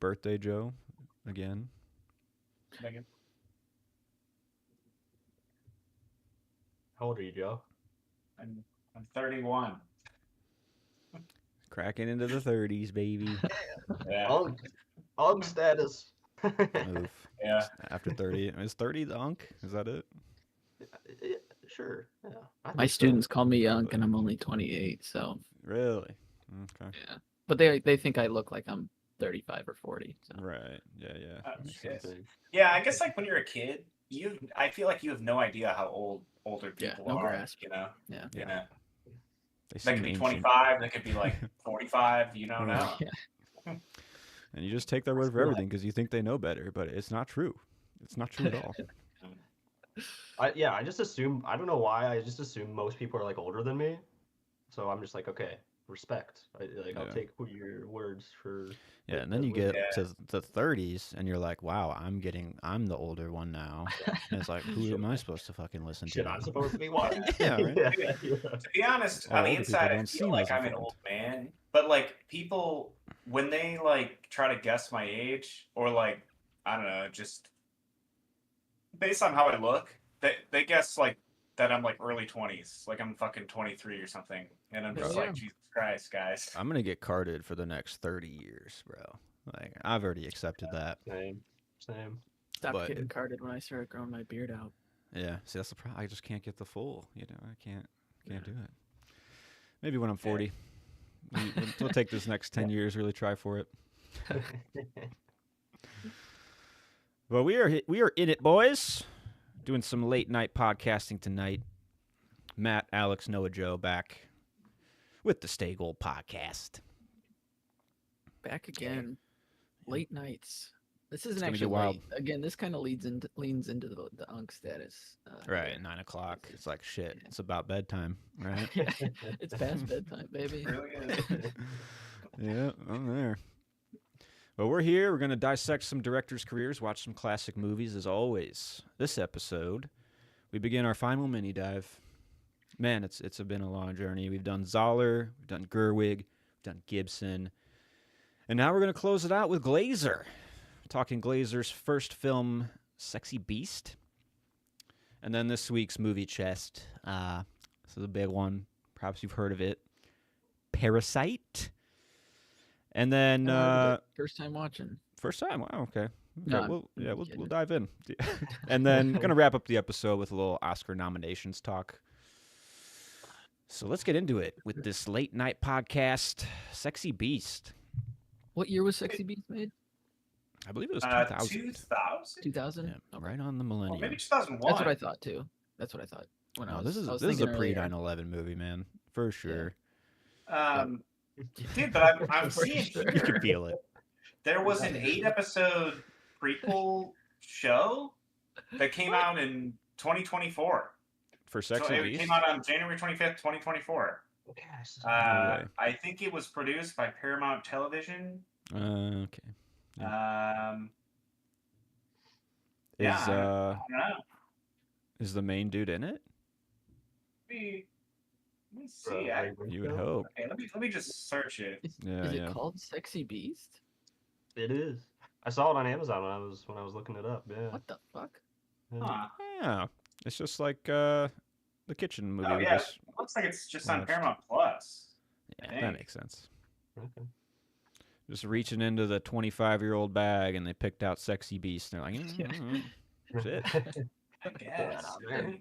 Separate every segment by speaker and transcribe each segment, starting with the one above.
Speaker 1: birthday, Joe. Again.
Speaker 2: Megan.
Speaker 3: How old are you, Joe?
Speaker 2: I'm 31.
Speaker 1: Cracking into the 30s, baby.
Speaker 2: Yeah.
Speaker 3: Ugg status.
Speaker 1: Oof.
Speaker 2: Yeah.
Speaker 1: After 30. Is 30 the unk? Is that it?
Speaker 3: Yeah, sure. Yeah. I
Speaker 4: My
Speaker 3: think so.
Speaker 4: students call me young, and I'm only 28. So
Speaker 1: Really? Okay.
Speaker 4: yeah, but they think I look like I'm 35 or 40. So.
Speaker 1: Right. Yeah, yeah.
Speaker 2: Oh,
Speaker 1: Makes
Speaker 2: shit.
Speaker 1: sense.
Speaker 2: Yeah, I guess like when you're a kid, I feel like you have no idea how old older people
Speaker 4: no
Speaker 2: are.
Speaker 4: grasp.
Speaker 2: You know.
Speaker 4: Yeah.
Speaker 2: You
Speaker 1: Yeah.
Speaker 2: know.
Speaker 1: They
Speaker 2: That
Speaker 1: seem
Speaker 2: could be
Speaker 1: ancient.
Speaker 2: 25. That could be like 45. You don't know.
Speaker 4: Yeah.
Speaker 1: And you just take their word for everything because you think they know better, but it's not true. It's not true at all.
Speaker 3: I just assume, I don't know why, I just assume most people are like older than me. So I'm just like, okay, respect. I'll
Speaker 1: Yeah.
Speaker 3: take your words for.
Speaker 1: Yeah, and then you get
Speaker 2: Yeah.
Speaker 1: to the 30s, and you're like, wow, I'm the older one now. And it's like, who am I supposed to fucking listen
Speaker 3: Shit,
Speaker 1: to?
Speaker 3: I'm supposed to be one.
Speaker 1: Yeah, right?
Speaker 3: Yeah.
Speaker 2: To be honest,
Speaker 1: All
Speaker 2: on the
Speaker 1: older people
Speaker 2: inside, I
Speaker 1: don't
Speaker 2: feel
Speaker 1: seem
Speaker 2: like
Speaker 1: as
Speaker 2: I'm an
Speaker 1: informed.
Speaker 2: old man. But like people, when they like try to guess my age, or like I don't know, just based on how I look, they guess like that I'm like early 20s, like I'm fucking 23 or something, and I'm just
Speaker 4: Yeah.
Speaker 2: like, Jesus Christ, guys.
Speaker 1: I'm going to get carded for the next 30 years, bro. Like, I've already accepted that.
Speaker 3: Same.
Speaker 4: Stopped
Speaker 1: But-
Speaker 4: getting carded when I started growing my beard out.
Speaker 1: Yeah, see, that's the problem. I just can't get the full, I can't do it. Maybe when I'm 40. We'll take this next 10 years, really try for it. Well, we are in it, boys. Doing some late night podcasting tonight. Matt, Alex, Noah, Joe back with the Stay Gold podcast.
Speaker 4: Back again. Late nights. This isn't
Speaker 1: gonna get
Speaker 4: actually
Speaker 1: wild.
Speaker 4: late. Again, this kind of leans into the unk status.
Speaker 1: Right,
Speaker 4: here.
Speaker 1: 9 o'clock. It's like shit. It's about bedtime, right?
Speaker 4: Yeah, it's past bedtime, baby.
Speaker 2: It really is.
Speaker 1: Yeah, I'm there. Well, we're here. We're going to dissect some directors' careers, watch some classic movies, as always. This episode, we begin our final mini dive. Man, it's been a long journey. We've done Zoller, we've done Gerwig, we've done Gibson, and now we're going to close it out with Glazer. Talking Glazer's first film, Sexy Beast, and then this week's movie chest. This is a big one. Perhaps you've heard of it. Parasite. And then
Speaker 4: First time watching.
Speaker 1: first time. Wow. Okay.
Speaker 4: No,
Speaker 1: Okay,
Speaker 4: I'm
Speaker 1: we'll
Speaker 4: kidding.
Speaker 1: dive in, and then gonna wrap up the episode with a little Oscar nominations talk. So let's get into it with this late night podcast, Sexy Beast.
Speaker 4: What year was Sexy Beast made?
Speaker 1: I believe it was 2000.
Speaker 2: 2000?
Speaker 4: 2000.
Speaker 1: Yeah, right on the millennium.
Speaker 2: Well, maybe 2001.
Speaker 4: That's what I thought too. That's what I thought. When I
Speaker 1: No,
Speaker 4: was,
Speaker 1: this
Speaker 4: I was
Speaker 1: is a
Speaker 4: thinking
Speaker 1: pre
Speaker 4: earlier.
Speaker 1: 9/11 movie, man, for sure.
Speaker 2: Dude, but I'm
Speaker 4: For
Speaker 2: seeing
Speaker 4: sure.
Speaker 1: You
Speaker 2: here,
Speaker 1: can feel it.
Speaker 2: there was an 8-episode prequel show that came out in 2024.
Speaker 1: For
Speaker 2: So
Speaker 1: Sexy
Speaker 2: it
Speaker 1: Beast.
Speaker 2: came out on January 25th, 2024.
Speaker 3: Okay.
Speaker 1: way.
Speaker 2: I think it was produced by Paramount Television.
Speaker 1: Okay. Is
Speaker 2: Yeah, I don't know.
Speaker 1: is the main dude in it?
Speaker 2: Let me see.
Speaker 1: You would hope.
Speaker 2: Okay, let me just search it.
Speaker 1: Yeah,
Speaker 4: Is
Speaker 1: yeah.
Speaker 4: it called Sexy Beast?
Speaker 3: It is. I saw it on Amazon when I was looking it up. Yeah.
Speaker 4: What the fuck?
Speaker 2: Huh.
Speaker 1: Yeah, it's just like the kitchen movie.
Speaker 2: Oh
Speaker 1: we
Speaker 2: yeah,
Speaker 1: just
Speaker 2: it looks like it's just on
Speaker 1: watched.
Speaker 2: Paramount Plus.
Speaker 1: Yeah,
Speaker 2: Dang.
Speaker 1: that makes sense.
Speaker 3: Okay.
Speaker 1: Just reaching into the 25-year-old bag, and they picked out Sexy Beast. And they're like, shit.
Speaker 2: I guess.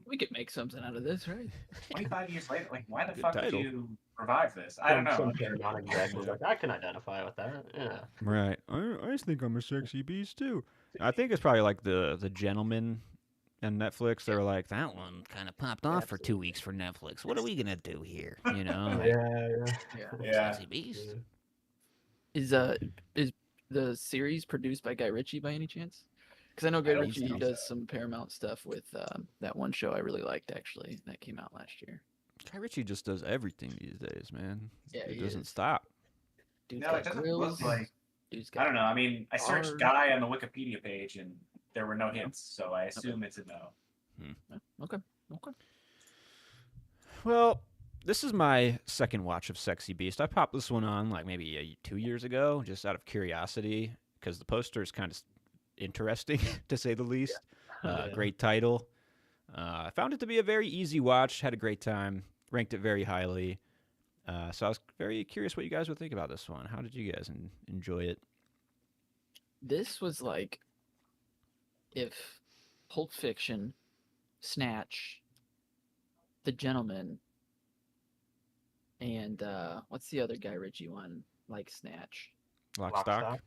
Speaker 4: We could make something out of this, right?
Speaker 2: 25 years later, like, why the
Speaker 1: Good
Speaker 2: fuck
Speaker 1: title.
Speaker 2: did you revive this? I don't know.
Speaker 3: Some Paramount exec was like, I can identify with that. Yeah.
Speaker 1: Right. I think I'm a Sexy Beast too. I think it's probably like the Gentleman on Netflix. They were like, that one kind of popped off for 2 weeks for Netflix. What are we gonna do here? You know?
Speaker 3: Yeah.
Speaker 2: Yeah.
Speaker 1: Sexy Beast.
Speaker 4: Is the series produced by Guy Ritchie by any chance? Because I know Guy
Speaker 2: I don't
Speaker 4: Ritchie
Speaker 2: think
Speaker 4: does
Speaker 2: so.
Speaker 4: some Paramount stuff with that one show I really liked actually that came out last year.
Speaker 1: Guy Ritchie just does everything these days, man.
Speaker 4: Yeah,
Speaker 1: It
Speaker 4: he
Speaker 1: doesn't
Speaker 4: is.
Speaker 1: stop.
Speaker 4: Dude's
Speaker 2: No,
Speaker 4: got
Speaker 2: it doesn't
Speaker 4: grills.
Speaker 2: look like.
Speaker 4: Dude's
Speaker 2: I
Speaker 4: got
Speaker 2: don't know. I mean, I searched
Speaker 4: Hard.
Speaker 2: Guy on the Wikipedia page, and there were no hints, so I assume it's a no.
Speaker 4: Okay.
Speaker 1: Well, this is my second watch of Sexy Beast. I popped this one on like maybe 2 years ago, just out of curiosity, because the poster is kind of interesting to say the least.
Speaker 3: Yeah.
Speaker 1: Great title. I found it to be a very easy watch. Had a great time. Ranked it very highly. So I was very curious what you guys would think about this one. How did you guys enjoy it?
Speaker 4: This was like if Pulp Fiction, Snatch, The Gentleman, and what's the other Guy Ritchie one like Snatch?
Speaker 1: Lock,
Speaker 3: Lock,
Speaker 1: stock.
Speaker 3: Stock?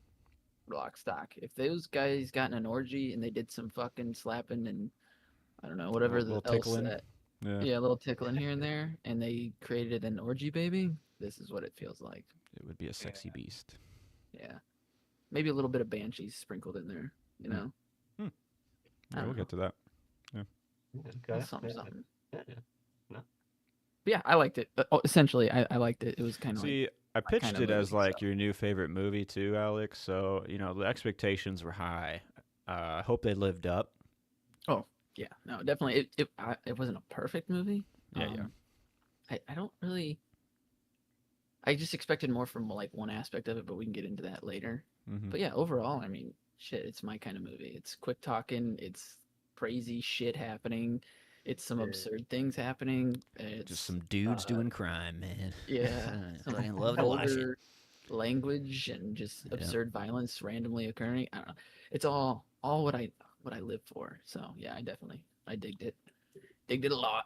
Speaker 4: Lock, Stock. If those guys got in an orgy and they did some fucking slapping and I don't know whatever
Speaker 1: Little
Speaker 4: else
Speaker 1: tickling.
Speaker 4: that,
Speaker 1: Yeah.
Speaker 4: a little tickling here and there, and they created an orgy baby. This is what it feels like.
Speaker 1: It would be a sexy beast.
Speaker 4: Yeah, maybe a little bit of Banshees sprinkled in there. You know, I
Speaker 1: Yeah,
Speaker 4: don't
Speaker 1: we'll
Speaker 4: know.
Speaker 1: get to that.
Speaker 3: Okay.
Speaker 4: Something,
Speaker 3: yeah.
Speaker 4: something.
Speaker 3: Yeah.
Speaker 4: But yeah, I liked it. Essentially, I liked it. It was kind of like
Speaker 1: See, I pitched
Speaker 4: kinda
Speaker 1: it as
Speaker 4: movie,
Speaker 1: like
Speaker 4: so.
Speaker 1: your new favorite movie too, Alex. So the expectations were high. I hope they lived up.
Speaker 4: yeah, no, definitely. It wasn't a perfect movie.
Speaker 1: Yeah.
Speaker 4: I don't really. I just expected more from like one aspect of it, but we can get into that later.
Speaker 1: Mm-hmm.
Speaker 4: But yeah, overall, I mean, shit, it's my kind of movie. It's quick talking. It's crazy shit happening. It's some
Speaker 3: Yeah.
Speaker 4: absurd things happening. It's
Speaker 1: Just some dudes
Speaker 4: uh,
Speaker 1: doing crime, man.
Speaker 4: yeah, some
Speaker 1: Fucking love to watch it.
Speaker 4: vulgar language and just
Speaker 1: Yeah.
Speaker 4: absurd violence randomly occurring. I don't know. It's all what I live for. So yeah, I digged it. Digged it a lot.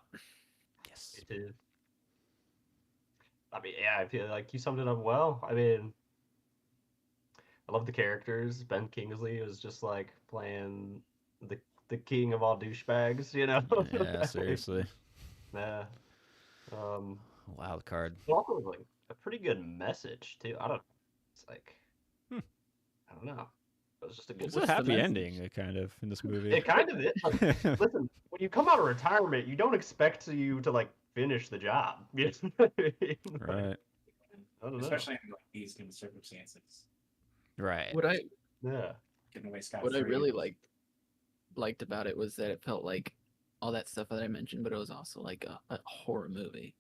Speaker 1: Yes.
Speaker 3: Me too. I mean, yeah, I feel like you summed it up well. I mean, I love the characters. Ben Kingsley was just like playing the king of all douchebags, you know?
Speaker 1: Yeah, seriously.
Speaker 3: Yeah. Um,
Speaker 1: Wild card.
Speaker 3: it also was like a pretty good message too. I don't. It's like,
Speaker 1: Hmm.
Speaker 3: I don't know. It was just a good.
Speaker 1: It's a
Speaker 4: What's the
Speaker 1: happy
Speaker 4: message?
Speaker 1: ending, kind of, in this movie.
Speaker 3: It kind of is. Like, listen, when you come out of retirement, you don't expect you to like finish the job. You know what I mean? Like,
Speaker 1: Right.
Speaker 3: I don't know.
Speaker 2: Especially in like these kind of circumstances.
Speaker 1: Right.
Speaker 4: What I
Speaker 3: Yeah.
Speaker 2: Getting away scot
Speaker 4: what I
Speaker 2: free.
Speaker 4: really liked about it was that it felt like all that stuff that I mentioned, but it was also like a horror movie.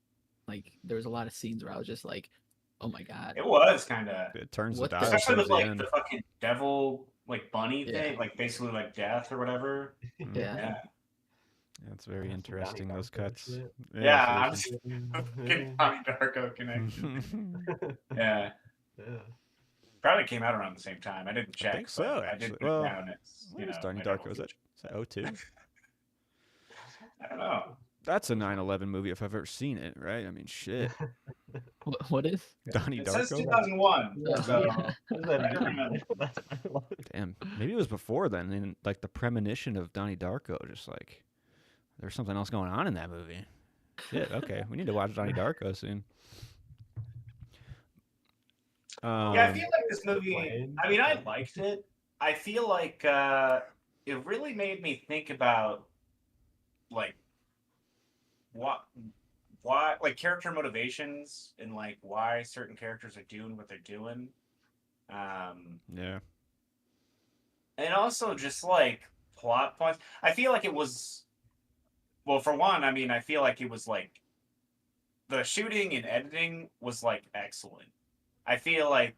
Speaker 4: Like there was a lot of scenes where I was just like, "Oh my god!"
Speaker 2: It was kind of,
Speaker 1: It turns
Speaker 4: What
Speaker 1: the
Speaker 4: the-
Speaker 1: dial
Speaker 2: especially
Speaker 1: towards
Speaker 2: with
Speaker 1: the
Speaker 2: like
Speaker 1: end.
Speaker 2: the fucking devil like bunny
Speaker 4: Yeah.
Speaker 2: thing, like basically like death or whatever.
Speaker 1: Mm.
Speaker 4: Yeah.
Speaker 2: Yeah,
Speaker 1: That's very
Speaker 3: Some
Speaker 1: interesting,
Speaker 3: Donnie
Speaker 1: those
Speaker 3: Darko
Speaker 1: cuts.
Speaker 3: shit.
Speaker 2: Yeah, I'm
Speaker 1: seriously.
Speaker 2: fucking Donnie Darko connection. Yeah,
Speaker 3: Yeah.
Speaker 2: probably came out around the same time. I didn't check.
Speaker 1: think so,
Speaker 2: but I
Speaker 1: actually.
Speaker 2: did put
Speaker 1: Well,
Speaker 2: down it's
Speaker 1: What is
Speaker 2: know,
Speaker 1: Donnie
Speaker 2: my double
Speaker 1: Darko? Is that 02?
Speaker 2: I don't know.
Speaker 1: That's a 9/11 movie if I've ever seen it, right? I mean, shit.
Speaker 4: What is?
Speaker 1: Donnie
Speaker 2: It says
Speaker 1: Darko?
Speaker 2: 2001.
Speaker 4: Yeah.
Speaker 2: So
Speaker 3: What does that
Speaker 2: I don't
Speaker 3: mean?
Speaker 2: remember.
Speaker 1: Damn, maybe it was before then. And like the premonition of Donnie Darko, just like there's something else going on in that movie. Shit. Okay, we need to watch Donnie Darko soon.
Speaker 2: Yeah, I feel like this movie.
Speaker 3: Plain.
Speaker 2: I mean, I liked it. I feel like it really made me think about like why like character motivations and like why certain characters are doing what they're doing.
Speaker 1: Yeah.
Speaker 2: And also just like plot points. I feel like it was, well, for one, I mean, I feel like it was like the shooting and editing was like excellent. I feel like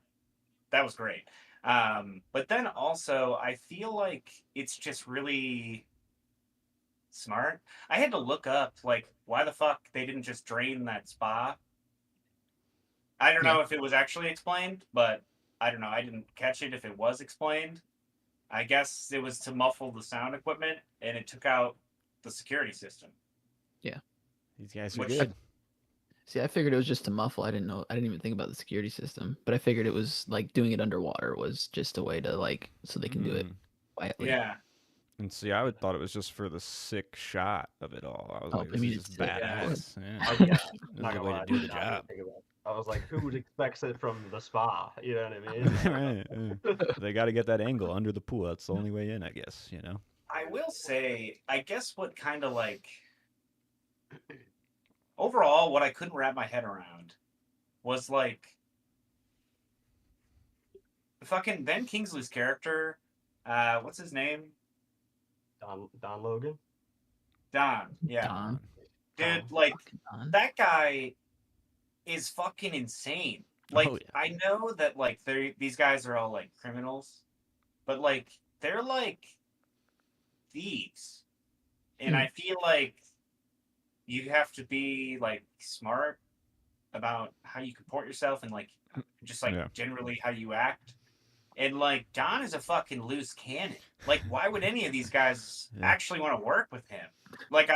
Speaker 2: that was great. But then also, I feel like it's just really smart. I had to look up like why the fuck they didn't just drain that spa. I don't know if it was actually explained, but I don't know. I didn't catch it if it was explained. I guess it was to muffle the sound equipment, and it took out the security system.
Speaker 1: These guys are
Speaker 2: Which-
Speaker 1: good.
Speaker 4: See, I figured it was just to muffle. I didn't even think about the security system. But I figured it was like doing it underwater was just a way to like so they can do it
Speaker 1: Mm.
Speaker 4: quietly.
Speaker 2: Yeah,
Speaker 1: And see, I would thought it was just for the sick shot of it all. I was
Speaker 4: Oh,
Speaker 1: like,
Speaker 4: I
Speaker 1: this
Speaker 4: mean,
Speaker 1: is
Speaker 4: it's
Speaker 1: just
Speaker 4: sick.
Speaker 1: badass. Yeah.
Speaker 3: Yeah,
Speaker 1: This is
Speaker 3: not
Speaker 1: the
Speaker 3: gonna
Speaker 1: way
Speaker 3: lie,
Speaker 1: to do the
Speaker 3: I didn't
Speaker 1: job.
Speaker 3: think about it. I was like, who expects it from the spa? You know what I mean?
Speaker 1: Right. Yeah. They got to get that angle under the pool. That's the only way in, I guess.
Speaker 2: I will say, I guess what kind of like overall, what I couldn't wrap my head around was like fucking Ben Kingsley's character. What's his name?
Speaker 3: Don Logan.
Speaker 2: Don. Yeah,
Speaker 4: Don.
Speaker 2: dude. Like
Speaker 4: Don.
Speaker 2: that guy is fucking insane. Like
Speaker 1: Oh, yeah.
Speaker 2: I know that like these guys are all like criminals, but like they're like thieves, and I feel like you have to be like smart about how you comport yourself and like just like
Speaker 1: Yeah.
Speaker 2: generally how you act. And like Don is a fucking loose cannon. Like, why would any of these guys
Speaker 1: Yeah.
Speaker 2: actually want to work with him? Like,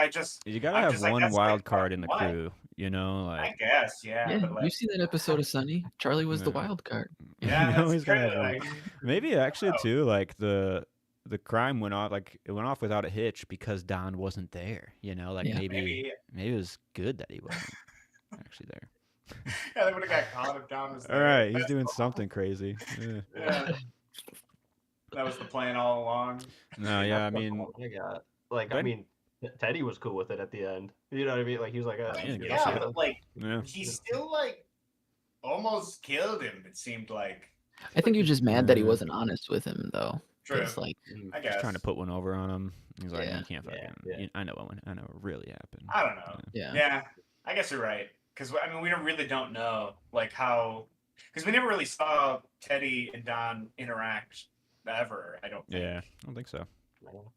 Speaker 1: You gotta
Speaker 2: I'm
Speaker 1: have
Speaker 2: just like,
Speaker 1: one
Speaker 2: that's
Speaker 1: wild
Speaker 2: like
Speaker 1: card in
Speaker 2: fucking
Speaker 1: the
Speaker 2: what?
Speaker 1: crew, you know,
Speaker 2: I
Speaker 1: like
Speaker 2: guess, yeah.
Speaker 4: Yeah,
Speaker 2: But like,
Speaker 4: you see that episode of Sunny? Charlie was the
Speaker 1: Yeah.
Speaker 4: wild card.
Speaker 2: yeah,
Speaker 1: you
Speaker 2: that's
Speaker 1: always gotta
Speaker 2: true.
Speaker 1: have one.
Speaker 2: Like,
Speaker 1: Maybe actually
Speaker 2: Oh.
Speaker 1: too, like the crime went off, like it went off without a hitch because Don wasn't there. You know, like
Speaker 4: Yeah.
Speaker 1: maybe it was good that he wasn't actually there.
Speaker 2: yeah, they would have got caught if Don was
Speaker 1: All
Speaker 2: there.
Speaker 1: right, he's
Speaker 2: That's
Speaker 1: doing
Speaker 2: cool.
Speaker 1: something crazy. Yeah.
Speaker 2: Yeah. That was the plan all along.
Speaker 1: No, yeah, I
Speaker 3: That's
Speaker 1: mean,
Speaker 3: what I got. Like, I
Speaker 1: Ben-
Speaker 3: mean, Teddy was cool with it at the end. You know what I mean? Like, he was like,
Speaker 1: I didn't give a
Speaker 2: Yeah,
Speaker 1: shit.
Speaker 2: but like,
Speaker 1: yeah,
Speaker 2: he still like almost killed him. It seemed like.
Speaker 4: I think you're just mad that he
Speaker 1: Yeah.
Speaker 4: wasn't honest with him, though.
Speaker 2: True.
Speaker 4: Because, like,
Speaker 2: I
Speaker 1: just
Speaker 2: guess.
Speaker 1: trying to put one over on him. He's like,
Speaker 4: Yeah.
Speaker 1: you can't fucking.
Speaker 3: Yeah.
Speaker 1: I know what really happened.
Speaker 2: I don't know.
Speaker 4: yeah.
Speaker 2: Yeah, I guess you're right. Because I mean, we really don't know like how, because we never really saw Teddy and Don interact ever. I don't think.
Speaker 1: Yeah, I don't think so.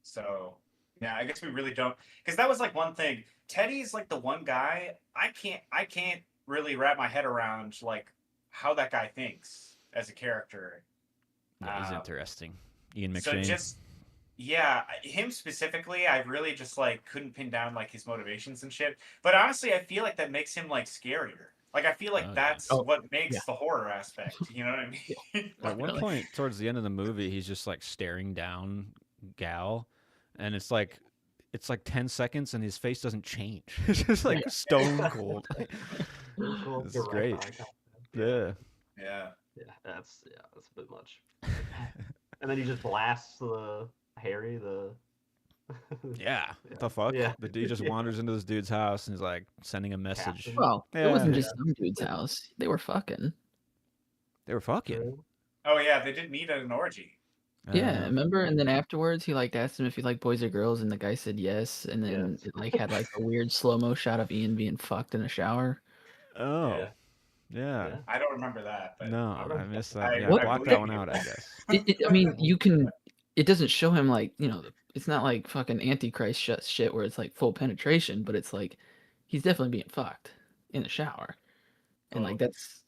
Speaker 2: So yeah, I guess we really don't. Because that was like one thing. Teddy's like the one guy I can't really wrap my head around like how that guy thinks as a character.
Speaker 1: Yeah, he's
Speaker 2: Um,
Speaker 1: interesting. Ian
Speaker 2: So
Speaker 1: McShane.
Speaker 2: just yeah, him specifically, I really just like couldn't pin down like his motivations and shit. But honestly, I feel like that makes him like scarier. Like I feel like
Speaker 1: Oh, yeah.
Speaker 2: that's
Speaker 4: Oh,
Speaker 2: what makes
Speaker 4: yeah.
Speaker 2: the horror aspect. You know what I mean?
Speaker 1: At one
Speaker 4: Really?
Speaker 1: point towards the end of the movie, he's just like staring down Gal, and it's like 10 seconds, and his face doesn't change. It's just like stone cold.
Speaker 3: Cool,
Speaker 1: This is
Speaker 3: direct
Speaker 1: great.
Speaker 3: eye contact.
Speaker 1: Yeah.
Speaker 2: Yeah.
Speaker 3: Yeah, that's a bit much. And then he just blasts the Harry, the
Speaker 1: Yeah. What the fuck?
Speaker 3: Yeah.
Speaker 1: The dude just
Speaker 3: Yeah.
Speaker 1: wanders into this dude's house and he's like sending a message.
Speaker 3: Captain.
Speaker 4: Well,
Speaker 1: Yeah.
Speaker 4: it wasn't just some dude's house. They were fucking.
Speaker 1: They were fucking.
Speaker 2: Oh yeah, they did meet at an orgy.
Speaker 4: Yeah, remember? And then afterwards, he like asked him if he liked boys or girls, and the guy said yes. And then
Speaker 3: Yes.
Speaker 4: it like had like a weird slow mo shot of Ian being fucked in a shower.
Speaker 1: Oh.
Speaker 3: Yeah.
Speaker 1: Yeah.
Speaker 2: I don't remember that, but
Speaker 1: No,
Speaker 3: I
Speaker 1: I
Speaker 3: remember
Speaker 1: missed
Speaker 3: that.
Speaker 1: that. Yeah,
Speaker 4: What?
Speaker 1: block that one out, I guess.
Speaker 4: I mean, you can. It doesn't show him like it's not like fucking Antichrist shit where it's like full penetration, but it's like he's definitely being fucked in the shower, and like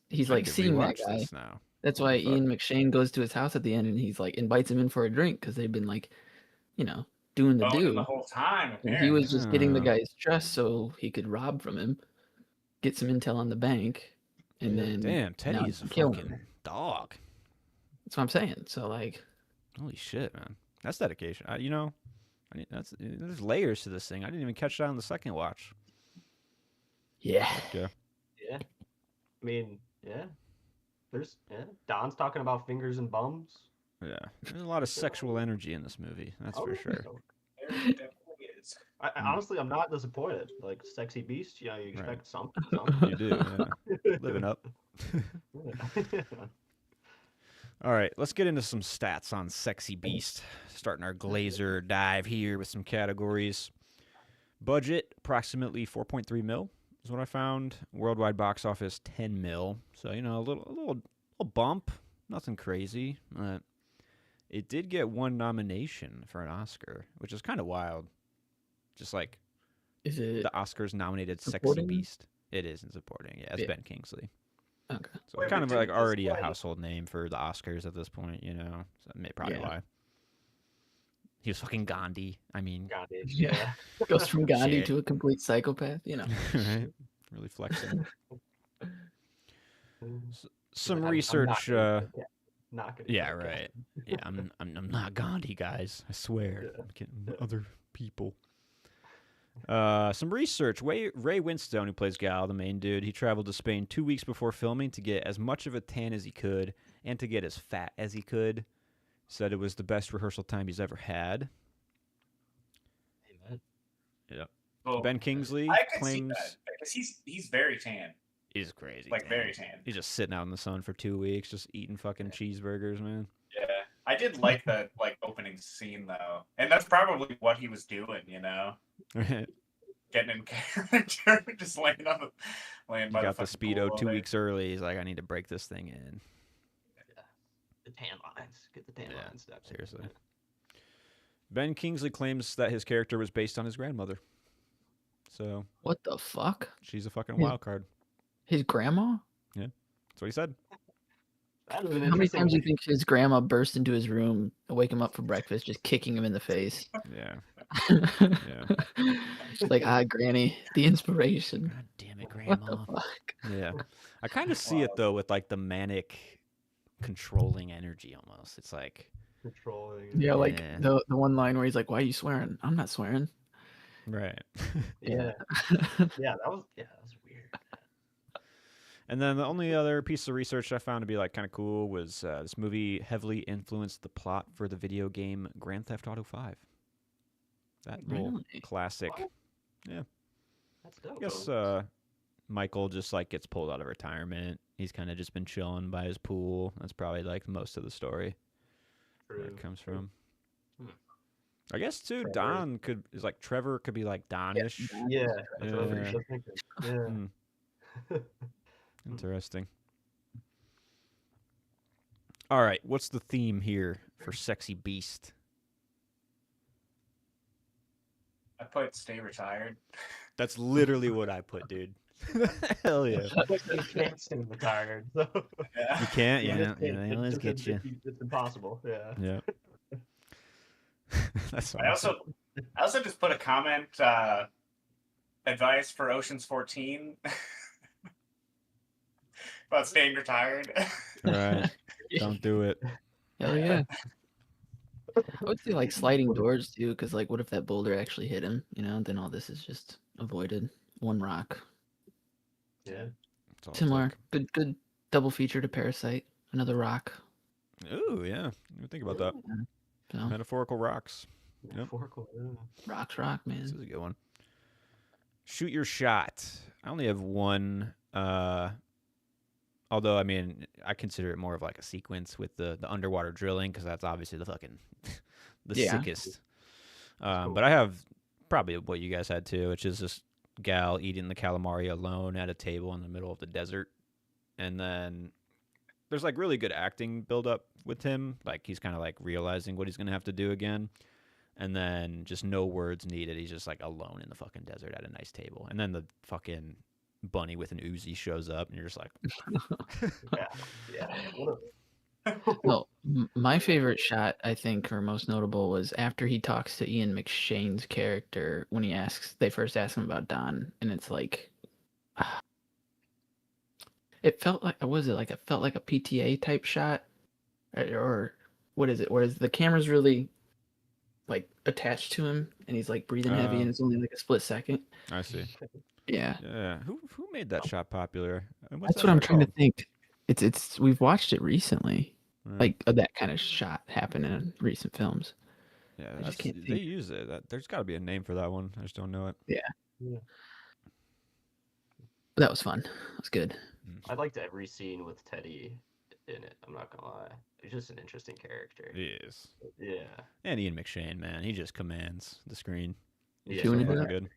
Speaker 4: he's
Speaker 1: I
Speaker 4: like
Speaker 1: need to
Speaker 4: seeing that
Speaker 1: rewatch
Speaker 4: guy.
Speaker 1: this now.
Speaker 4: That's
Speaker 1: What
Speaker 4: why
Speaker 1: the fuck?
Speaker 4: Ian McShane goes to his house at the end, and he's like invites him in for a drink because they've been like, doing the
Speaker 2: boning
Speaker 4: do.
Speaker 2: the whole time.
Speaker 4: And he was just getting the
Speaker 1: Oh.
Speaker 4: guy's trust so he could rob from him, get some intel on the bank, and then
Speaker 1: Damn, Teddy's a
Speaker 4: kill
Speaker 1: fucking
Speaker 4: him.
Speaker 1: dog.
Speaker 4: That's what I'm saying. So like,
Speaker 1: Holy shit, man. That's dedication. There's layers to this thing. I didn't even catch that on the second watch.
Speaker 4: yeah,
Speaker 3: Yeah. I mean, yeah. Don's talking about fingers and bums.
Speaker 1: Yeah. There's a lot of sexual energy in this movie. That's for sure.
Speaker 2: There definitely is.
Speaker 3: Honestly, I'm not disappointed. Like Sexy Beast, you expect something.
Speaker 1: You do, yeah. Living up. All right, let's get into some stats on Sexy Beast. Starting our Glazer dive here with some categories. Budget, approximately 4.3 mil is what I found. Worldwide box office, 10 mil. So, a little bump. Nothing crazy. It did get one nomination for an Oscar, which is kind of wild. Just like
Speaker 4: is it
Speaker 1: the Oscars nominated
Speaker 4: supporting?
Speaker 1: Sexy Beast. It is in supporting. Yeah, it's
Speaker 4: Yeah.
Speaker 1: Ben Kingsley.
Speaker 4: okay?
Speaker 1: So
Speaker 2: Wait,
Speaker 1: kind
Speaker 2: but
Speaker 1: of like
Speaker 2: didn't this
Speaker 1: already a
Speaker 2: play-
Speaker 1: household name for the Oscars at this point, So probably
Speaker 4: Yeah.
Speaker 1: why. He was fucking Gandhi. I mean,
Speaker 3: Gandhi.
Speaker 4: Yeah. Goes from Gandhi
Speaker 1: Shit.
Speaker 4: to a complete psychopath.
Speaker 1: right? Really flexing. Some
Speaker 3: I'm not
Speaker 1: research.
Speaker 3: Not gonna
Speaker 1: Yeah,
Speaker 3: get it.
Speaker 1: right. Yeah, I'm not Gandhi, guys. I swear.
Speaker 3: Yeah.
Speaker 1: I'm kidding. Other people. Some research. Ray Winstone, who plays Gal, the main dude, he traveled to Spain 2 weeks before filming to get as much of a tan as he could and to get as fat as he could. Said it was the best rehearsal time he's ever had.
Speaker 3: Amen.
Speaker 2: Well,
Speaker 1: Ben Kingsley
Speaker 2: I could see
Speaker 1: claims
Speaker 2: that because he's very tan,
Speaker 1: he's crazy.
Speaker 2: like
Speaker 1: tan.
Speaker 2: very tan.
Speaker 1: He's just sitting out in the sun for 2 weeks, just eating fucking cheeseburgers, man.
Speaker 2: Yeah, I did like that like opening scene though, and that's probably what he was doing.
Speaker 1: Right.
Speaker 2: Getting in character, just laying
Speaker 1: He
Speaker 2: by
Speaker 1: got the
Speaker 2: fucking pool
Speaker 1: Speedo
Speaker 2: all
Speaker 1: 2
Speaker 2: day.
Speaker 1: weeks early. He's like, I need to break this thing in.
Speaker 3: the tan lines. Get the tan
Speaker 1: Yeah,
Speaker 3: lines down.
Speaker 1: seriously. Ben Kingsley claims that his character was based on his grandmother. So
Speaker 4: What the fuck?
Speaker 1: she's a fucking
Speaker 4: His-
Speaker 1: wild card.
Speaker 4: His grandma?
Speaker 1: That's what he said.
Speaker 3: That is an
Speaker 4: How many
Speaker 3: interesting.
Speaker 4: times do you think his grandma burst into his room, wake him up for breakfast, just kicking him in the face?
Speaker 1: Yeah.
Speaker 4: Like, Granny, the inspiration.
Speaker 1: God damn it,
Speaker 4: What the
Speaker 1: Grandma.
Speaker 4: fuck?
Speaker 1: Yeah. I kind of see it though with like the manic controlling energy almost. It's like
Speaker 3: controlling?
Speaker 4: Yeah, like
Speaker 1: Yeah.
Speaker 4: the one line where he's like, "Why are you swearing?" I'm not swearing.
Speaker 1: right.
Speaker 3: Yeah. Yeah, that was weird.
Speaker 1: And then the only other piece of research I found to be like kind of cool was this movie heavily influenced the plot for the video game Grand Theft Auto 5. That little
Speaker 4: Really?
Speaker 1: classic.
Speaker 3: What?
Speaker 1: Yeah.
Speaker 3: That's dope.
Speaker 1: I guess Michael just like gets pulled out of retirement. He's kind of just been chilling by his pool. That's probably like most of the story where
Speaker 3: True.
Speaker 1: it comes from.
Speaker 3: Hmm.
Speaker 1: I guess too.
Speaker 3: Trevor.
Speaker 1: Don is like Trevor could be like Donish.
Speaker 3: Yeah, that's what I
Speaker 1: Yeah.
Speaker 3: was thinking. Yeah.
Speaker 1: Hmm. Interesting. All right, what's the theme here for Sexy Beast?
Speaker 2: I put stay retired.
Speaker 1: That's literally what I put, dude. Hell yeah.
Speaker 3: You can't stay retired. So.
Speaker 2: Yeah.
Speaker 1: You can't,
Speaker 3: You
Speaker 1: yeah.
Speaker 3: just
Speaker 1: Yeah,
Speaker 3: can't.
Speaker 1: they always
Speaker 3: It's
Speaker 1: get you.
Speaker 3: It's impossible. Yeah.
Speaker 1: Yeah. That's
Speaker 2: I
Speaker 1: awesome.
Speaker 2: also just put a comment advice for Ocean's 14 about staying retired.
Speaker 1: Right. Don't do it.
Speaker 4: Hell yeah. I would say like sliding doors too, because like, what if that boulder actually hit him? You know, then all this is just avoided. One rock.
Speaker 3: Yeah.
Speaker 1: That's all it
Speaker 4: Similar. Good double feature to Parasite. Another rock.
Speaker 1: took. Ooh, yeah. You think about that.
Speaker 4: So
Speaker 1: Metaphorical rocks. Yep.
Speaker 3: Metaphorical. Yeah.
Speaker 4: rocks rock,
Speaker 1: This
Speaker 4: man.
Speaker 1: is a good one. Shoot your shot. I only have one. Although I mean, I consider it more of like a sequence with the underwater drilling because that's obviously the fucking the
Speaker 4: Yeah.
Speaker 1: sickest.
Speaker 3: Cool.
Speaker 1: But I have probably what you guys had too, which is this gal eating the calamari alone at a table in the middle of the desert, and then there's like really good acting build up with him. Like he's kind of like realizing what he's gonna have to do again. And then just no words needed. He's just like alone in the fucking desert at a nice table. And then the fucking bunny with an Uzi shows up, and you're just like,
Speaker 3: Yeah. Yeah. What
Speaker 4: No, my favorite shot, I think, or most notable, was after he talks to Ian McShane's character when they first ask him about Don, and it's like, it felt like, it felt like a PTA type shot, or what is it? Whereas the camera's really like attached to him, and he's like breathing heavy, and it's only like a split second.
Speaker 1: I see.
Speaker 4: Yeah,
Speaker 1: Yeah. Who made that shot popular? And
Speaker 4: that's
Speaker 1: that
Speaker 4: what I'm
Speaker 1: shot
Speaker 4: trying to
Speaker 1: called?
Speaker 4: think. It's we've watched it recently,
Speaker 1: Yeah.
Speaker 4: like that kind of shot happen in recent films.
Speaker 1: Yeah,
Speaker 4: I just can't
Speaker 1: they
Speaker 4: think.
Speaker 1: use it. There's got to be a name for that one. I just don't know it.
Speaker 4: But that was fun. That was good.
Speaker 3: I liked every scene with Teddy in it. I'm not gonna lie. He's just an interesting character.
Speaker 1: He is.
Speaker 3: Yeah.
Speaker 1: And Ian McShane, man, he just commands the screen. He's
Speaker 3: Yeah.
Speaker 1: so
Speaker 4: Chewing it
Speaker 1: fucking
Speaker 4: up.
Speaker 1: good.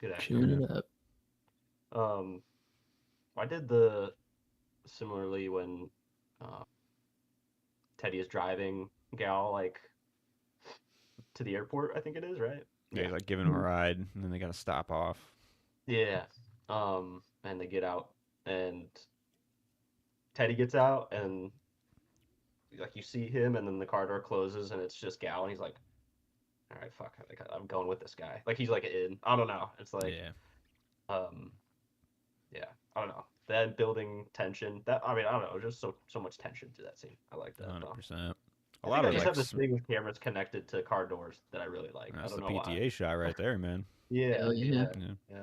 Speaker 3: Good actor.
Speaker 4: Chewing it up.
Speaker 3: I did the similarly when Teddy is driving Gal like to the airport. I think it is, right?
Speaker 1: Yeah, he's like giving him a ride, and then they got to stop off.
Speaker 3: Yeah. And they get out, and Teddy gets out, and like you see him, and then the car door closes, and it's just Gal, and he's like, "All right, fuck, I'm going with this guy." Like he's like in. I don't know. It's like,
Speaker 1: Yeah.
Speaker 3: yeah, I don't know. That building tension. That I mean, I don't know. Just so much tension to that scene. I like that.
Speaker 1: 100%. A
Speaker 3: I
Speaker 1: lot
Speaker 3: think I
Speaker 1: of
Speaker 3: just
Speaker 1: like
Speaker 3: have this thing with cameras connected to car doors that I really like.
Speaker 1: that's
Speaker 3: I
Speaker 1: the
Speaker 3: don't know
Speaker 1: PTA
Speaker 3: why.
Speaker 1: shot right there, man.
Speaker 3: Yeah,
Speaker 4: Hell yeah.
Speaker 1: Yeah.
Speaker 3: yeah.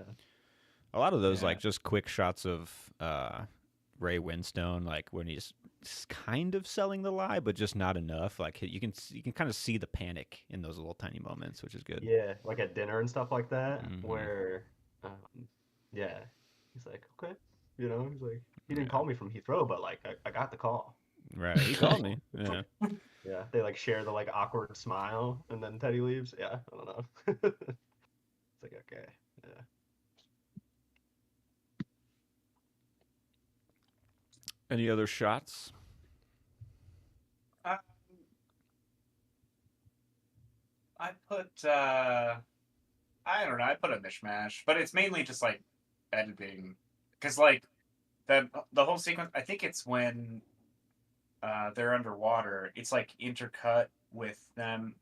Speaker 1: A lot of those
Speaker 2: Yeah.
Speaker 1: like just quick shots of Ray Winstone, like when he's kind of selling the lie, but just not enough. Like you can kind of see the panic in those little tiny moments, which is good.
Speaker 3: Yeah, like at dinner and stuff like that,
Speaker 1: Mhm.
Speaker 3: where, yeah, he's like, okay, he's like, he didn't
Speaker 1: Yeah.
Speaker 3: call me from Heathrow, but like, I got the call.
Speaker 1: Right. He called me. Yeah.
Speaker 3: Yeah, they like share the like awkward smile, and then Teddy leaves. Yeah, I don't know. It's like, okay, yeah.
Speaker 1: Any other shots?
Speaker 2: I put I don't know. I put a mishmash, but it's mainly just like editing, because like the whole sequence. I think it's when they're underwater. It's like intercut with them,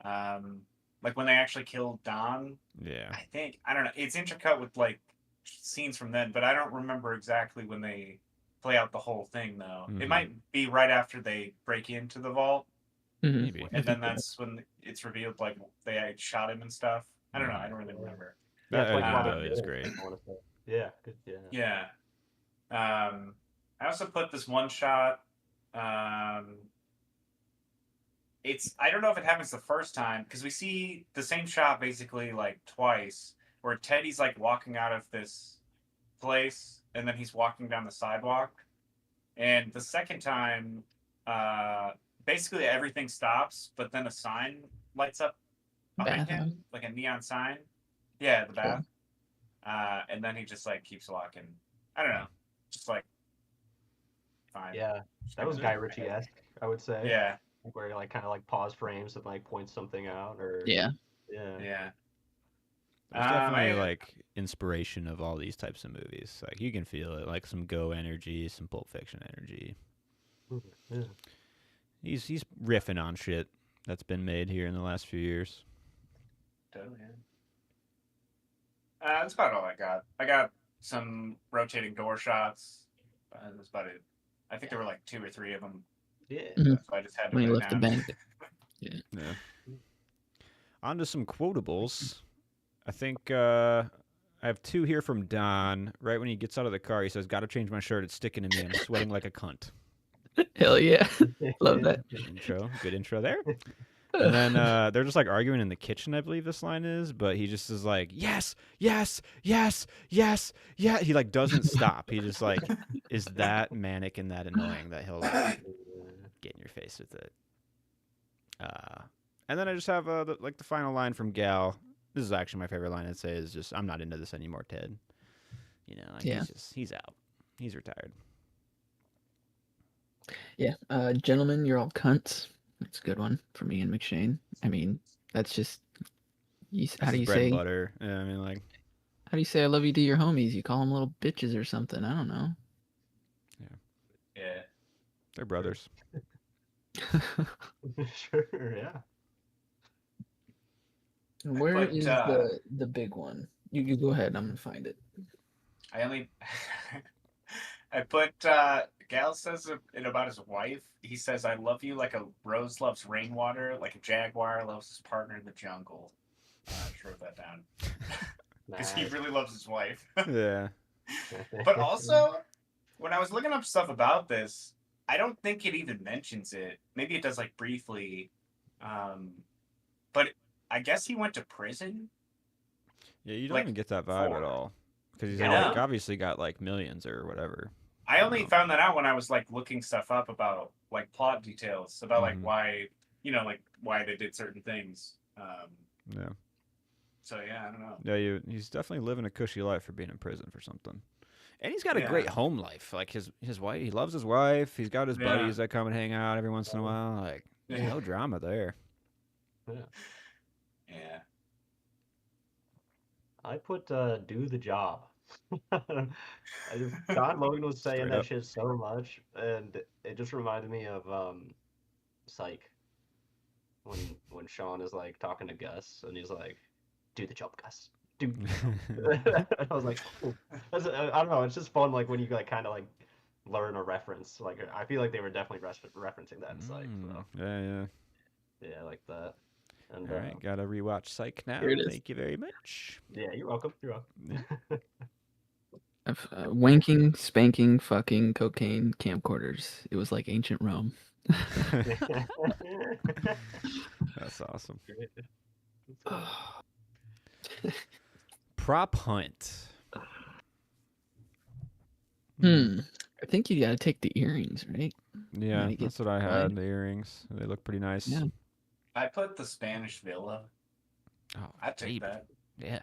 Speaker 2: um, like when they actually kill Don.
Speaker 1: Yeah.
Speaker 2: I think I don't know. It's intercut with like scenes from then, but I don't remember exactly when they play out the whole thing though.
Speaker 1: Mhm.
Speaker 2: It might be right after they break into the vault,
Speaker 4: Mhm.
Speaker 1: Maybe.
Speaker 2: and then that's when it's revealed like they had shot him and stuff. I don't know. I don't really
Speaker 3: Yeah.
Speaker 2: remember.
Speaker 3: Yeah, it's like
Speaker 1: That
Speaker 3: Robert
Speaker 1: editing, though, is
Speaker 3: Williams,
Speaker 1: great.
Speaker 3: I wanna say. Yeah, good. Yeah.
Speaker 2: Yeah. I also put this one shot. Um, it's I don't know if it happens the first time because we see the same shot basically like twice, where Teddy's like walking out of this place and then he's walking down the sidewalk, and the second time, uh, basically everything stops, but then a sign lights up behind
Speaker 4: Bathhouse.
Speaker 2: him, like a neon sign. Yeah, the
Speaker 4: Sure.
Speaker 2: bath. And then he just like keeps walking. I don't know, just like fine.
Speaker 3: Yeah,
Speaker 2: Just
Speaker 3: that was
Speaker 2: kinda-
Speaker 3: Guy Ritchie-esque, I would say.
Speaker 2: Yeah,
Speaker 3: Like, where he like kind of like pause frames and like points something out, or
Speaker 4: Yeah.
Speaker 3: yeah.
Speaker 2: yeah.
Speaker 1: There's definitely
Speaker 2: I-
Speaker 1: like inspiration of all these types of movies. Like you can feel it, like some Go energy, some Pulp Fiction energy.
Speaker 3: Yeah.
Speaker 1: He's riffing on shit that's been made here in the last few years.
Speaker 2: Totally. That's about all I got. I got some rotating door shots. That's about it. I think there were like 2 or 3 of them,
Speaker 3: Yeah.
Speaker 4: Mhm.
Speaker 2: so I just had to
Speaker 4: When he
Speaker 2: put it
Speaker 4: left the
Speaker 2: down.
Speaker 4: bank.
Speaker 1: Yeah. On to some quotables. I think I have 2 here from Don. Right when he gets out of the car, he says, "Got to change my shirt. It's sticking to me. I'm sweating like a cunt."
Speaker 4: Hell yeah. Love that.
Speaker 1: Intro, good intro there. And then they're just like arguing in the kitchen, I believe this line is, but he just is like, yes, yes, yes, yes, yeah. He like doesn't stop. He just like is that manic and that annoying that he'll like get in your face with it. And then I just have the final line from Gal. This is actually my favorite line I'd say is just, "I'm not into this anymore, Ted." You know, like
Speaker 4: Yeah.
Speaker 1: he's out. He's retired.
Speaker 4: Yeah. Gentlemen, you're all cunts. That's a good one for me and McShane. I mean, that's just how
Speaker 1: This
Speaker 4: do
Speaker 1: is
Speaker 4: you
Speaker 1: bread and
Speaker 4: say
Speaker 1: butter. Yeah, I mean, like,
Speaker 4: how do you say I love you to your homies? You call them little bitches or something. I don't know.
Speaker 2: Yeah.
Speaker 1: they're brothers.
Speaker 3: Sure. Yeah.
Speaker 4: Where
Speaker 2: put,
Speaker 4: is the big one? You go ahead. I'm gonna find it.
Speaker 2: I only I put Gal says it about his wife. He says, "I love you like a rose loves rainwater, like a jaguar loves his partner in the jungle." I just wrote that down because he
Speaker 3: Nice.
Speaker 2: really loves his wife.
Speaker 1: Yeah.
Speaker 2: But also, when I was looking up stuff about this, I don't think it even mentions it. Maybe it does like briefly, but I guess he went to prison.
Speaker 1: Yeah, you don't
Speaker 2: Like,
Speaker 1: even get that vibe at
Speaker 2: 4.
Speaker 1: all. Because he's
Speaker 2: I
Speaker 1: like
Speaker 2: know.
Speaker 1: obviously got like millions or whatever.
Speaker 2: I only
Speaker 1: Oh.
Speaker 2: found that out when I was like looking stuff up about like plot details about like
Speaker 1: Mhm.
Speaker 2: why like why they did certain things.
Speaker 1: Yeah.
Speaker 2: So yeah, I don't know.
Speaker 1: Yeah, he's definitely living a cushy life for being in prison for something. And he's got a
Speaker 2: Yeah.
Speaker 1: great home life. Like his wife, he loves his wife. He's got his
Speaker 2: Yeah.
Speaker 1: buddies that come and hang out every once in a while. Like there's
Speaker 2: Yeah.
Speaker 1: no drama there.
Speaker 2: Yeah.
Speaker 3: I put do the job. Don Logan was saying
Speaker 1: Straight
Speaker 3: that
Speaker 1: up.
Speaker 3: shit so much, and it just reminded me of Psych. When Sean is like talking to Gus, and he's like, "Do the job, Gus. Do." The job." And I was like, "Cool." I don't know. It's just fun, like when you like kind of like learn a reference. Like I feel like they were definitely referencing that in Psych. So
Speaker 1: Yeah.
Speaker 3: yeah, I like that. And
Speaker 1: All right, gotta rewatch Psych now.
Speaker 4: Here it is.
Speaker 1: Thank you very much.
Speaker 3: yeah, you're welcome. You're welcome.
Speaker 4: Wanking, spanking, fucking, cocaine, camcorders. It was like ancient Rome.
Speaker 1: That's awesome.
Speaker 3: Great.
Speaker 1: Prop hunt.
Speaker 4: I think you gotta take the earrings, right?
Speaker 1: Yeah,
Speaker 4: he gets
Speaker 1: that's what I
Speaker 4: blood.
Speaker 1: had. The earrings. They look pretty nice.
Speaker 4: Yeah.
Speaker 2: I put the Spanish villa.
Speaker 1: Oh,
Speaker 2: I take
Speaker 1: deep.
Speaker 2: that.
Speaker 1: Yeah.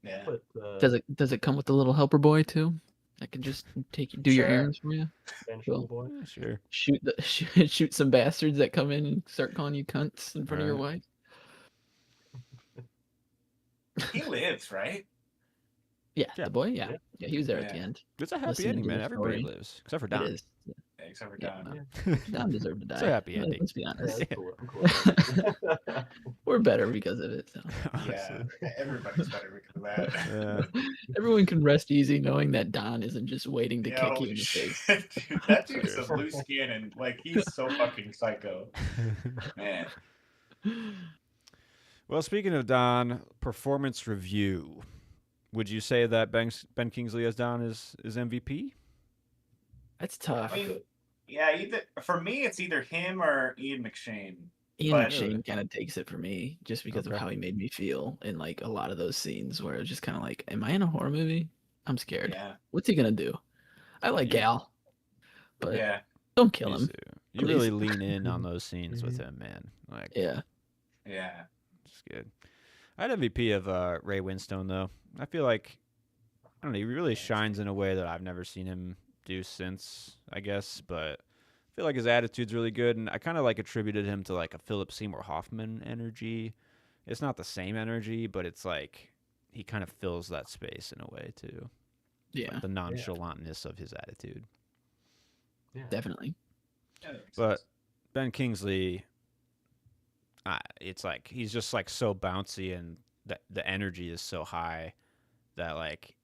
Speaker 2: Yeah.
Speaker 3: But,
Speaker 4: Does it come with the little helper boy too? that can just do your
Speaker 2: Sure.
Speaker 4: errands for you.
Speaker 3: Spanish
Speaker 4: Cool.
Speaker 3: boy.
Speaker 1: Yeah, sure.
Speaker 4: Shoot some bastards that come in and start calling you cunts in front of your
Speaker 1: Right.
Speaker 4: wife.
Speaker 2: He lives, right?
Speaker 4: Yeah,
Speaker 1: Yeah.
Speaker 4: the boy. Yeah,
Speaker 3: Yeah.
Speaker 4: yeah, he was there at the
Speaker 2: Yeah.
Speaker 4: end.
Speaker 1: It's a happy
Speaker 4: Listening
Speaker 1: ending,
Speaker 4: to
Speaker 1: man.
Speaker 4: the
Speaker 1: Everybody
Speaker 4: story.
Speaker 1: lives except for
Speaker 4: It
Speaker 1: Don.
Speaker 4: is.
Speaker 2: Yeah, except for
Speaker 4: Yeah,
Speaker 2: Don.
Speaker 4: Don deserved to die.
Speaker 1: It's a happy ending.
Speaker 4: Let's be
Speaker 3: Yeah,
Speaker 4: honest.
Speaker 3: I'm cool. I'm cool with that.
Speaker 4: We're better because of it. So.
Speaker 2: Yeah,
Speaker 1: Honestly.
Speaker 2: everybody's better because of that.
Speaker 1: Yeah.
Speaker 4: Everyone can rest easy knowing that Don isn't just waiting to
Speaker 2: Yeah,
Speaker 4: kick you
Speaker 2: holy
Speaker 4: in the face.
Speaker 2: shit, dude, that dude's
Speaker 1: True.
Speaker 2: a loose cannon. Like he's so fucking psycho, man.
Speaker 1: Well, speaking of Don, performance review. Would you say that Ben Kingsley as Don is MVP?
Speaker 4: That's tough.
Speaker 2: I mean, yeah, either for me it's either him or Ian McShane.
Speaker 4: Ian
Speaker 2: but-
Speaker 4: McShane kind of takes it for me just because of
Speaker 1: Okay.
Speaker 4: how he made me feel in like a lot of those scenes where it was just kind of like, am I in a horror movie? I'm scared.
Speaker 2: Yeah,
Speaker 4: What's he gonna do? I like
Speaker 1: Yeah.
Speaker 4: Gal, but
Speaker 2: yeah,
Speaker 4: don't kill him.
Speaker 1: You really
Speaker 4: please.
Speaker 1: lean in on those scenes with him, man. Like,
Speaker 4: Yeah.
Speaker 2: yeah.
Speaker 1: it's good. I had MVP of Ray Winstone though. I feel like I don't know. He really shines in a way that I've never seen him do since, I guess. But I feel like his attitude's really good, and I kind of like attributed him to like a Philip Seymour Hoffman energy. It's not the same energy, but it's like he kind of fills that space in a way too.
Speaker 4: Yeah,
Speaker 1: Like the nonchalantness of his attitude.
Speaker 3: Yeah.
Speaker 4: definitely.
Speaker 2: Yeah, that makes
Speaker 1: But
Speaker 2: sense.
Speaker 1: Ben Kingsley, it's like he's just like so bouncy, and the energy is so high that like,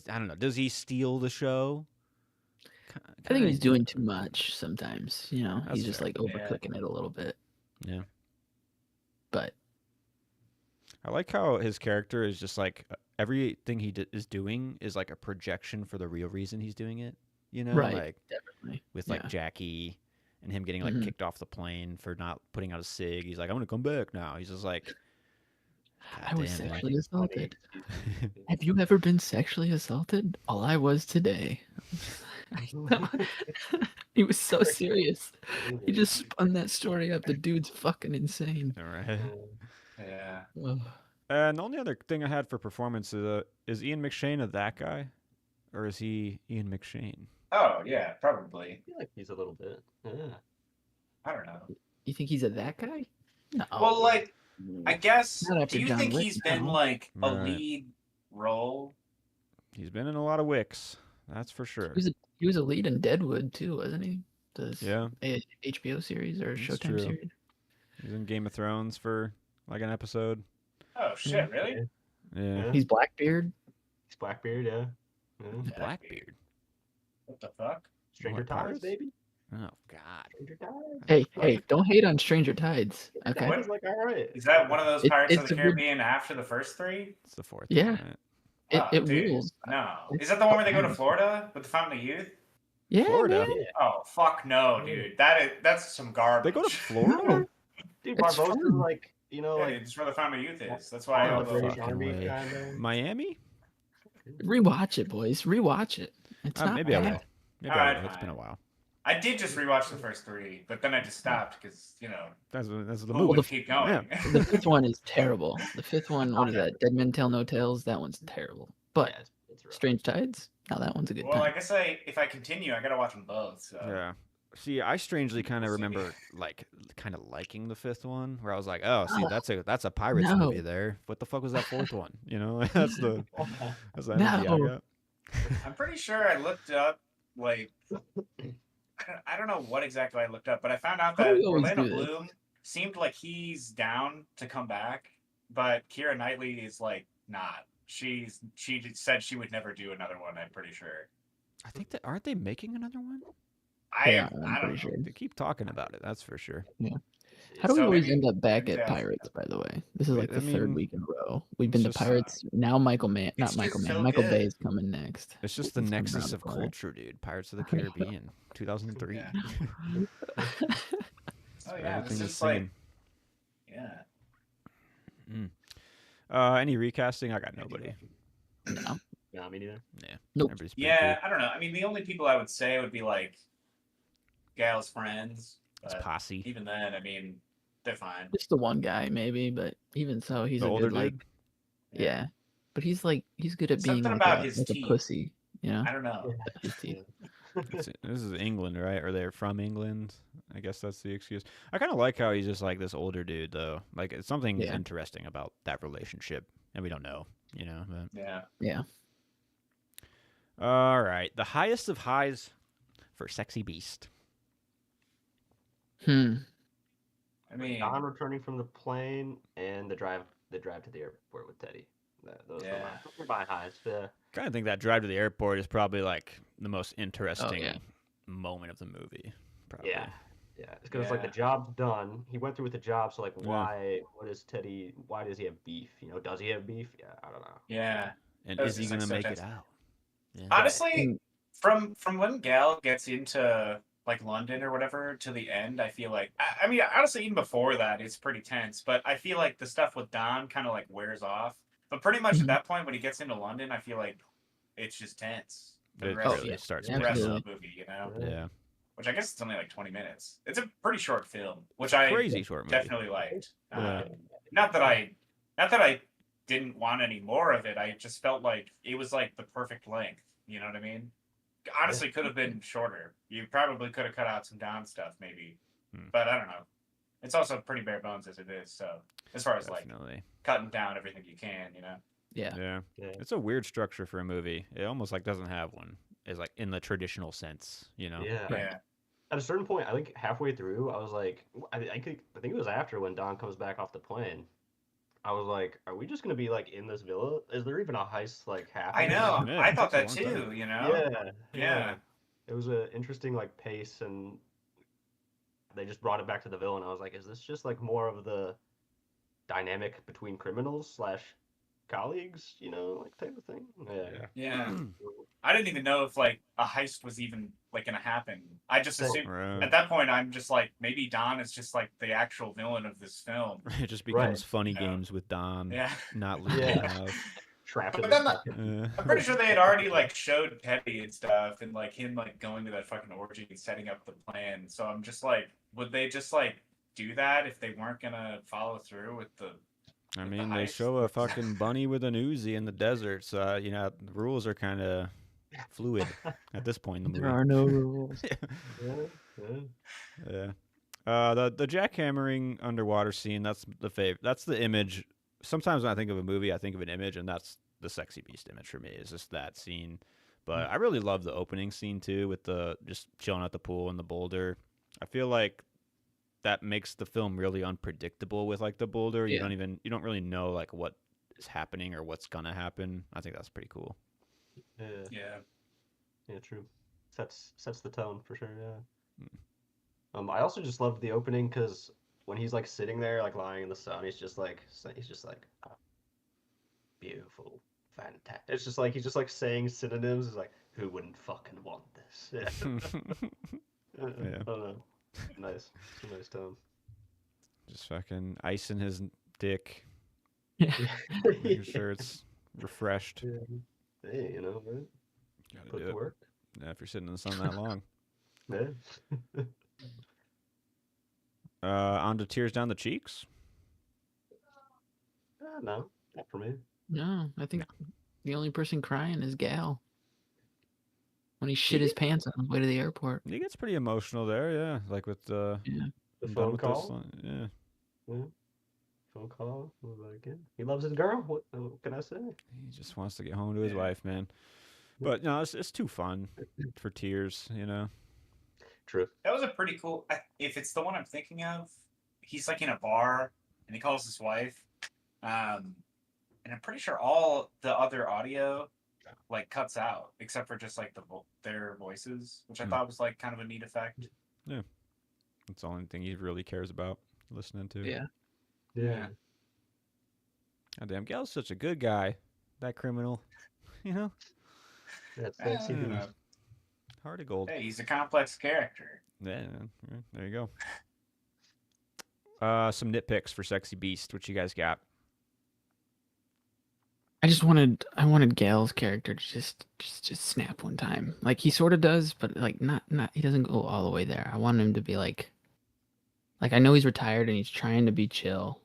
Speaker 1: I don't know. Does he steal the show?
Speaker 4: I think he's doing too much sometimes. You know,
Speaker 1: That's
Speaker 4: he's just
Speaker 1: fair.
Speaker 4: like overcooking it a little bit.
Speaker 1: Yeah.
Speaker 4: But
Speaker 1: I like how his character is just like everything he is doing is like a projection for the real reason he's doing it. You know,
Speaker 4: Right.
Speaker 1: like
Speaker 4: definitely,
Speaker 1: with like
Speaker 4: yeah.
Speaker 1: Jackie and him getting like
Speaker 4: Mhm.
Speaker 1: kicked off the plane for not putting out a cig. He's like, I'm gonna come back now. He's just like,
Speaker 4: I was
Speaker 1: "God damn, man."
Speaker 4: sexually assaulted.
Speaker 3: Funny.
Speaker 4: Have you ever been sexually assaulted? All I was today. He was so serious. He just spun that story up. The dude's fucking insane.
Speaker 1: All right.
Speaker 2: Yeah.
Speaker 4: Ugh.
Speaker 1: And the only other thing I had for performance is Ian McShane a that guy, or is he Ian McShane?
Speaker 2: Oh yeah, probably.
Speaker 3: I feel like he's a little bit. Yeah.
Speaker 2: I don't know.
Speaker 4: You think he's a that guy? No.
Speaker 2: Well, like I guess.
Speaker 4: Not after
Speaker 2: Do you
Speaker 4: John
Speaker 2: think
Speaker 4: Wick,
Speaker 2: he's been
Speaker 4: no.
Speaker 2: like a
Speaker 1: Right.
Speaker 2: lead role?
Speaker 1: He's been in a lot of wicks, that's for sure.
Speaker 4: He was a lead in Deadwood too, wasn't he? The
Speaker 1: Yeah,
Speaker 4: HBO series or
Speaker 1: That's
Speaker 4: Showtime
Speaker 1: true.
Speaker 4: series.
Speaker 1: he's in Game of Thrones for like an episode.
Speaker 2: Oh shit, really?
Speaker 1: Yeah,
Speaker 3: Yeah.
Speaker 4: He's Blackbeard.
Speaker 3: He's Blackbeard, yeah. Yeah.
Speaker 1: Blackbeard.
Speaker 2: What the fuck?
Speaker 3: Stranger
Speaker 1: What,
Speaker 3: Tides,
Speaker 1: Pirates?
Speaker 3: baby.
Speaker 1: Oh God.
Speaker 3: Stranger Tides.
Speaker 4: Hey, don't hate on Stranger Tides. Okay.
Speaker 2: What?
Speaker 3: Tides, like, all right.
Speaker 2: Is that one of those Pirates of
Speaker 4: it's
Speaker 2: the
Speaker 4: a good-
Speaker 2: Caribbean after the first three?
Speaker 1: It's the fourth.
Speaker 4: Yeah.
Speaker 1: one, right?
Speaker 4: It,
Speaker 2: Oh,
Speaker 4: it
Speaker 2: dude,
Speaker 4: rules.
Speaker 2: No.
Speaker 4: It's
Speaker 2: Is that the one where they go to
Speaker 4: fun.
Speaker 2: Florida with the Fountain of Youth?
Speaker 4: Yeah,
Speaker 1: Florida.
Speaker 4: man.
Speaker 2: Oh fuck no, dude. That's some garbage.
Speaker 1: They go to Florida.
Speaker 3: Dude,
Speaker 4: It's
Speaker 3: Barbosa's
Speaker 4: fun.
Speaker 3: like, you know,
Speaker 2: Yeah,
Speaker 3: like
Speaker 2: it's where the Fountain of Youth is. That's why
Speaker 3: Oh,
Speaker 2: all
Speaker 3: the
Speaker 2: the
Speaker 3: British
Speaker 1: fucking
Speaker 3: Army
Speaker 1: way.
Speaker 3: kinda.
Speaker 1: Miami?
Speaker 4: Rewatch it, boys. Rewatch it. It's not
Speaker 1: Maybe I
Speaker 4: bad.
Speaker 1: will. Maybe
Speaker 2: Alright,
Speaker 1: I will. It's been a
Speaker 2: fine.
Speaker 1: while.
Speaker 2: I did just rewatch the first three, but then I just stopped because
Speaker 1: That's the
Speaker 2: who
Speaker 1: movie.
Speaker 2: would keep going?
Speaker 4: The fifth one is terrible. The fifth one, what is that? Dead Men Tell No Tales. That one's terrible. But
Speaker 3: Yeah, it's rough.
Speaker 4: Strange Tides. Now that one's a good
Speaker 2: Well, I
Speaker 4: time.
Speaker 2: guess if I continue, I gotta watch them both. So
Speaker 1: Yeah. See, I strangely kind of
Speaker 2: We'll see.
Speaker 1: remember like kind of liking the fifth one, where I was like, "Oh, see, that's a pirates
Speaker 4: no.
Speaker 1: movie there. What the fuck was that fourth one? You know, that's the energy I
Speaker 4: No.
Speaker 1: got."
Speaker 2: I'm pretty sure I looked up like I don't know what exactly I looked up, but I found out
Speaker 4: How do
Speaker 2: that
Speaker 4: we always
Speaker 2: Orlando
Speaker 4: do this?
Speaker 2: Bloom seemed like he's down to come back, but Keira Knightley is like not. She said she would never do another one. I'm pretty sure.
Speaker 1: I think that aren't they making another one?
Speaker 4: Yeah,
Speaker 2: I
Speaker 4: I'm
Speaker 2: don't
Speaker 4: pretty
Speaker 2: know.
Speaker 4: sure.
Speaker 1: They keep talking about it. That's for sure.
Speaker 4: How do we
Speaker 2: So
Speaker 4: always
Speaker 2: maybe
Speaker 4: end up back at
Speaker 2: 2000.
Speaker 4: Pirates, by the way? This is
Speaker 1: Wait,
Speaker 4: like
Speaker 1: I
Speaker 4: the third
Speaker 1: mean,
Speaker 4: week in a row. We've been to
Speaker 1: it's just,
Speaker 4: Pirates. Now Michael
Speaker 2: it's
Speaker 4: Michael
Speaker 2: just so
Speaker 4: Bay
Speaker 2: good.
Speaker 4: is coming next.
Speaker 1: It's just the
Speaker 4: It's coming
Speaker 1: nexus
Speaker 4: around the
Speaker 1: of
Speaker 4: corner.
Speaker 1: culture, dude. Pirates of the Caribbean, 2003.
Speaker 2: Yeah.
Speaker 1: That's
Speaker 2: Oh yeah,
Speaker 1: everything
Speaker 2: this
Speaker 1: is
Speaker 2: is like
Speaker 1: singing.
Speaker 2: yeah.
Speaker 1: Any recasting? I got nobody.
Speaker 4: No.
Speaker 3: Nah, me neither.
Speaker 1: Yeah.
Speaker 4: Nope.
Speaker 1: Everybody's pretty
Speaker 2: Yeah,
Speaker 1: cool.
Speaker 2: I don't know. I mean, the only people I would say would be like Gal's friends.
Speaker 1: It's
Speaker 2: But
Speaker 1: posse.
Speaker 2: even then, I mean, they're fine.
Speaker 4: Just the one guy, maybe, but even so, he's
Speaker 1: The
Speaker 4: a
Speaker 1: older
Speaker 4: good like.
Speaker 1: dude?
Speaker 4: Yeah, But he's good at being
Speaker 2: Something
Speaker 4: like
Speaker 2: about
Speaker 4: a
Speaker 2: his
Speaker 4: like a
Speaker 2: teeth.
Speaker 4: pussy, you know?
Speaker 2: I don't know.
Speaker 4: His teeth.
Speaker 1: This is England, right? Or they're from England. I guess that's the excuse. I kind of like how he's just like this older dude, though. Like it's something
Speaker 4: Yeah.
Speaker 1: interesting about that relationship, and we don't know, you know. But...
Speaker 2: Yeah.
Speaker 4: Yeah.
Speaker 1: All right, the highest of highs for Sexy Beast.
Speaker 4: Hmm.
Speaker 2: I mean,
Speaker 3: Don returning from the plane and the drive to the airport with Teddy. Those
Speaker 2: Yeah.
Speaker 3: were my highs. Yeah.
Speaker 1: Kind of think that drive to the airport is probably like the most interesting
Speaker 4: yeah.
Speaker 1: moment of the movie. Probably.
Speaker 3: Yeah. Yeah. It's because like the
Speaker 2: Yeah.
Speaker 3: job's done. He went through with the job, so like
Speaker 1: Yeah.
Speaker 3: why does he have beef? You know, does he have beef? Yeah, I don't know.
Speaker 2: Yeah.
Speaker 1: And
Speaker 2: That was
Speaker 1: is he
Speaker 2: just,
Speaker 1: gonna
Speaker 2: like, so
Speaker 1: make it
Speaker 2: tense.
Speaker 1: out? Yeah.
Speaker 2: Honestly, from when Gal gets into like London or whatever to the end, I feel like I mean honestly even before that it's pretty tense, but I feel like the stuff with Don kind of like wears off. But pretty much at
Speaker 4: Mhm.
Speaker 2: that point when he gets into London, I feel like it's just tense. The
Speaker 1: It
Speaker 2: rest,
Speaker 1: really
Speaker 2: of,
Speaker 1: starts
Speaker 2: the
Speaker 1: picking
Speaker 2: rest of
Speaker 1: up.
Speaker 2: the movie, you know,
Speaker 1: Yeah.
Speaker 2: which I guess it's only like 20 minutes. It's a pretty short film, which I
Speaker 1: Crazy short movie.
Speaker 2: definitely liked.
Speaker 1: Yeah.
Speaker 2: Not that I didn't want any more of it. I just felt like it was like the perfect length. You know what I mean? Honestly, could have been shorter. You probably could have cut out some Don stuff, maybe. But I don't know. It's also pretty bare bones as it is. So as far as
Speaker 1: Definitely.
Speaker 2: like cutting down everything you can, you know.
Speaker 4: Yeah.
Speaker 1: Yeah.
Speaker 3: Yeah.
Speaker 1: It's a weird structure for a movie. It almost like doesn't have one. It's like in the traditional sense, you know.
Speaker 3: Yeah.
Speaker 2: Yeah.
Speaker 3: At a certain point, I think halfway through, I was like, I think it was after when Don comes back off the plane. I was like, are we just gonna be like in this villa? Is there even a heist like
Speaker 2: I
Speaker 3: happening?
Speaker 2: know.
Speaker 1: Yeah,
Speaker 2: I
Speaker 1: it
Speaker 2: thought that
Speaker 1: takes a long
Speaker 2: too,
Speaker 1: time.
Speaker 2: you know?
Speaker 3: Yeah. It was an interesting like pace, and they just brought it back to the villa, and I was like, is this just like more of the dynamic between criminals / colleagues, you know, like type of thing? Yeah.
Speaker 2: Yeah. I didn't even know if like a heist was even like gonna happen. I just
Speaker 3: Same.
Speaker 2: assumed
Speaker 1: Right.
Speaker 2: at that point I'm just like maybe Don is just like the actual villain of this film.
Speaker 1: It just becomes
Speaker 3: Right.
Speaker 1: funny
Speaker 2: Yeah.
Speaker 1: games with Don
Speaker 2: Yeah.
Speaker 1: not leaving
Speaker 3: Yeah.
Speaker 1: the house.
Speaker 3: Trapped
Speaker 2: But
Speaker 3: in
Speaker 2: then
Speaker 3: the
Speaker 2: the-
Speaker 3: fucking-
Speaker 2: I'm pretty sure they had already like showed Teddy and stuff and like him like going to that fucking orgy and setting up the plan. So I'm just like, would they just like do that if they weren't gonna follow through with the
Speaker 1: I
Speaker 2: With the
Speaker 1: mean, they
Speaker 2: heist.
Speaker 1: show a fucking bunny with an Uzi in the desert, so you know the rules are kind of fluid at this point in the
Speaker 4: There
Speaker 1: movie.
Speaker 4: are no rules.
Speaker 1: Yeah. The jackhammering underwater scene, that's the that's the image. Sometimes when I think of a movie, I think of an image, and that's the Sexy Beast image for me. Is just that scene. But I really love the opening scene too, with the just chilling at the pool and the boulder. I feel like that makes the film really unpredictable with like the boulder.
Speaker 4: Yeah.
Speaker 1: You don't really know like what is happening or what's gonna happen. I think that's pretty cool.
Speaker 2: yeah.
Speaker 3: True. Sets the tone for sure. Yeah. I also just loved the opening because when he's like sitting there, like lying in the sun, he's just like oh, beautiful, fantastic. It's just like he's just like saying synonyms. It's like, who wouldn't fucking want this? Yeah.
Speaker 1: Yeah.
Speaker 3: I don't know. Nice. It's a nice tone.
Speaker 1: Just fucking icing his dick,
Speaker 4: Yeah.
Speaker 1: making sure it's refreshed.
Speaker 3: Yeah. Hey, you know, right?
Speaker 1: Gotta
Speaker 3: Put
Speaker 1: do
Speaker 3: to
Speaker 1: it.
Speaker 3: work.
Speaker 1: Yeah, if you're sitting in the sun that long.
Speaker 3: Yeah.
Speaker 1: On to Tears Down the Cheeks.
Speaker 3: No, not for me.
Speaker 4: No, I think the only person crying is Gal. When he shit his pants on the way to the airport.
Speaker 1: He gets pretty emotional there, yeah. Like with
Speaker 3: The
Speaker 1: I'm done
Speaker 3: phone
Speaker 1: with this
Speaker 3: call.
Speaker 1: one. Yeah.
Speaker 3: Yeah. Phone call. Was like, yeah. He loves his girl. What can I say?
Speaker 1: He just wants to get home to his
Speaker 2: Yeah.
Speaker 1: wife, man. But no, it's too fun for tears, you know.
Speaker 3: True.
Speaker 2: That was a pretty cool. If it's the one I'm thinking of, he's like in a bar and he calls his wife, and I'm pretty sure all the other audio like cuts out except for just like their voices, which I thought was like kind of a neat effect.
Speaker 1: That's the only thing he really cares about listening to.
Speaker 4: Yeah.
Speaker 3: Yeah.
Speaker 1: God damn, Gal's such a good guy. That criminal. You know?
Speaker 3: That's
Speaker 2: I
Speaker 3: sexy.
Speaker 2: don't know.
Speaker 1: Heart of gold.
Speaker 2: Hey, he's a complex character.
Speaker 1: Yeah, there you go. Some nitpicks for Sexy Beast. What you guys got?
Speaker 4: I wanted Gal's character to just snap one time. Like he sort of does, but like not he doesn't go all the way there. I want him to be like I know he's retired and he's trying to be chill,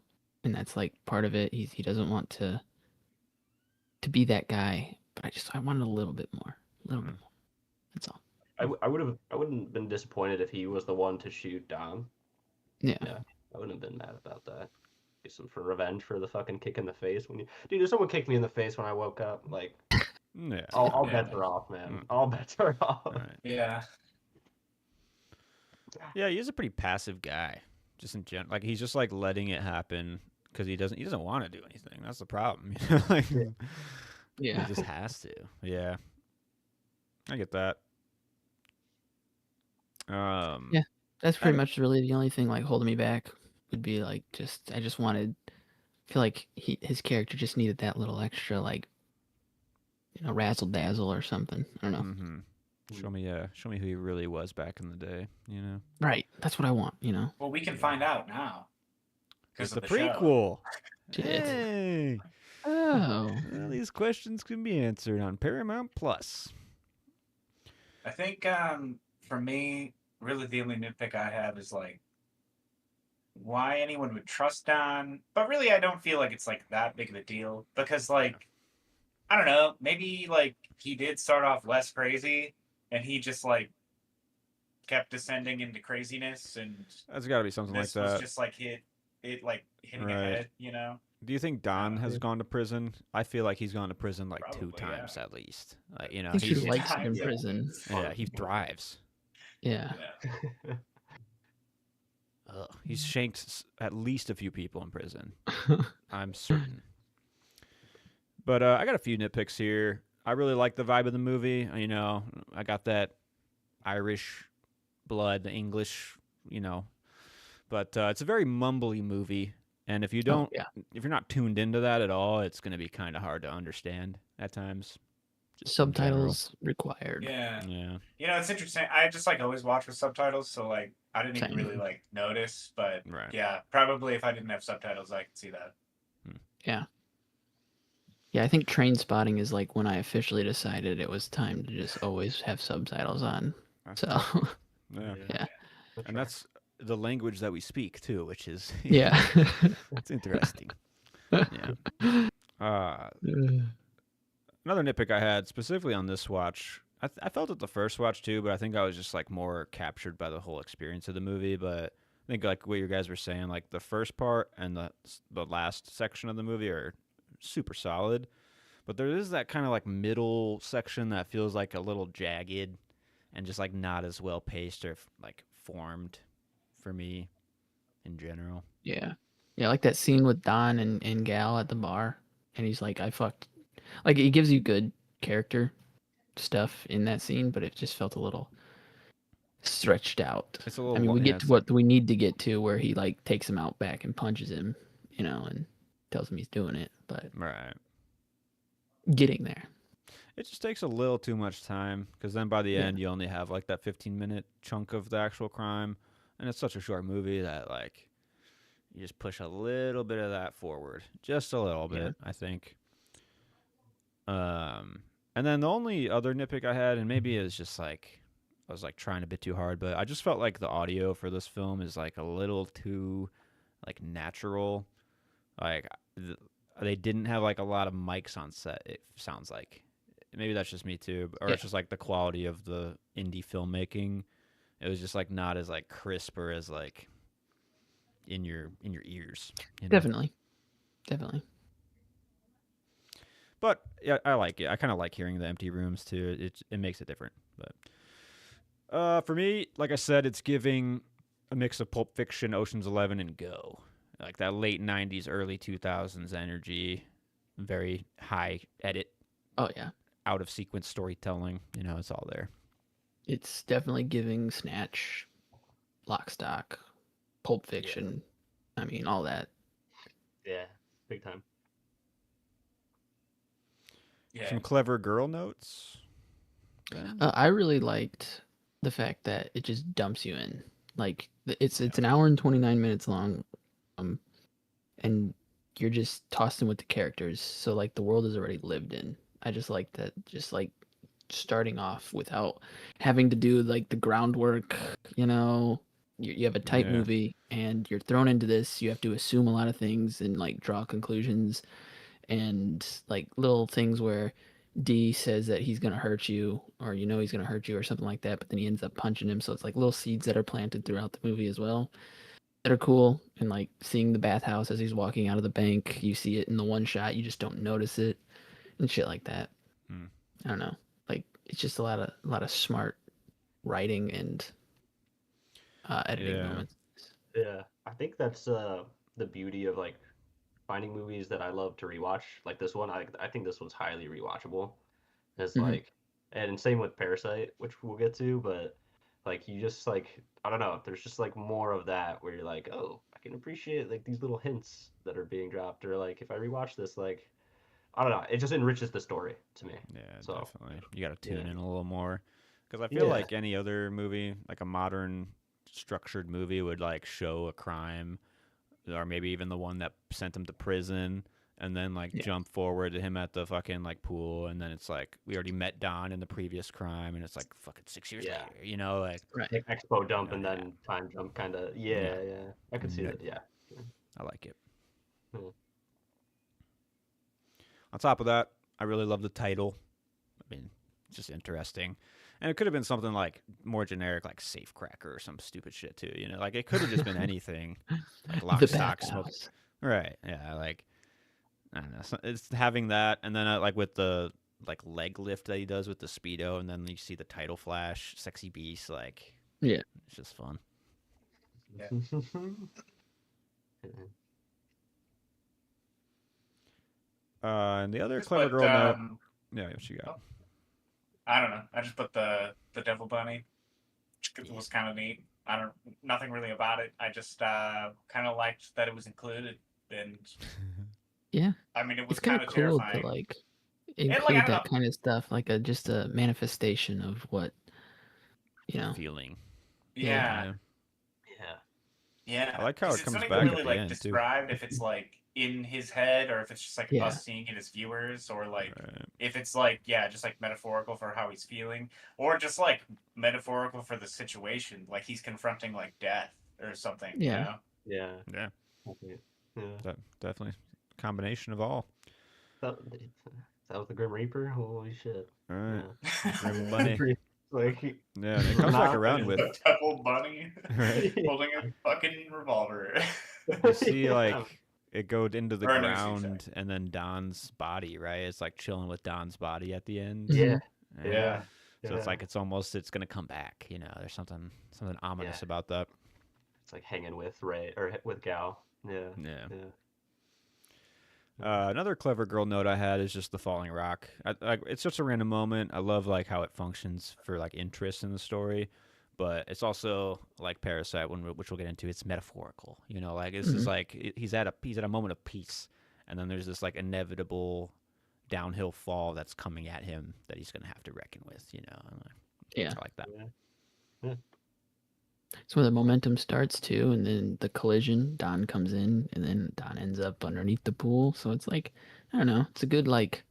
Speaker 4: and that's like part of it. He doesn't want to to be that guy, but I wanted a little bit more, a little bit more. That's all.
Speaker 3: I wouldn't have been disappointed if he was the one to shoot Dom.
Speaker 4: Yeah.
Speaker 3: Yeah, I wouldn't have been mad about that. Get some for revenge for the fucking kick in the face when you, dude. If someone kicked me in the face when I woke up, like,
Speaker 1: Yeah.
Speaker 3: all
Speaker 2: Yeah.
Speaker 3: bets are off, man. All bets are off.
Speaker 1: Right.
Speaker 2: Yeah.
Speaker 1: Yeah, he's a pretty passive guy, just in general. Like he's just like letting it happen because he doesn't want to do anything. That's the problem. Like,
Speaker 4: Yeah.
Speaker 1: he just has to. Yeah, I get that.
Speaker 4: Yeah. That's pretty much really the only thing like holding me back would be like I just wanted. I feel like his character just needed that little extra like, razzle dazzle or something. I don't know.
Speaker 1: Mm-hmm. Show me who he really was back in the day.
Speaker 4: Right. That's what I want.
Speaker 2: Well, we can find out now.
Speaker 1: It's
Speaker 2: Because
Speaker 1: the
Speaker 2: of the show.
Speaker 1: prequel.
Speaker 4: Shit.
Speaker 1: Hey,
Speaker 4: Oh.
Speaker 1: well, these questions can be answered on Paramount Plus.
Speaker 2: I think for me, really the only nitpick I have is like why anyone would trust Don. But really, I don't feel like it's like that big of a deal because like I don't know, maybe like he did start off less crazy and he just like kept descending into craziness and
Speaker 1: That's got to be something like
Speaker 2: this was
Speaker 1: that.
Speaker 2: just like hitting
Speaker 1: Right.
Speaker 2: ahead,
Speaker 1: Do you think Don has
Speaker 3: Yeah.
Speaker 1: gone to prison? I feel like he's gone to prison like
Speaker 2: Probably,
Speaker 1: 2 times at least. Like,
Speaker 4: I think he
Speaker 1: he's,
Speaker 4: likes it in
Speaker 2: Yeah.
Speaker 4: prison.
Speaker 1: yeah, he thrives.
Speaker 4: Yeah.
Speaker 2: Yeah.
Speaker 1: He's shanked at least a few people in prison. I'm certain. But I got a few nitpicks here. I really like the vibe of the movie. I got that Irish blood, the English, But it's a very mumbly movie, and if you don't,
Speaker 4: yeah.
Speaker 1: if you're not tuned into that at all, it's going to be kind of hard to understand at times. Just in general.
Speaker 4: Subtitles required.
Speaker 2: Yeah.
Speaker 1: Yeah.
Speaker 2: It's interesting. I just like always watch with subtitles, so like I didn't even
Speaker 4: Same.
Speaker 2: really like notice, but
Speaker 1: Right.
Speaker 2: yeah, probably if I didn't have subtitles, I could see that.
Speaker 4: Yeah. Yeah, I think Train Spotting is like when I officially decided it was time to just always have subtitles on.
Speaker 1: That's
Speaker 4: So,
Speaker 1: tough. Yeah.
Speaker 4: Yeah.
Speaker 1: And that's the language that we speak too, which is
Speaker 4: yeah.
Speaker 1: it's interesting. Yeah. Another nitpick I had specifically on this watch, I felt it the first watch too, but I think I was just like more captured by the whole experience of the movie. But I think like what you guys were saying, like the first part and the last section of the movie are super solid, but there is that kind of like middle section that feels like a little jagged and just like not as well paced or like formed for me in general.
Speaker 4: Yeah. Yeah, like that scene with Don and Gal at the bar. And he's like, I fucked. Like, it gives you good character stuff in that scene, but it just felt a little stretched out.
Speaker 1: It's a little.
Speaker 4: I mean, we get to
Speaker 1: it's
Speaker 4: what we need to get to where he, like, takes him out back and punches him, and tells him he's doing it. But
Speaker 1: right.
Speaker 4: getting there.
Speaker 1: It just takes a little too much time because then by the end you only have like that 15-minute chunk of the actual crime, and it's such a short movie that like you just push a little bit of that forward, just a little bit, I think. And then the only other nitpick I had, and maybe it's just like I was like trying a bit too hard, but I just felt like the audio for this film is like a little too like natural. Like they didn't have like a lot of mics on set. It sounds like. Maybe that's just me too, or it's just like the quality of the indie filmmaking. It was just like not as like crisp or as like in your ears.
Speaker 4: Definitely.
Speaker 1: But yeah, I like it. I kind of like hearing the empty rooms too. It makes it different. But for me, like I said, it's giving a mix of Pulp Fiction, Ocean's 11, and Go. Like that late 90s, early 2000s energy, very high edit.
Speaker 4: Oh, yeah.
Speaker 1: Out of sequence storytelling, it's all there.
Speaker 4: It's definitely giving Snatch, Lock, Stock, Pulp Fiction. Yeah. I mean, all that.
Speaker 3: Yeah, big time.
Speaker 2: Yeah.
Speaker 1: Some clever girl notes.
Speaker 4: I really liked the fact that it just dumps you in. Like it's an hour and 29 minutes long, and you're just tossed in with the characters. So like the world is already lived in. I just like that. Just like starting off without having to do like the groundwork. You have a tight movie and you're thrown into this. You have to assume a lot of things and like draw conclusions. and like little things where D says that he's gonna hurt you, or he's gonna hurt you, or something like that, but then he ends up punching him. So it's like little seeds that are planted throughout the movie as well that are cool. And like seeing the bathhouse as he's walking out of the bank, you see it in the one shot, you just don't notice it, and shit like that.
Speaker 1: Hmm.
Speaker 4: I don't know. Like it's just a lot of smart writing and editing
Speaker 1: Yeah.
Speaker 4: moments.
Speaker 3: Yeah, I think that's the beauty of like finding movies that I love to rewatch. Like this one, I think this one's highly rewatchable. It's
Speaker 4: Mhm.
Speaker 3: like, and same with Parasite, which we'll get to, but like you just like I don't know, there's just like more of that where you're like, oh, I can appreciate like these little hints that are being dropped, or like if I rewatch this, like I don't know, it just enriches the story to me.
Speaker 1: Yeah,
Speaker 3: So
Speaker 1: definitely. You got to tune
Speaker 3: yeah.
Speaker 1: in a little more, because I feel
Speaker 3: Yeah.
Speaker 1: like any other movie, like a modern structured movie, would like show a crime, or maybe even the one that sent him to prison, and then like
Speaker 4: Yeah.
Speaker 1: jump forward to him at the fucking like pool, and then it's like we already met Don in the previous crime, and it's like fucking 6 years
Speaker 3: Yeah.
Speaker 1: later, you know, like
Speaker 4: Right.
Speaker 3: Like expo dump
Speaker 1: know,
Speaker 3: and
Speaker 1: yeah.
Speaker 3: then time jump kind of yeah. I could see
Speaker 1: Yeah.
Speaker 3: that. Yeah.
Speaker 1: I like it.
Speaker 3: Hmm.
Speaker 1: On top of that, I really love the title. I mean, it's just interesting. And it could have been something like more generic, like Safecracker or some stupid shit too. You know, like it could have just been anything, like Lock,
Speaker 4: The
Speaker 1: Stock, Smoke.
Speaker 4: bathhouse.
Speaker 1: Right? Yeah. Like I don't know. It's having that, and then like with the like leg lift that he does with the speedo, and then you see the title flash, "Sexy Beast." Like,
Speaker 4: Yeah.
Speaker 1: it's just fun.
Speaker 2: Yeah.
Speaker 1: And the other
Speaker 2: Just
Speaker 1: clever
Speaker 2: put,
Speaker 1: girl note. Yeah, what you got?
Speaker 2: I don't know. I just put the devil bunny. It was kind of neat. Nothing really about it. I just kind of liked that it was included, and
Speaker 4: Yeah.
Speaker 2: I mean, it was
Speaker 4: It's kind
Speaker 2: kind
Speaker 4: of
Speaker 2: of
Speaker 4: cool to
Speaker 2: terrifying.
Speaker 4: like
Speaker 2: And like I
Speaker 4: include
Speaker 2: don't
Speaker 4: that
Speaker 2: know,
Speaker 4: kind of stuff, like just a manifestation of what you know.
Speaker 1: Feeling.
Speaker 2: yeah,
Speaker 1: Yeah.
Speaker 3: Yeah.
Speaker 2: yeah.
Speaker 1: I like how
Speaker 2: Because
Speaker 1: it
Speaker 2: it's
Speaker 1: comes
Speaker 2: not
Speaker 1: back
Speaker 2: even
Speaker 1: at
Speaker 2: really
Speaker 1: the
Speaker 2: like
Speaker 1: end too.
Speaker 2: described if it's like in his head or if it's just like
Speaker 4: Yeah.
Speaker 2: us seeing it as viewers, or like
Speaker 1: Right.
Speaker 2: if it's like just like metaphorical for how he's feeling, or just like metaphorical for the situation, like he's confronting like death or something. You
Speaker 4: Yeah.
Speaker 2: know?
Speaker 3: Yeah.
Speaker 1: Yeah.
Speaker 3: Okay. Yeah.
Speaker 1: Definitely a combination of all.
Speaker 3: That, that was the Grim Reaper. Holy shit.
Speaker 1: All right.
Speaker 3: Yeah.
Speaker 1: Grim Bunny.
Speaker 3: Like
Speaker 1: Yeah, and it comes back
Speaker 3: Nah,
Speaker 1: around
Speaker 2: There's
Speaker 1: with
Speaker 2: the devil bunny
Speaker 1: right.
Speaker 2: holding a fucking revolver.
Speaker 1: You see
Speaker 3: Yeah.
Speaker 1: like it go into the
Speaker 2: Or no, she's
Speaker 1: ground and then Don's body, right? It's like chilling with Don's body at the end.
Speaker 3: Yeah.
Speaker 1: Right?
Speaker 2: Yeah.
Speaker 1: So it's
Speaker 3: Yeah.
Speaker 1: like it's gonna come back. You know, there's something ominous
Speaker 3: Yeah.
Speaker 1: about that.
Speaker 3: It's like hanging with Ray or with Gal. Yeah.
Speaker 1: Yeah.
Speaker 3: Yeah.
Speaker 1: Another clever girl note I had is just the falling rock. It's just a random moment. I love like how it functions for like interest in the story, but it's also like Parasite, which we'll get into. It's metaphorical, you know. Like this is like he's at a moment of peace, and then there's this like inevitable downhill fall that's coming at him that he's gonna have to reckon with, you know.
Speaker 4: Yeah.
Speaker 1: I like that.
Speaker 3: Yeah.
Speaker 4: So when the momentum starts too, and then the collision, Don comes in, and then Don ends up underneath the pool. So it's like, I don't know, it's a good like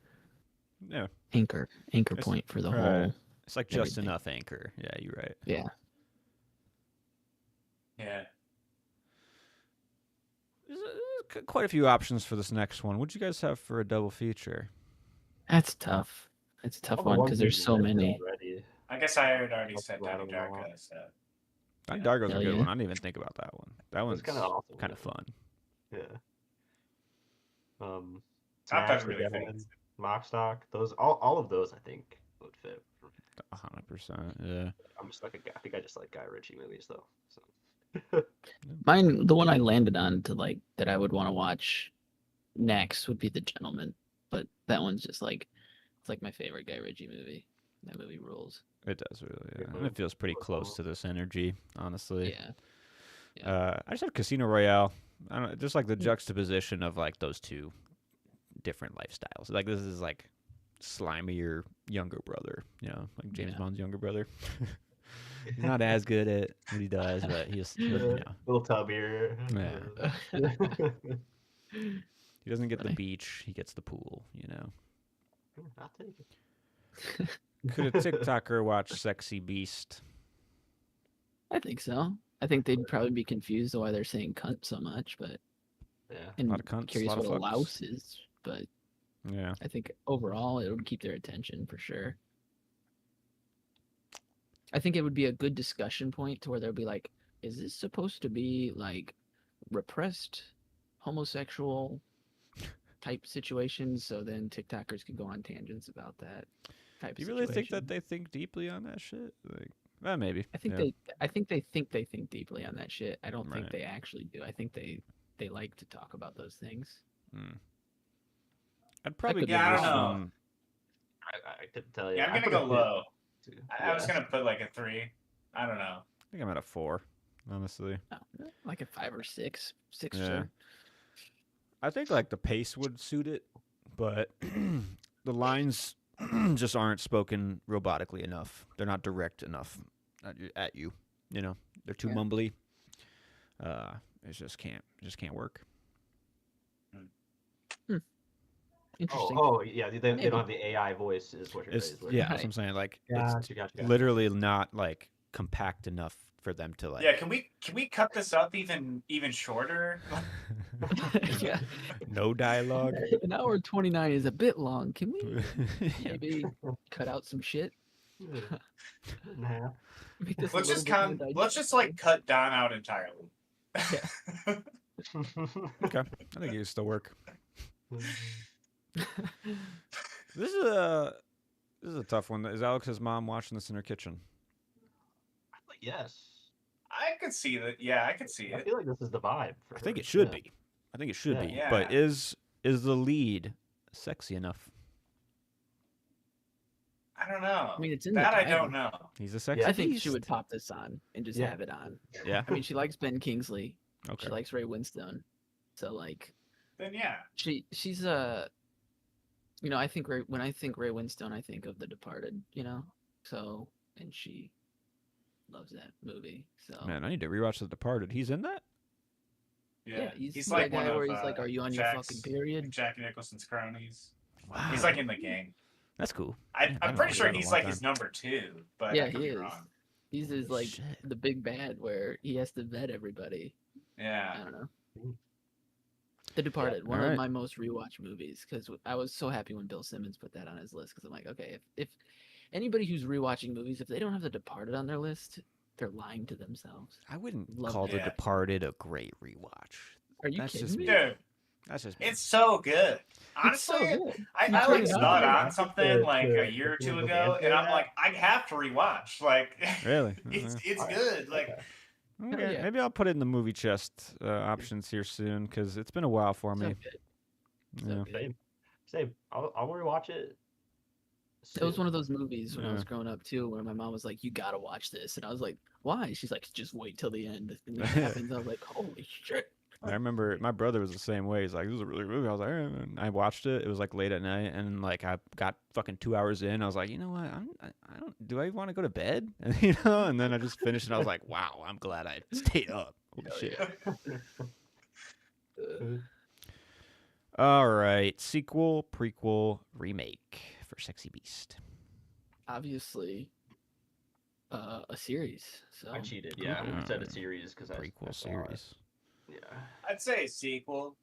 Speaker 1: Yeah,
Speaker 4: anchor
Speaker 1: It's-
Speaker 4: point for the
Speaker 1: right.
Speaker 4: whole.
Speaker 1: It's like just
Speaker 4: Everything.
Speaker 1: enough anchor. Yeah, you're right.
Speaker 4: Yeah.
Speaker 2: Yeah.
Speaker 1: There's quite a few options for this next one. What'd you guys have for a double feature?
Speaker 4: That's tough. It's a tough
Speaker 3: All the
Speaker 4: one
Speaker 3: ones
Speaker 4: because
Speaker 3: we
Speaker 4: there's so
Speaker 3: listed
Speaker 4: many.
Speaker 3: already.
Speaker 2: I guess I had already
Speaker 3: Let's
Speaker 2: said
Speaker 3: rattle
Speaker 2: Donnie
Speaker 3: them all
Speaker 2: Darko.
Speaker 3: off.
Speaker 2: So
Speaker 1: Donnie
Speaker 2: Yeah.
Speaker 1: Darko's a
Speaker 4: Hell
Speaker 1: good
Speaker 4: yeah.
Speaker 1: one. I didn't even think about that one. That one's
Speaker 3: It's kind of awesome.
Speaker 1: kind of fun.
Speaker 3: Yeah.
Speaker 2: Not
Speaker 3: Smash,
Speaker 2: that
Speaker 3: the
Speaker 2: really
Speaker 3: Gentleman,
Speaker 2: fits.
Speaker 3: Mock Stock. Those all of those I think would fit.
Speaker 1: 100%. Yeah.
Speaker 3: I'm just like I think I just like Guy Ritchie movies though. So.
Speaker 4: Mine, the one I landed on to like that I would want to watch next would be The Gentleman, but that one's just like it's like my favorite Guy Ritchie movie. That movie rules.
Speaker 1: It does really. Yeah.
Speaker 3: Good
Speaker 1: And it feels pretty
Speaker 3: movie.
Speaker 1: close to this energy, honestly.
Speaker 4: Yeah.
Speaker 1: I just have Casino Royale. I don't know, just like the juxtaposition of like those two different lifestyles. Like this is like slimier younger brother, you know, like James
Speaker 4: Yeah.
Speaker 1: Bond's younger brother. He's not as good at what he does, but you know,
Speaker 3: Little tubbier.
Speaker 1: Yeah. he doesn't get the
Speaker 4: Funny.
Speaker 1: beach, he gets the pool, you know.
Speaker 3: I'll take it.
Speaker 1: Could a TikToker watch Sexy Beast?
Speaker 4: I think so. I think they'd probably be confused why they're saying cunt so much, but
Speaker 3: Yeah.
Speaker 4: and
Speaker 1: Lot of cunts,
Speaker 4: curious
Speaker 1: lot of
Speaker 4: what a
Speaker 1: fucks.
Speaker 4: louse is. But
Speaker 1: Yeah.
Speaker 4: I think overall it would keep their attention for sure. I think it would be a good discussion point to where they'll be like, is this supposed to be like repressed homosexual type situations? So then TikTokers could go on tangents about that type
Speaker 1: Do you
Speaker 4: of
Speaker 1: really think that
Speaker 4: situation.
Speaker 1: they think deeply on that shit? Like, well, maybe.
Speaker 4: I think
Speaker 1: yeah.
Speaker 4: they think they think deeply on that shit. I don't think
Speaker 1: Right.
Speaker 4: they actually do. I think they like to talk about those things.
Speaker 1: I'd probably
Speaker 4: could
Speaker 1: give
Speaker 4: be
Speaker 2: Yeah, I
Speaker 1: this
Speaker 2: don't know.
Speaker 1: one.
Speaker 3: I couldn't tell you.
Speaker 2: Yeah, I'm
Speaker 3: I
Speaker 2: gonna
Speaker 3: put
Speaker 2: go
Speaker 3: a two,
Speaker 2: low.
Speaker 3: too.
Speaker 2: I was
Speaker 3: Yeah.
Speaker 2: gonna put like a 3. I don't know.
Speaker 1: I think I'm at a 4, honestly.
Speaker 4: Oh, like a 5 or 6, 6
Speaker 1: Yeah.
Speaker 4: sure.
Speaker 1: I think like the pace would suit it, but the lines just aren't spoken robotically enough. They're not direct enough at you. You know, they're too
Speaker 4: Yeah.
Speaker 1: mumbly. It just can't work.
Speaker 4: Interesting.
Speaker 3: Oh, yeah. They
Speaker 4: Maybe.
Speaker 3: don't have the AI voice, is what you're
Speaker 1: It's
Speaker 3: saying.
Speaker 1: yeah, that's
Speaker 4: Right.
Speaker 1: what I'm saying. Like
Speaker 3: Gotcha,
Speaker 1: it's
Speaker 3: gotcha.
Speaker 1: literally not like compact enough for them to like.
Speaker 2: Yeah, can we cut this up even shorter?
Speaker 4: Yeah.
Speaker 1: No dialogue.
Speaker 4: An hour 29 is a bit long. Can we
Speaker 1: Yeah.
Speaker 4: maybe cut out some shit?
Speaker 3: Nah.
Speaker 4: Make this a
Speaker 2: Let's
Speaker 4: little
Speaker 2: just
Speaker 4: bit more
Speaker 2: let's just like cut Don out entirely.
Speaker 1: Okay, I think it could still work. This is a tough one. Is Alex's mom watching this in her kitchen?
Speaker 3: Yes.
Speaker 2: I could see that. Yeah, I could see
Speaker 3: I
Speaker 2: it.
Speaker 3: feel like this is the vibe. For
Speaker 1: I think
Speaker 3: her.
Speaker 1: it should
Speaker 3: Yeah.
Speaker 1: be. I think it should
Speaker 3: Yeah.
Speaker 1: be.
Speaker 2: Yeah.
Speaker 1: But is the lead sexy enough?
Speaker 2: I don't know.
Speaker 4: I mean, it's in
Speaker 2: that
Speaker 4: the
Speaker 2: I
Speaker 4: title.
Speaker 2: don't know.
Speaker 1: He's a sexy
Speaker 4: I think
Speaker 1: beast.
Speaker 4: she would pop this on and just
Speaker 3: Yeah.
Speaker 4: have it on.
Speaker 1: Yeah.
Speaker 4: I mean, she likes Ben Kingsley.
Speaker 1: Okay.
Speaker 4: She likes Ray Winstone. So like
Speaker 2: Then yeah.
Speaker 4: she's you know, I think when I think Ray Winstone, I think of The Departed, you know? So, and she loves that movie. So
Speaker 1: Man, I need to rewatch The Departed. He's in that?
Speaker 2: Yeah,
Speaker 4: he's
Speaker 2: like
Speaker 4: that guy
Speaker 2: one of,
Speaker 4: where he's like, "Are you on your
Speaker 2: Jack's-
Speaker 4: fucking period?"
Speaker 2: Jack Nicholson's cronies.
Speaker 1: Wow.
Speaker 2: He's like in the gang.
Speaker 1: That's cool.
Speaker 2: I,
Speaker 1: Man, I
Speaker 2: I'm
Speaker 1: haven't
Speaker 2: pretty
Speaker 1: watched
Speaker 2: sure
Speaker 1: that in a
Speaker 2: he's
Speaker 1: long
Speaker 2: like
Speaker 1: time.
Speaker 2: his number 2, but
Speaker 4: Yeah,
Speaker 2: I could
Speaker 4: he
Speaker 2: be
Speaker 4: is.
Speaker 2: wrong.
Speaker 4: He's his like
Speaker 1: Shit.
Speaker 4: the big bad where he has to vet everybody. I
Speaker 2: Yeah.
Speaker 4: don't know. The Departed, one
Speaker 1: Alright.
Speaker 4: of my most rewatched movies, because I was so happy when Bill Simmons put that on his list. Because I'm like, okay, if anybody who's rewatching movies, if they don't have The Departed on their list, they're lying to themselves.
Speaker 1: I wouldn't
Speaker 4: Love
Speaker 1: call
Speaker 2: it.
Speaker 1: The
Speaker 2: Yeah.
Speaker 1: Departed a great rewatch.
Speaker 4: Are you
Speaker 1: That's
Speaker 4: kidding
Speaker 1: just
Speaker 4: me?
Speaker 1: me.
Speaker 2: Dude,
Speaker 1: That's just me.
Speaker 2: it's so good.
Speaker 4: It's so
Speaker 2: Honestly,
Speaker 4: good.
Speaker 2: I
Speaker 4: You
Speaker 2: like
Speaker 4: turn it
Speaker 2: saw
Speaker 4: on,
Speaker 2: it
Speaker 4: you're
Speaker 2: on something like a year or
Speaker 3: to
Speaker 2: 2
Speaker 3: the
Speaker 2: ago,
Speaker 3: band
Speaker 2: and I'm
Speaker 3: for
Speaker 2: like, I have to rewatch. Like,
Speaker 1: Really?
Speaker 2: it's good. Like,
Speaker 1: Okay,
Speaker 4: yeah.
Speaker 1: maybe I'll put it in the movie chest options here soon because it's been a while for
Speaker 4: So
Speaker 1: me.
Speaker 4: good.
Speaker 1: Yeah.
Speaker 4: So good.
Speaker 3: Same. I'll rewatch it.
Speaker 4: It was
Speaker 3: soon.
Speaker 4: one of those movies when I
Speaker 1: Yeah.
Speaker 4: was growing up too, where my mom was like, "You gotta watch this," and I was like, "Why?" She's like, "Just wait till the end." And it happens. I was like, "Holy shit!"
Speaker 1: I remember my brother was the same way. He's like, "This is a really good movie." I was like, and I watched it. It was like late at night, and like I got fucking 2 hours in. I was like, you know what? I don't. Do I want to go to bed? And, you know. And then I just finished, and I was like, wow, I'm glad I stayed up. Holy
Speaker 4: Hell
Speaker 1: shit!
Speaker 4: Uh,
Speaker 1: All right, sequel, prequel, remake for Sexy Beast.
Speaker 4: obviously, a series. So
Speaker 3: I cheated. Yeah, I said a series because I
Speaker 1: Prequel
Speaker 3: saw it.
Speaker 1: series.
Speaker 3: Yeah.
Speaker 2: I'd say sequel.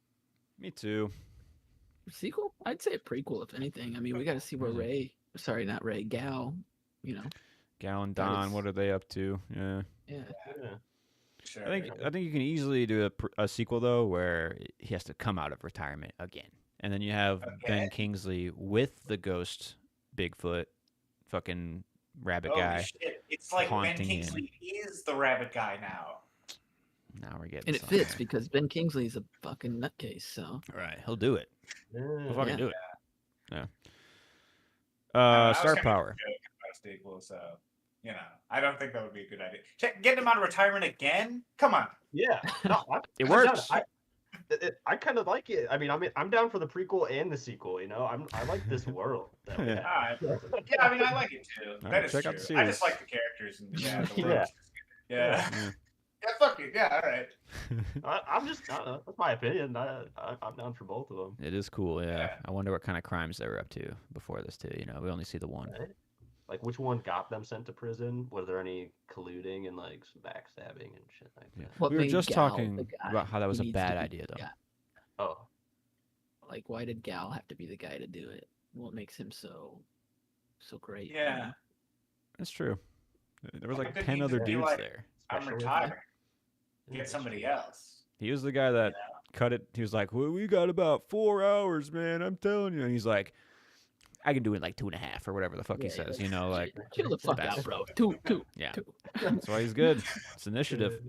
Speaker 1: Me too.
Speaker 4: sequel. I'd say a prequel, if anything. I mean, we got to see where not Ray, Gal. You know,
Speaker 1: Gal and
Speaker 4: That
Speaker 1: Don,
Speaker 4: is-
Speaker 1: what are they up to? Yeah.
Speaker 4: yeah.
Speaker 3: Yeah.
Speaker 2: Sure.
Speaker 1: I think you can easily do a sequel though, where he has to come out of retirement again, and then you have Ben
Speaker 2: Again?
Speaker 1: Kingsley with the ghost Bigfoot, fucking rabbit
Speaker 2: Holy
Speaker 1: guy.
Speaker 2: shit. It's like Ben
Speaker 1: haunting him.
Speaker 2: Kingsley is the rabbit guy now.
Speaker 1: Now we're getting
Speaker 4: And it
Speaker 1: somewhere.
Speaker 4: fits because Ben Kingsley's a fucking nutcase. So
Speaker 1: Right, he'll do it. He'll fucking
Speaker 4: Yeah.
Speaker 1: do it. Yeah.
Speaker 2: I was
Speaker 1: Star
Speaker 2: gonna
Speaker 1: power.
Speaker 2: joke about a sequel, so I don't think that would be a good idea. Getting him out of retirement again? Come on.
Speaker 3: Yeah. No,
Speaker 1: It
Speaker 3: I'm
Speaker 1: works.
Speaker 3: down. I kind of like it. I mean, I'm down for the prequel and the sequel. You know, I like this world. That we
Speaker 1: Yeah.
Speaker 3: have.
Speaker 2: Alright. Yeah, I mean, I like it too.
Speaker 1: All
Speaker 2: That
Speaker 1: right,
Speaker 2: is
Speaker 1: check
Speaker 2: true.
Speaker 1: out the
Speaker 2: I
Speaker 1: series.
Speaker 2: just like the characters and the
Speaker 3: Yeah.
Speaker 2: world. Yeah.
Speaker 1: Yeah.
Speaker 2: Yeah, fuck it. Yeah, all right.
Speaker 3: I'm just that's my opinion. I'm down for both of them.
Speaker 1: It is cool, yeah.
Speaker 2: Yeah.
Speaker 1: I wonder what kind of crimes they were up to before this too. You know, we only see the one.
Speaker 3: Right? Like, which one got them sent to prison? Was there any colluding and like some backstabbing and shit like
Speaker 1: Yeah.
Speaker 3: that?
Speaker 4: What
Speaker 1: We were
Speaker 4: made
Speaker 1: just
Speaker 4: Gal
Speaker 1: talking
Speaker 4: the guy
Speaker 1: about how that was a
Speaker 4: who needs
Speaker 1: bad
Speaker 4: to be
Speaker 1: idea, though.
Speaker 4: got?
Speaker 3: Oh,
Speaker 4: Like, why did Gal have to be the guy to do it? What makes him so great? you
Speaker 2: Yeah.
Speaker 4: know?
Speaker 1: That's true. There was
Speaker 2: Why
Speaker 1: like
Speaker 2: didn't
Speaker 1: 10
Speaker 2: he
Speaker 1: other
Speaker 2: just be
Speaker 1: dudes
Speaker 2: like,
Speaker 1: there.
Speaker 2: I'm
Speaker 3: Special
Speaker 2: retiring.
Speaker 3: Yeah,
Speaker 2: Get somebody else.
Speaker 1: He was the guy that cut it. He was like, well, we got about 4 hours, man. I'm telling you. And he's like, I can do it in like 2.5 or whatever the fuck he
Speaker 4: Yeah,
Speaker 1: says. You know, like,
Speaker 4: Chill the fuck
Speaker 1: best.
Speaker 4: out, bro. Two.
Speaker 1: yeah.
Speaker 4: Two.
Speaker 1: That's why he's good. It's initiative.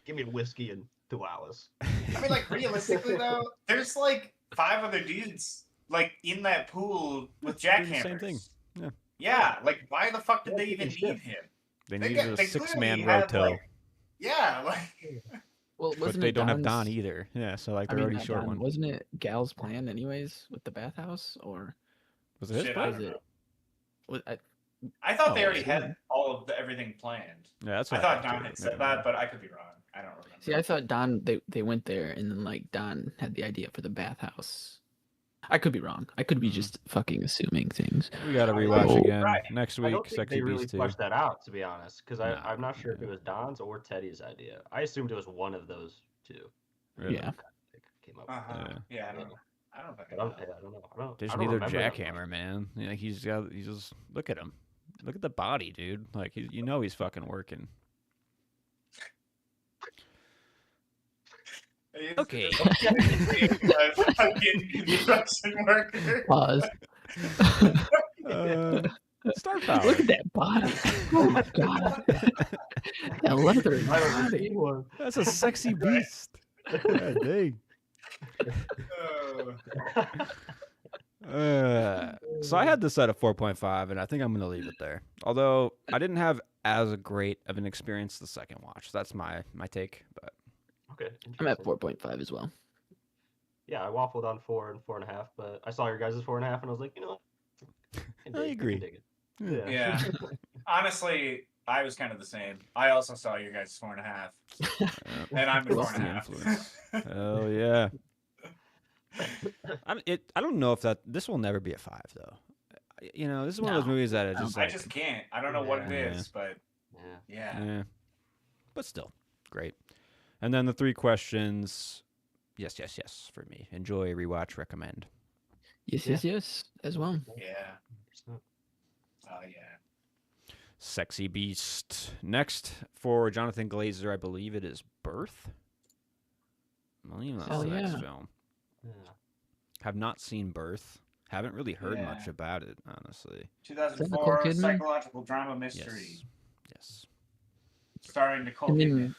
Speaker 3: Give me a whiskey in 2 hours.
Speaker 2: I mean, like, realistically, though, there's like 5 other dudes, like, in that pool with
Speaker 1: Doing the
Speaker 2: jackhammers.
Speaker 1: same thing. Yeah.
Speaker 2: Yeah, like, why the fuck did
Speaker 3: Yeah,
Speaker 2: they
Speaker 3: he
Speaker 2: even
Speaker 3: can
Speaker 2: need
Speaker 3: shift.
Speaker 2: him?
Speaker 1: They
Speaker 2: They
Speaker 1: needed
Speaker 2: got-
Speaker 1: a
Speaker 2: they
Speaker 1: 6-man
Speaker 2: clearly have,
Speaker 1: roto.
Speaker 2: like- Yeah, like,
Speaker 4: Well,
Speaker 1: But
Speaker 4: wasn't
Speaker 1: they
Speaker 4: it
Speaker 1: don't have Don
Speaker 4: Don's-
Speaker 1: either. Yeah, so like
Speaker 4: I
Speaker 1: they're
Speaker 4: mean,
Speaker 1: already
Speaker 4: not
Speaker 1: short
Speaker 4: Don,
Speaker 1: one.
Speaker 4: Wasn't it Gal's plan anyways with the bathhouse, or
Speaker 1: Was it his
Speaker 2: shit, I
Speaker 1: plan?
Speaker 4: was
Speaker 2: don't
Speaker 4: it?
Speaker 2: know.
Speaker 4: Was,
Speaker 2: I thought they
Speaker 1: Oh,
Speaker 2: already
Speaker 4: yeah.
Speaker 2: had all of everything planned.
Speaker 1: Yeah, that's
Speaker 2: I
Speaker 1: what
Speaker 2: thought
Speaker 1: thought,
Speaker 2: Don
Speaker 1: too,
Speaker 2: had
Speaker 1: but
Speaker 2: said
Speaker 1: maybe
Speaker 2: that,
Speaker 1: not.
Speaker 2: but I could be wrong. I don't remember.
Speaker 4: See, I thought Don they went there and then like Don had the idea for the bathhouse. I could be wrong. I could be
Speaker 1: Mhm.
Speaker 4: just fucking assuming things.
Speaker 1: We got to
Speaker 2: Oh,
Speaker 1: rewatch
Speaker 4: right.
Speaker 1: again
Speaker 2: Right.
Speaker 1: next
Speaker 3: I
Speaker 1: week.
Speaker 3: don't think
Speaker 1: Sexy
Speaker 3: they really
Speaker 1: Beast 2.
Speaker 3: fleshed that out, to be honest, because
Speaker 1: No,
Speaker 3: I'm not sure if
Speaker 1: yeah.
Speaker 3: it was Don's or Teddy's idea. I assumed it was one of those two.
Speaker 1: Really?
Speaker 4: Yeah.
Speaker 3: They came up with
Speaker 2: Uh-huh.
Speaker 3: that.
Speaker 2: Yeah, I don't know. I don't fucking
Speaker 3: But
Speaker 2: know.
Speaker 3: I don't know.
Speaker 1: There's
Speaker 3: I don't
Speaker 1: neither
Speaker 3: remember that
Speaker 1: jackhammer,
Speaker 3: much.
Speaker 1: man. Yeah, he's just look at him. Look at the body, dude. Like you know he's fucking working.
Speaker 2: It's
Speaker 1: Okay.
Speaker 2: a fucking construction worker.
Speaker 4: Pause.
Speaker 1: Star power.
Speaker 4: Look at that body. Oh my god. That leather
Speaker 3: I don't
Speaker 4: body.
Speaker 3: see one.
Speaker 1: That's a sexy beast. God dang. So I had this at a 4.5, and I think I'm going to leave it there. Although I didn't have as great of an experience the second watch. That's my take. But
Speaker 3: Okay.
Speaker 4: I'm at
Speaker 3: interesting.
Speaker 4: 4.5 as well.
Speaker 3: Yeah, I waffled on 4 and 4.5, but I saw your guys' 4.5, and I was like, you know,
Speaker 1: I agree.
Speaker 3: dig it.
Speaker 1: Yeah.
Speaker 2: Yeah. Honestly, I was kind of the same. I also saw you guys 4.5, and I'm at
Speaker 1: What's the
Speaker 2: 4.5.
Speaker 1: influence? Oh yeah. I don't know if this will never be a 5 though. You know, this is one of those
Speaker 4: No.
Speaker 1: movies that it just
Speaker 2: I
Speaker 1: like,
Speaker 2: just can't. I don't know what it
Speaker 1: Yeah.
Speaker 2: is, but
Speaker 3: Yeah.
Speaker 2: yeah.
Speaker 1: but still great. And then the 3 questions. Yes, for me. Enjoy, rewatch, recommend.
Speaker 4: Yes, as well.
Speaker 2: Yeah.
Speaker 3: 100%.
Speaker 2: Oh yeah.
Speaker 1: Sexy Beast. Next for Jonathan Glazer, I believe it is Birth. I believe that's
Speaker 4: Hell
Speaker 1: the next
Speaker 4: yeah.
Speaker 1: film.
Speaker 3: Yeah.
Speaker 1: Have not seen Birth. Haven't really heard
Speaker 2: Yeah.
Speaker 1: much about it, honestly.
Speaker 2: 2004
Speaker 4: Kidman?
Speaker 2: psychological drama mystery
Speaker 1: Yes.
Speaker 2: starring Nicole
Speaker 4: And
Speaker 2: Kidman.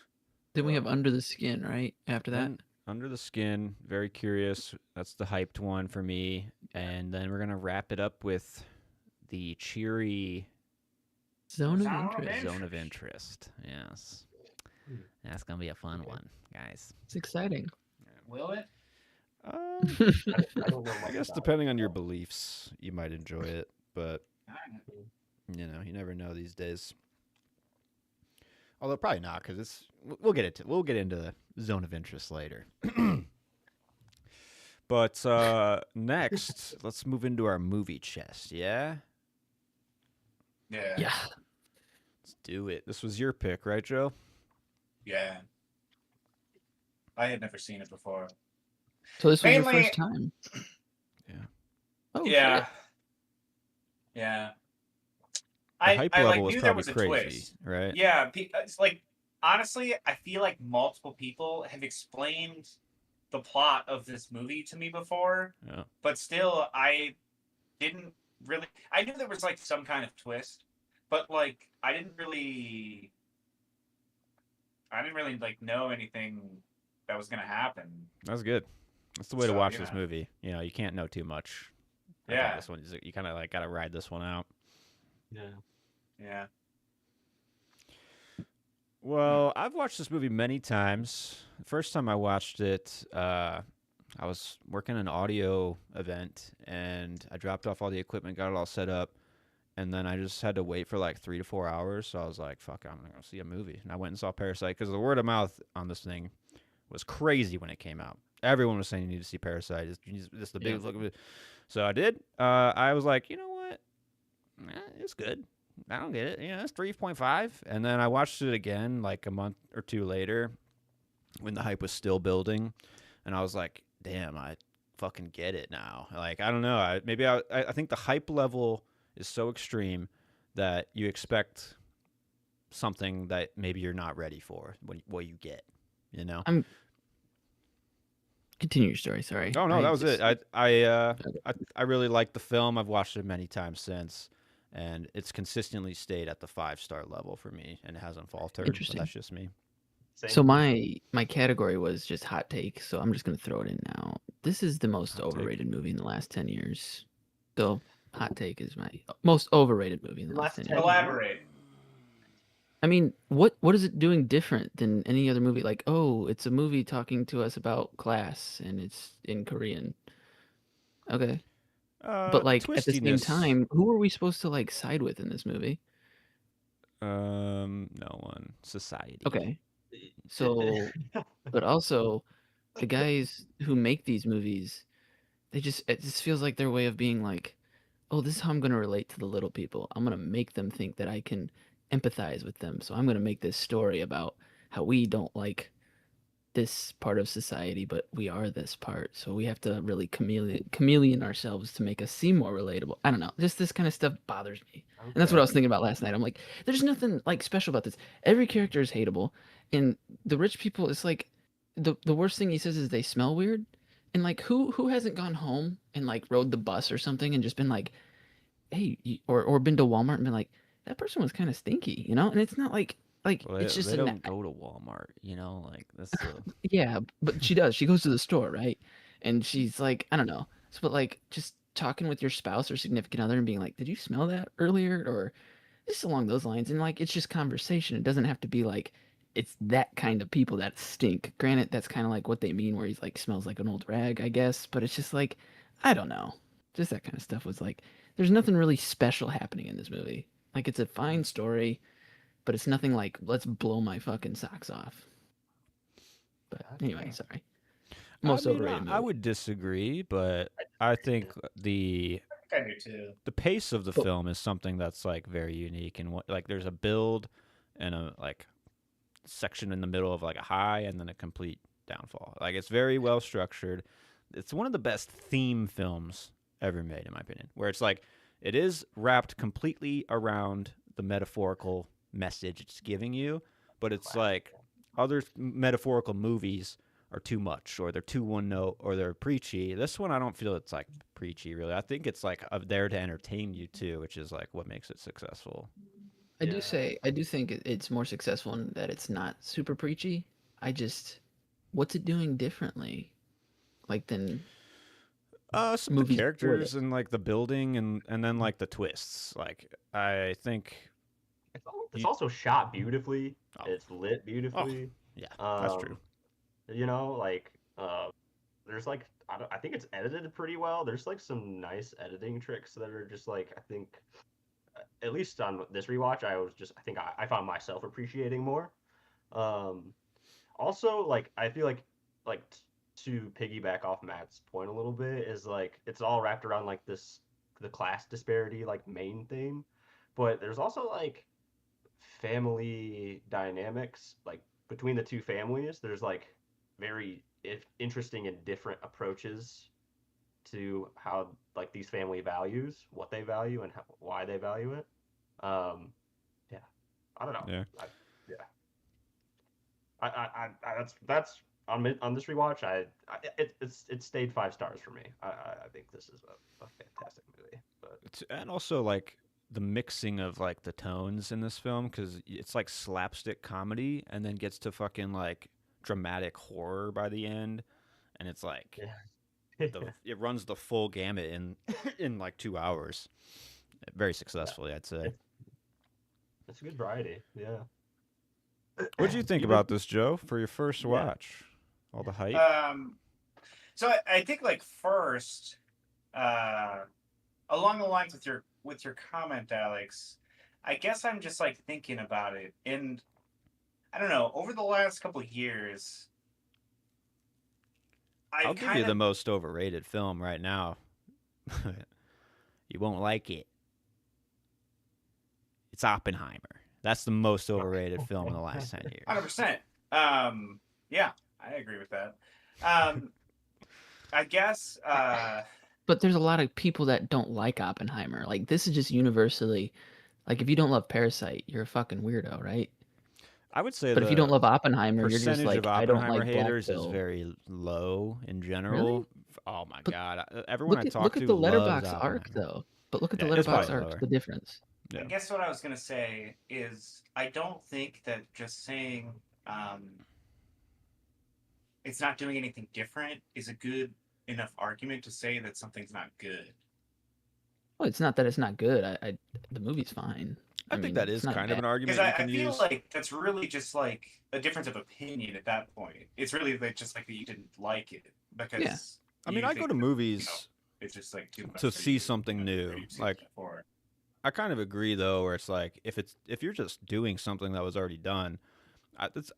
Speaker 4: then we have Under the Skin, right? After that.
Speaker 1: Then Under the Skin, very curious. That's the hyped one for me. And then we're going to wrap it up with the cheery
Speaker 4: Zone of
Speaker 2: Zone of
Speaker 4: Interest.
Speaker 1: Zone of Interest. Yes. That's going to be a fun one, guys.
Speaker 4: It's exciting.
Speaker 2: Will it?
Speaker 3: I don't know
Speaker 1: I
Speaker 3: much
Speaker 1: guess
Speaker 3: about
Speaker 1: depending
Speaker 3: it.
Speaker 1: on your beliefs, you might enjoy it. But, you know, you never know these days. Although probably not, because we'll get into the Zone of Interest later. But next, let's move into our movie chest. Yeah,
Speaker 2: Yeah.
Speaker 4: Yeah.
Speaker 1: let's do it. This was your pick, right, Joe?
Speaker 2: Yeah. I had never seen it before.
Speaker 4: So this was your
Speaker 2: Mainly-
Speaker 4: first time.
Speaker 1: Yeah.
Speaker 4: Oh,
Speaker 2: Yeah.
Speaker 4: shit.
Speaker 2: Yeah.
Speaker 1: The hype
Speaker 2: I
Speaker 1: level
Speaker 2: like,
Speaker 1: was
Speaker 2: knew there
Speaker 1: probably
Speaker 2: was a
Speaker 1: crazy,
Speaker 2: twist.
Speaker 1: right?
Speaker 2: Yeah, it's like honestly, I feel like multiple people have explained the plot of this movie to me before,
Speaker 1: Yeah.
Speaker 2: but still, I didn't really. I knew there was like some kind of twist, but like I didn't really like know anything that was gonna happen.
Speaker 1: That's good. That's the way to
Speaker 2: So,
Speaker 1: watch
Speaker 2: you
Speaker 1: this
Speaker 2: know.
Speaker 1: movie. You know, you can't know too much. I think
Speaker 2: Yeah.
Speaker 1: this one, you kind of like got to ride this one out.
Speaker 3: Yeah.
Speaker 2: Yeah.
Speaker 1: Well, I've watched this movie many times. The first time I watched it, I was working an audio event, and I dropped off all the equipment, got it all set up, and then I just had to wait for like 3 to 4 hours. So I was like, "Fuck, I'm gonna go see a movie." And I went and saw Parasite because the word of mouth on this thing was crazy when it came out. Everyone was saying you need to see Parasite. It's the biggest look of it. So I did. I was like, you know what? It's good. I don't get it. You know, it's 3.5. And then I watched it again like a month or 2 later when the hype was still building. And I was like, damn, I fucking get it now. Like, I don't know. I think the hype level is so extreme that you expect something that maybe you're not ready for when what you get. You know.
Speaker 4: I'm continue your story. Sorry.
Speaker 1: Oh no, that was it. I
Speaker 4: Okay.
Speaker 1: I really like the film. I've watched it many times since, and it's consistently stayed at the 5-star level for me, and it hasn't faltered. But
Speaker 4: Interesting.
Speaker 1: that's just me.
Speaker 3: Same
Speaker 4: So
Speaker 3: here.
Speaker 4: my category was just hot take, so I'm just gonna throw it in now. This is the most
Speaker 1: Hot take.
Speaker 4: overrated movie in the last 10 years. So hot take is my most overrated movie in the last 10 years.
Speaker 2: Elaborate.
Speaker 4: I mean, what is it doing different than any other movie? Like, oh, it's a movie talking to us about class and it's in Korean. Okay. But like at the same
Speaker 1: Twistiness.
Speaker 4: time, who are we supposed to like side with in this movie?
Speaker 1: No one. Society.
Speaker 4: Okay. So, but also the guys who make these movies, it just feels like their way of being like, oh, this is how I'm going to relate to the little people. I'm going to make them think that I can empathize with them. So I'm going to make this story about how we don't like this part of society, but we are this part. So we have to really chameleon ourselves to make us seem more relatable. I don't know. Just this kind of stuff bothers me. And that's what I was thinking about last night. I'm like, there's nothing like special about this. Every character is hateable. And the rich people, it's like the worst thing he says is they smell weird. And like who hasn't gone home and like rode the bus or something and just been like, hey, or been to Walmart and been like, that person was kind of stinky, you know? And it's not like
Speaker 1: Well,
Speaker 4: it's just
Speaker 1: they
Speaker 4: a
Speaker 1: don't go to Walmart, you know. Like that's the
Speaker 4: yeah, but she does. She goes to the store, right? And she's like, I don't know. So, but like just talking with your spouse or significant other and being like, did you smell that earlier? Or just along those lines. And like, it's just conversation. It doesn't have to be like, it's that kind of people that stink. Granted, that's kind of like what they mean, where he's like, smells like an old rag, I guess. But it's just like, I don't know. Just that kind of stuff was like, there's nothing really special happening in this movie. Like, it's a fine story, but it's nothing like, let's blow my fucking socks off. But anyway, sorry. Most overrated movie.
Speaker 1: I would disagree, but I think the
Speaker 2: I think I do too.
Speaker 1: pace of the
Speaker 4: But-
Speaker 1: film is something that's like very unique, and what like there's a build and a like section in the middle of like a high and then a complete downfall. Like it's very well structured. It's one of the best theme films ever made, in my opinion, where it's like it is wrapped completely around the metaphorical message it's giving you, but it's like other metaphorical movies are too much, or they're too one note, or they're preachy. This one, I don't feel it's like preachy, really. I think it's like there to entertain you too, which is like what makes it successful.
Speaker 4: I do think it's more successful in that it's not super preachy. What's it doing differently? Like than
Speaker 1: Some of the
Speaker 4: movies before
Speaker 1: characters and like the building and then like the twists. Like I think,
Speaker 3: It's also shot beautifully.
Speaker 1: Oh.
Speaker 3: It's lit beautifully.
Speaker 1: yeah, that's true.
Speaker 3: You know, like there's like I think it's edited pretty well. There's like some nice editing tricks that are just like I think at least on this rewatch I think I found myself appreciating more. Also like I feel like to piggyback off Matt's point a little bit is like it's all wrapped around like the class disparity like main theme, but there's also like family dynamics like between the two families. There's like very interesting and different approaches to how like these family values what they value and why they value it. Yeah, I don't know.
Speaker 1: Yeah.
Speaker 3: That's on this rewatch. It stayed 5 stars for me. I think this is a fantastic movie. But
Speaker 1: And also like the mixing of like the tones in this film, because it's like slapstick comedy and then gets to fucking like dramatic horror by the end, and it's like it runs the full gamut in like 2 hours, very successfully, I'd say.
Speaker 3: It's a good variety. Yeah.
Speaker 1: What did you think about this, Joe, for your first watch? All the hype.
Speaker 2: So I think like first, along the lines with your comment, Alex, I guess I'm just like thinking about it, and I don't know. Over the last couple of years,
Speaker 1: I'll give you the most overrated film right now. You won't like it. It's Oppenheimer. That's the most overrated film in the last 10 years.
Speaker 2: 100%. Yeah, I agree with that. I guess.
Speaker 4: But there's a lot of people that don't like Oppenheimer. Like this is just universally, like if you don't love Parasite, you're a fucking weirdo, right?
Speaker 1: I would say
Speaker 4: But if you don't
Speaker 1: the
Speaker 4: love Oppenheimer, you're just
Speaker 1: percentage of
Speaker 4: like, I don't
Speaker 1: Oppenheimer
Speaker 4: like Black
Speaker 1: haters is
Speaker 4: Pill.
Speaker 1: very low in general.
Speaker 4: Really?
Speaker 1: Oh my
Speaker 4: But
Speaker 1: god, everyone I talk
Speaker 4: look
Speaker 1: to
Speaker 4: at the
Speaker 1: loves
Speaker 4: letterbox arc
Speaker 1: Oppenheimer.
Speaker 4: though. But look at the
Speaker 1: Yeah, it's
Speaker 4: letterbox
Speaker 1: probably
Speaker 4: arc.
Speaker 1: lower.
Speaker 4: The difference.
Speaker 1: Yeah.
Speaker 2: I guess what I was gonna say is I don't think that just saying it's not doing anything different is a good enough argument to say that something's not good.
Speaker 4: Well, it's not that it's not good. The movie's fine.
Speaker 1: I think that is kind of an argument
Speaker 2: Because
Speaker 1: you can
Speaker 2: I feel
Speaker 1: use.
Speaker 2: like that's really just like a difference of opinion at that point. It's really like just like that you didn't like it because.
Speaker 4: Yeah.
Speaker 1: I mean, I go to movies
Speaker 2: it's just like too much
Speaker 1: to
Speaker 2: for
Speaker 1: see
Speaker 2: you,
Speaker 1: something
Speaker 2: or
Speaker 1: new.
Speaker 2: you've seen
Speaker 1: Like,
Speaker 2: it before.
Speaker 1: I kind of agree though, where it's like if you're just doing something that was already done,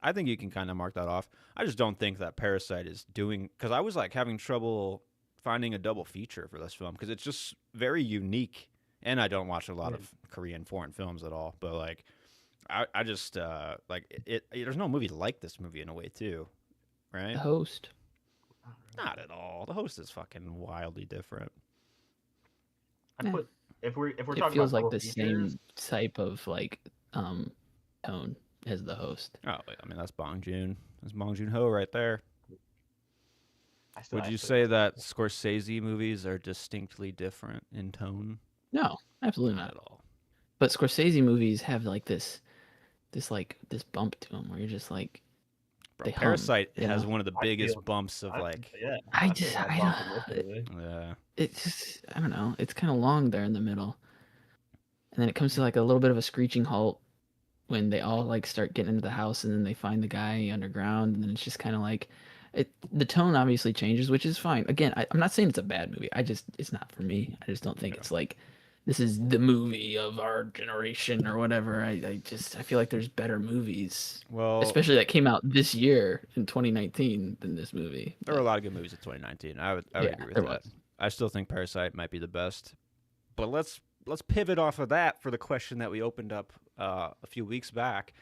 Speaker 1: I think you can kind of mark that off. I just don't think that Parasite is doing, because I was like having trouble finding a double feature for this film because it's just very unique. And I don't watch a lot of Korean foreign films at all, but like I just like it. There's no movie like this movie in a way too, right?
Speaker 4: The Host.
Speaker 1: Not at all. The Host is fucking wildly different.
Speaker 3: I put if we're
Speaker 4: It
Speaker 3: talking
Speaker 4: feels
Speaker 3: about
Speaker 4: like the
Speaker 3: double features,
Speaker 4: same type of like tone as The Host.
Speaker 1: Oh, I mean that's Bong Joon. That's Bong Joon Ho right there. Would you
Speaker 3: actually
Speaker 1: say that Scorsese movies are distinctly different in tone?
Speaker 4: No, absolutely
Speaker 1: Not
Speaker 4: not.
Speaker 1: at all.
Speaker 4: But Scorsese movies have like this bump to them where you're just like,
Speaker 1: Bro,
Speaker 4: they hum,
Speaker 1: Parasite
Speaker 4: you
Speaker 1: has
Speaker 4: know?
Speaker 1: one of the
Speaker 3: I
Speaker 1: biggest
Speaker 3: feel-
Speaker 1: bumps of like,
Speaker 3: yeah,
Speaker 4: I
Speaker 3: feel
Speaker 4: just-
Speaker 3: that
Speaker 4: I
Speaker 3: bump
Speaker 4: don't-
Speaker 3: in this movie.
Speaker 1: yeah.
Speaker 4: It's just, I don't know. It's kind of long there in the middle, and then it comes to like a little bit of a screeching halt when they all like start getting into the house, and then they find the guy underground, and then it's just kind of like, the tone obviously changes, which is fine. Again, I'm not saying it's a bad movie. It's not for me. I just don't think it's like, this is the movie of our generation or whatever. I feel like there's better movies,
Speaker 1: Well,
Speaker 4: especially that came out this year in 2019 than this movie.
Speaker 1: there were a lot of good movies in 2019. I would
Speaker 4: Yeah,
Speaker 1: agree with
Speaker 4: there
Speaker 1: that.
Speaker 4: was.
Speaker 1: I still think Parasite might be the best. But let's pivot off of that for the question that we opened up a few weeks back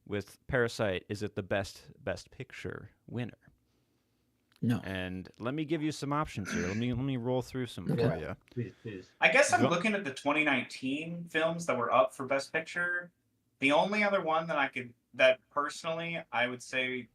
Speaker 1: with Parasite. Is it the best picture winner?
Speaker 4: No.
Speaker 1: And let me give you some options here. Let me roll through some
Speaker 4: Okay.
Speaker 1: for you.
Speaker 3: Please.
Speaker 2: I guess I'm
Speaker 1: Go-
Speaker 2: looking at the 2019 films that were up for Best Picture. The only other one that personally I would say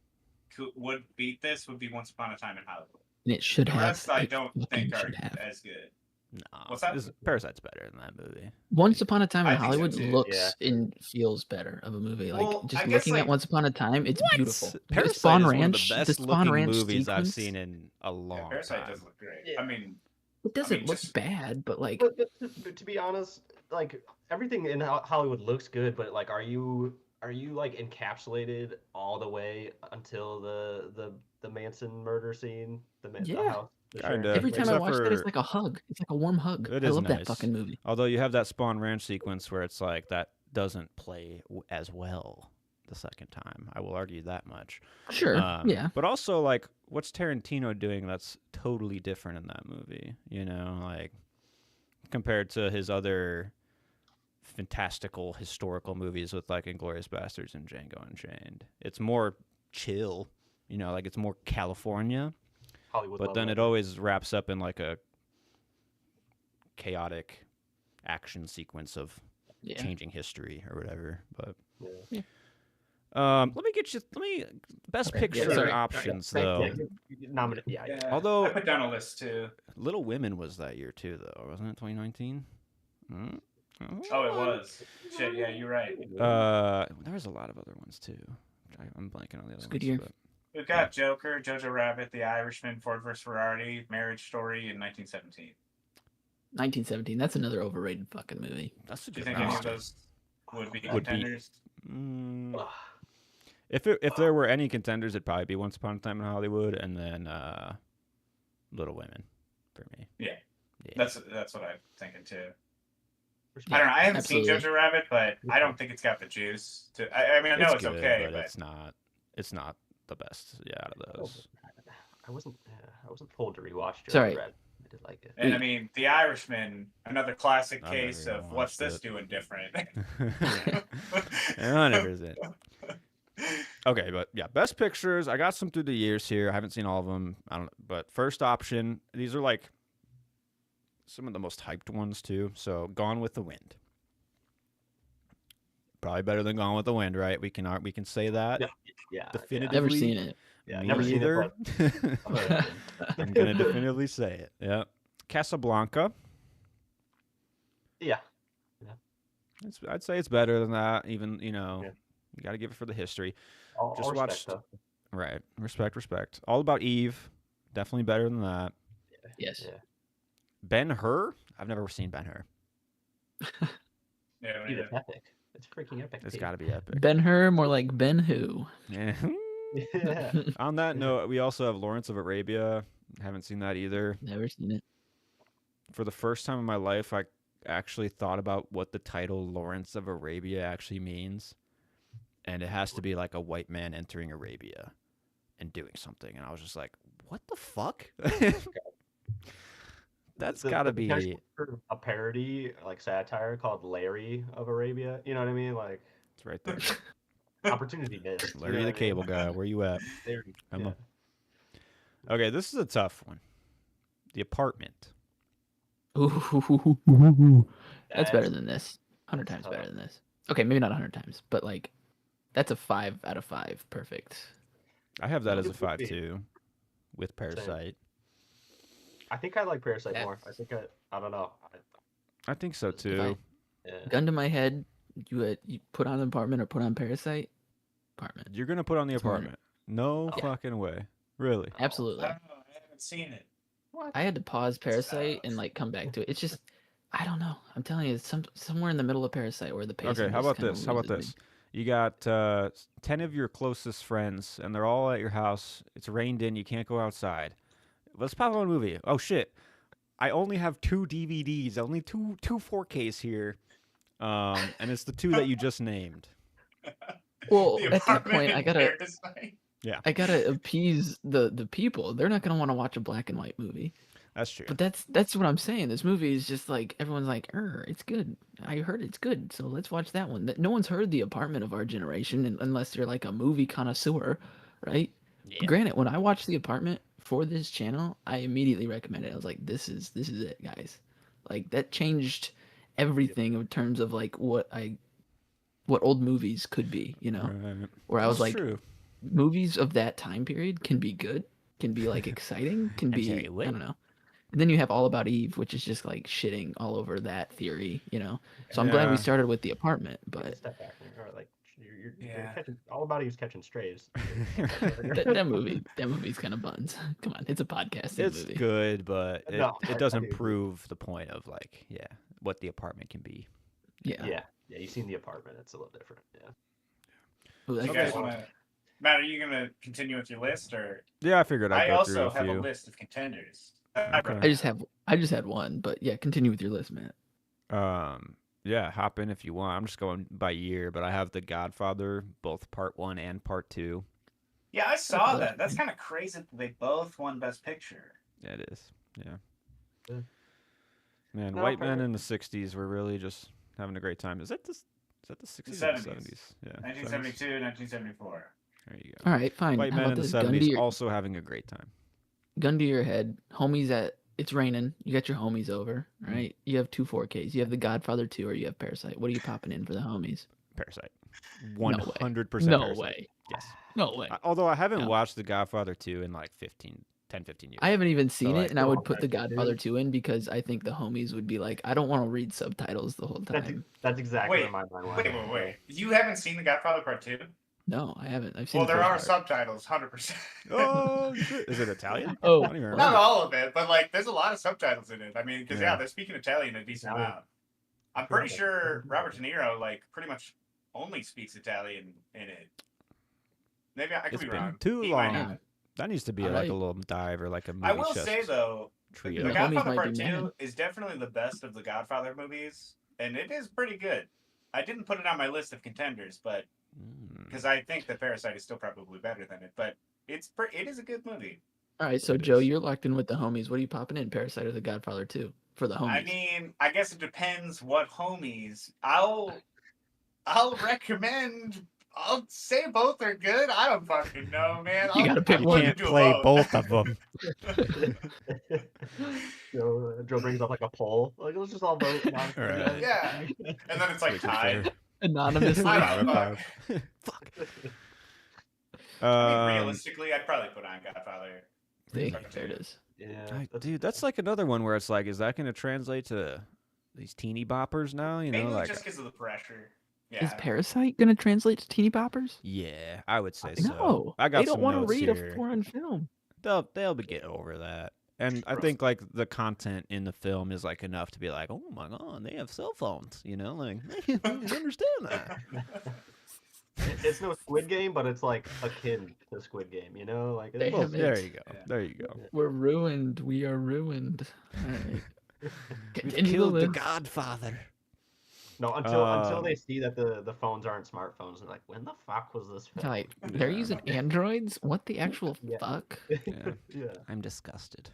Speaker 2: would beat this would be Once Upon a Time in Hollywood.
Speaker 4: And it should
Speaker 2: The
Speaker 4: have.
Speaker 2: rest I
Speaker 4: it
Speaker 2: don't
Speaker 4: fucking
Speaker 2: think are
Speaker 4: should have.
Speaker 2: as good.
Speaker 1: No,
Speaker 2: What's that?
Speaker 1: Parasite's better than that movie.
Speaker 4: Once Upon a Time
Speaker 2: I
Speaker 4: in
Speaker 2: think so
Speaker 4: Hollywood
Speaker 2: too,
Speaker 4: looks and feels better of a movie. Like
Speaker 2: Well,
Speaker 4: just
Speaker 2: I guess,
Speaker 4: looking at
Speaker 2: like-
Speaker 4: Once Upon a Time, it's beautiful. The
Speaker 1: Parasite
Speaker 4: Spawn
Speaker 1: is one of
Speaker 4: Ranch,
Speaker 1: the
Speaker 4: the
Speaker 1: best
Speaker 4: Spawn
Speaker 1: looking
Speaker 4: Ranch
Speaker 1: movies I've
Speaker 4: sequence,
Speaker 1: seen in a long
Speaker 2: Parasite
Speaker 1: time.
Speaker 2: does look great.
Speaker 3: Yeah.
Speaker 2: I mean,
Speaker 4: It doesn't look
Speaker 2: just-
Speaker 4: bad, but like
Speaker 3: But to be honest, like everything in Hollywood looks good, but like, are you like encapsulated all the way until the Manson murder scene? The
Speaker 4: Yeah.
Speaker 3: house. the
Speaker 1: Kinda.
Speaker 3: sheriff?
Speaker 4: every time I
Speaker 1: except
Speaker 4: watch that, it's
Speaker 1: for-
Speaker 4: like a hug. It's like a warm hug.
Speaker 1: It
Speaker 4: I
Speaker 1: is
Speaker 4: love that
Speaker 1: nice.
Speaker 4: fucking movie.
Speaker 1: Although you have that Spawn Ranch sequence where it's like that doesn't play as well the second time. I will argue that much.
Speaker 4: Sure. Yeah.
Speaker 1: But also, like, what's Tarantino doing that's totally different in that movie? You know, like, compared to his other fantastical historical movies with, like, Inglourious Basterds and Django Unchained. It's more chill, you know, like, it's more California.
Speaker 3: Hollywood.
Speaker 1: But then it always wraps up in, like, a chaotic action sequence of
Speaker 4: Yeah.
Speaker 1: changing history or whatever. But
Speaker 3: Yeah.
Speaker 1: let me best
Speaker 4: Okay, yeah,
Speaker 1: picture
Speaker 4: sorry.
Speaker 1: options
Speaker 3: Thank-
Speaker 1: though.
Speaker 3: Nominate. Yeah.
Speaker 2: yeah,
Speaker 1: Although-
Speaker 2: I put down a list too.
Speaker 1: Little Women was that year too, though, wasn't it? 2019.
Speaker 2: Oh, it was. Shit, yeah, you're right.
Speaker 1: There was a lot of other ones too. I'm blanking on the other
Speaker 4: It's a
Speaker 1: ones.
Speaker 4: good year.
Speaker 1: but-
Speaker 2: We've got Joker, Jojo Rabbit, The Irishman, Ford vs. Ferrari, Marriage Story, and 1917.
Speaker 4: 1917. That's another overrated fucking movie.
Speaker 1: That's a
Speaker 2: Do you
Speaker 1: good
Speaker 2: think any of
Speaker 1: roster.
Speaker 2: those would be
Speaker 1: Would be-
Speaker 2: contenders?
Speaker 1: Mm, if there were any contenders, it'd probably be Once Upon a Time in Hollywood, and then Little Women for me.
Speaker 2: Yeah.
Speaker 1: Yeah.
Speaker 2: That's what I'm thinking too.
Speaker 4: Yeah,
Speaker 2: I don't know. I haven't
Speaker 4: absolutely.
Speaker 2: seen Jojo Rabbit, but I don't think it's got the juice. I mean, I know it's
Speaker 1: good,
Speaker 2: okay,
Speaker 1: but
Speaker 2: but
Speaker 1: it's not the best. Yeah, out of those.
Speaker 3: I wasn't told to rewatch Jojo
Speaker 4: Sorry.
Speaker 3: Rabbit. I did like it.
Speaker 2: and I mean, The Irishman, another classic
Speaker 1: I've never
Speaker 2: case
Speaker 1: even
Speaker 2: of what's
Speaker 1: watched
Speaker 2: this
Speaker 1: it.
Speaker 2: doing different.
Speaker 1: 100%. Okay, but yeah, best pictures. I got some through the years here. I haven't seen all of them. I don't. But first option. These are like some of the most hyped ones too. So Gone with the Wind. Probably better than Gone with the Wind, right? We can say that
Speaker 3: Yeah.
Speaker 1: definitively.
Speaker 4: Never seen it.
Speaker 3: Yeah,
Speaker 1: Me
Speaker 3: never seen it,
Speaker 1: neither.
Speaker 3: but
Speaker 1: I'm gonna definitively say it. Yeah, Casablanca.
Speaker 3: yeah.
Speaker 1: I'd say it's better than that. Even you
Speaker 3: Yeah.
Speaker 1: got to give it for the history.
Speaker 3: I'll
Speaker 1: Just
Speaker 3: respect,
Speaker 1: watched.
Speaker 3: though.
Speaker 1: Right, respect. All About Eve. Definitely better than that.
Speaker 4: Yes.
Speaker 3: Yeah.
Speaker 1: Ben-Hur. I've never seen Ben-Hur.
Speaker 2: Yeah,
Speaker 3: Dude, it's epic. It's freaking epic.
Speaker 1: It's
Speaker 3: dude.
Speaker 1: got to be epic.
Speaker 4: Ben-Hur, more like Ben Who.
Speaker 1: Yeah.
Speaker 3: Yeah.
Speaker 1: On that note, we also have Lawrence of Arabia. Haven't seen that either.
Speaker 4: Never seen it.
Speaker 1: For the first time in my life, I actually thought about what the title Lawrence of Arabia actually means. And it has to be like a white man entering Arabia and doing something. And I was just like, what the fuck? That's got to
Speaker 3: The potential
Speaker 1: be.
Speaker 3: for a parody, like satire, called Larry of Arabia. You know what I mean? Like
Speaker 1: It's right there.
Speaker 3: opportunity missed.
Speaker 1: Larry
Speaker 3: you know
Speaker 1: the
Speaker 3: what I mean?
Speaker 1: Cable Guy, where you at?
Speaker 3: There,
Speaker 1: Come
Speaker 3: yeah.
Speaker 1: on. Okay, this is a tough one. The Apartment.
Speaker 4: Ooh, that's better
Speaker 3: That's-
Speaker 4: than this. 100 times
Speaker 3: tough.
Speaker 4: better than this. Okay, maybe not 100 times, but like that's a 5 out of 5. Perfect.
Speaker 1: I have that as a
Speaker 3: Good movie.
Speaker 1: 5-2 with Parasite.
Speaker 3: I think I like Parasite
Speaker 4: Yeah.
Speaker 3: more. I don't know.
Speaker 1: I think so
Speaker 3: If
Speaker 1: too.
Speaker 3: Yeah.
Speaker 4: Gun to my head, you put on Apartment or put on Parasite? Apartment.
Speaker 1: You're going to put on The
Speaker 4: It's more-
Speaker 1: Apartment. No
Speaker 2: Yeah.
Speaker 1: fucking way. Really?
Speaker 4: Absolutely.
Speaker 2: I don't know. I haven't seen it.
Speaker 4: I had to pause Parasite and like come back to it. It's just I don't know. I'm telling you, it's somewhere in the middle of Parasite where the pacing.
Speaker 1: Okay, how
Speaker 4: just
Speaker 1: about
Speaker 4: kinda
Speaker 1: this? How about
Speaker 4: loses me.
Speaker 1: this? You got 10 of your closest friends, and they're all at your house. It's rained in. You can't go outside. Let's pop on a movie. Oh, shit. I only have 2 DVDs. Only two 4Ks here. And it's the 2 that you just named.
Speaker 4: Well,
Speaker 2: The
Speaker 4: at that
Speaker 2: Apartment
Speaker 4: point,
Speaker 2: in Parasite.
Speaker 4: I gotta appease the people. They're not gonna want to watch a black and white movie.
Speaker 1: That's true.
Speaker 4: But that's what I'm saying. This movie is just like everyone's like, it's good. I heard it's good, so let's watch that one. No one's heard The Apartment of our generation unless you're like a movie connoisseur, right?
Speaker 1: Yeah.
Speaker 4: Granted, when I watched The Apartment for this channel, I immediately recommended it. I was like, this is it, guys. Like that changed everything in terms of like what old movies could be,
Speaker 1: Right.
Speaker 4: Where I was
Speaker 1: That's
Speaker 4: like,
Speaker 1: true.
Speaker 4: movies of that time period can be good, can be like exciting, can
Speaker 1: And
Speaker 4: be
Speaker 1: Terry
Speaker 4: I
Speaker 1: Whitt.
Speaker 4: don't know. And then you have All About Eve, which is just like shitting all over that theory, So I'm glad
Speaker 1: Yeah.
Speaker 4: we started with The Apartment, but
Speaker 3: Step back or like you're
Speaker 2: Yeah.
Speaker 3: catching, all about Eve's catching strays.
Speaker 4: that movie's kind of buns. Come on, it's a podcast
Speaker 1: It's
Speaker 4: movie.
Speaker 1: good, but
Speaker 3: No, I
Speaker 1: it doesn't
Speaker 3: do agree.
Speaker 1: prove the point of like, what The Apartment can be.
Speaker 4: Yeah.
Speaker 3: Yeah, you've seen The Apartment. It's a little different. Yeah.
Speaker 4: Ooh, that's
Speaker 2: You
Speaker 4: good.
Speaker 2: guys want to? Matt, are you gonna continue with your list, or
Speaker 1: Yeah, I figured I'd
Speaker 2: I
Speaker 1: go through
Speaker 2: also
Speaker 1: a
Speaker 2: have
Speaker 1: few.
Speaker 2: a list of contenders.
Speaker 1: Okay.
Speaker 4: I just had one, but yeah, continue with your list, Matt.
Speaker 1: Yeah, hop in if you want. I'm just going by year, but I have The Godfather, both part 1 and part 2.
Speaker 2: Yeah, I saw
Speaker 4: Yeah.
Speaker 2: that. That's kind of crazy that they both won Best Picture.
Speaker 1: Yeah, it is. Yeah.
Speaker 3: Yeah.
Speaker 1: Man,
Speaker 3: No,
Speaker 1: white men
Speaker 3: perfect.
Speaker 1: in the 60s were really just having a great time. Is that the 60s or the
Speaker 2: 70s.
Speaker 1: 70s? Yeah.
Speaker 2: 1972, 1974.
Speaker 1: There you go.
Speaker 4: All right, fine.
Speaker 1: White
Speaker 4: How
Speaker 1: men
Speaker 4: about
Speaker 1: in the
Speaker 4: this? Gun to
Speaker 1: 70s
Speaker 4: your,
Speaker 1: also having a great time.
Speaker 4: gun to your head. Homies it's raining. You got your homies over, right? You have 2 4Ks. You have The Godfather 2 or you have Parasite. What are you popping in for the homies?
Speaker 1: Parasite.
Speaker 4: way.
Speaker 1: 100%
Speaker 4: No
Speaker 1: Parasite.
Speaker 4: way.
Speaker 1: Yes.
Speaker 4: No way.
Speaker 1: Although I haven't
Speaker 4: No.
Speaker 1: watched The Godfather 2 in like 10, 15 years.
Speaker 4: I haven't even seen
Speaker 1: like,
Speaker 4: it, and I would
Speaker 3: oh,
Speaker 4: put The
Speaker 3: dude.
Speaker 4: Godfather 2 in because I think the homies would be like, I don't want to read subtitles the whole time.
Speaker 3: That's exactly
Speaker 2: Wait,
Speaker 3: where my mind went.
Speaker 2: Wait. You haven't seen The Godfather Part 2?
Speaker 4: No, I haven't. I've seen
Speaker 2: Well,
Speaker 4: the
Speaker 2: there
Speaker 4: first
Speaker 2: are
Speaker 4: part.
Speaker 2: subtitles, 100%.
Speaker 1: Oh, shit. Is it Italian?
Speaker 4: Oh,
Speaker 1: I don't even
Speaker 2: Not
Speaker 1: remember.
Speaker 2: all of it, but like, there's a lot of subtitles in it. I mean, because
Speaker 1: Yeah.
Speaker 2: they're speaking Italian a decent
Speaker 3: Yeah.
Speaker 2: amount. I'm pretty sure Robert De Niro like pretty much only speaks Italian in it. Maybe I could
Speaker 1: It's
Speaker 2: be
Speaker 1: been
Speaker 2: wrong.
Speaker 1: too
Speaker 2: He might
Speaker 1: long.
Speaker 2: have.
Speaker 1: That needs to be
Speaker 4: All
Speaker 1: like a
Speaker 4: right.
Speaker 1: little dive or like a movie
Speaker 2: I will
Speaker 1: chest
Speaker 2: say though,
Speaker 1: trio.
Speaker 2: The
Speaker 4: homies
Speaker 2: Godfather
Speaker 4: might
Speaker 2: Part
Speaker 4: be
Speaker 2: 2
Speaker 4: mad.
Speaker 2: is definitely the best of the Godfather movies, and it is pretty good. I didn't put it on my list of contenders, but
Speaker 1: Mm.
Speaker 2: because I think that Parasite is still probably better than it, but it is a good movie.
Speaker 4: All right, so
Speaker 1: It
Speaker 4: Joe,
Speaker 1: is.
Speaker 4: you're locked in with the homies. What are you popping in? Parasite or The Godfather 2 for the homies?
Speaker 2: I mean, I guess it depends what homies. I'll recommend I'll say both are good. I don't fucking know, man.
Speaker 4: You gotta pick
Speaker 2: I'm
Speaker 4: one.
Speaker 2: willing
Speaker 1: Can't
Speaker 2: to do
Speaker 1: play both of them.
Speaker 3: Joe brings up like a poll. Like, let's just all vote.
Speaker 1: Right.
Speaker 2: Yeah. And then it's like
Speaker 1: Make it
Speaker 2: tied.
Speaker 1: fair.
Speaker 4: Anonymously.
Speaker 2: I
Speaker 1: Five
Speaker 2: don't
Speaker 1: and
Speaker 2: know.
Speaker 1: five. Fuck.
Speaker 2: I mean, realistically, I'd probably put on Godfather.
Speaker 4: See,
Speaker 2: Fucking
Speaker 4: there it
Speaker 2: two.
Speaker 4: is.
Speaker 3: Yeah,
Speaker 1: Dude, that's like another one where it's like, is that going to translate to these teeny boppers now? You know,
Speaker 2: Mainly
Speaker 1: like,
Speaker 2: just because of the pressure. Yeah.
Speaker 4: Is Parasite gonna translate to teeny boppers?
Speaker 1: yeah, I would say so.
Speaker 4: No,
Speaker 1: I got
Speaker 4: they don't
Speaker 1: some
Speaker 4: want to
Speaker 1: notes
Speaker 4: read
Speaker 1: here.
Speaker 4: a foreign film.
Speaker 1: They'll be get over that. And I
Speaker 2: Gross.
Speaker 1: think like the content in the film is like enough to be like, oh my god, they have cell phones. You know, like you understand that.
Speaker 3: It's no Squid Game, but it's like akin to Squid Game. You know, like
Speaker 4: They
Speaker 3: it's,
Speaker 1: Well,
Speaker 4: have
Speaker 1: there
Speaker 4: it.
Speaker 1: you go.
Speaker 2: Yeah.
Speaker 1: There you go.
Speaker 4: We're ruined. We are ruined. All right.
Speaker 1: We've
Speaker 4: Continue to
Speaker 1: killed the
Speaker 4: live.
Speaker 1: Godfather.
Speaker 3: no until
Speaker 1: Um,
Speaker 3: they see that the phones aren't smartphones. And like, when the fuck was this film?
Speaker 4: Like, they're
Speaker 1: Yeah.
Speaker 4: using androids? What the actual
Speaker 3: Yeah.
Speaker 4: fuck?
Speaker 1: Yeah.
Speaker 3: Yeah.
Speaker 1: I'm disgusted.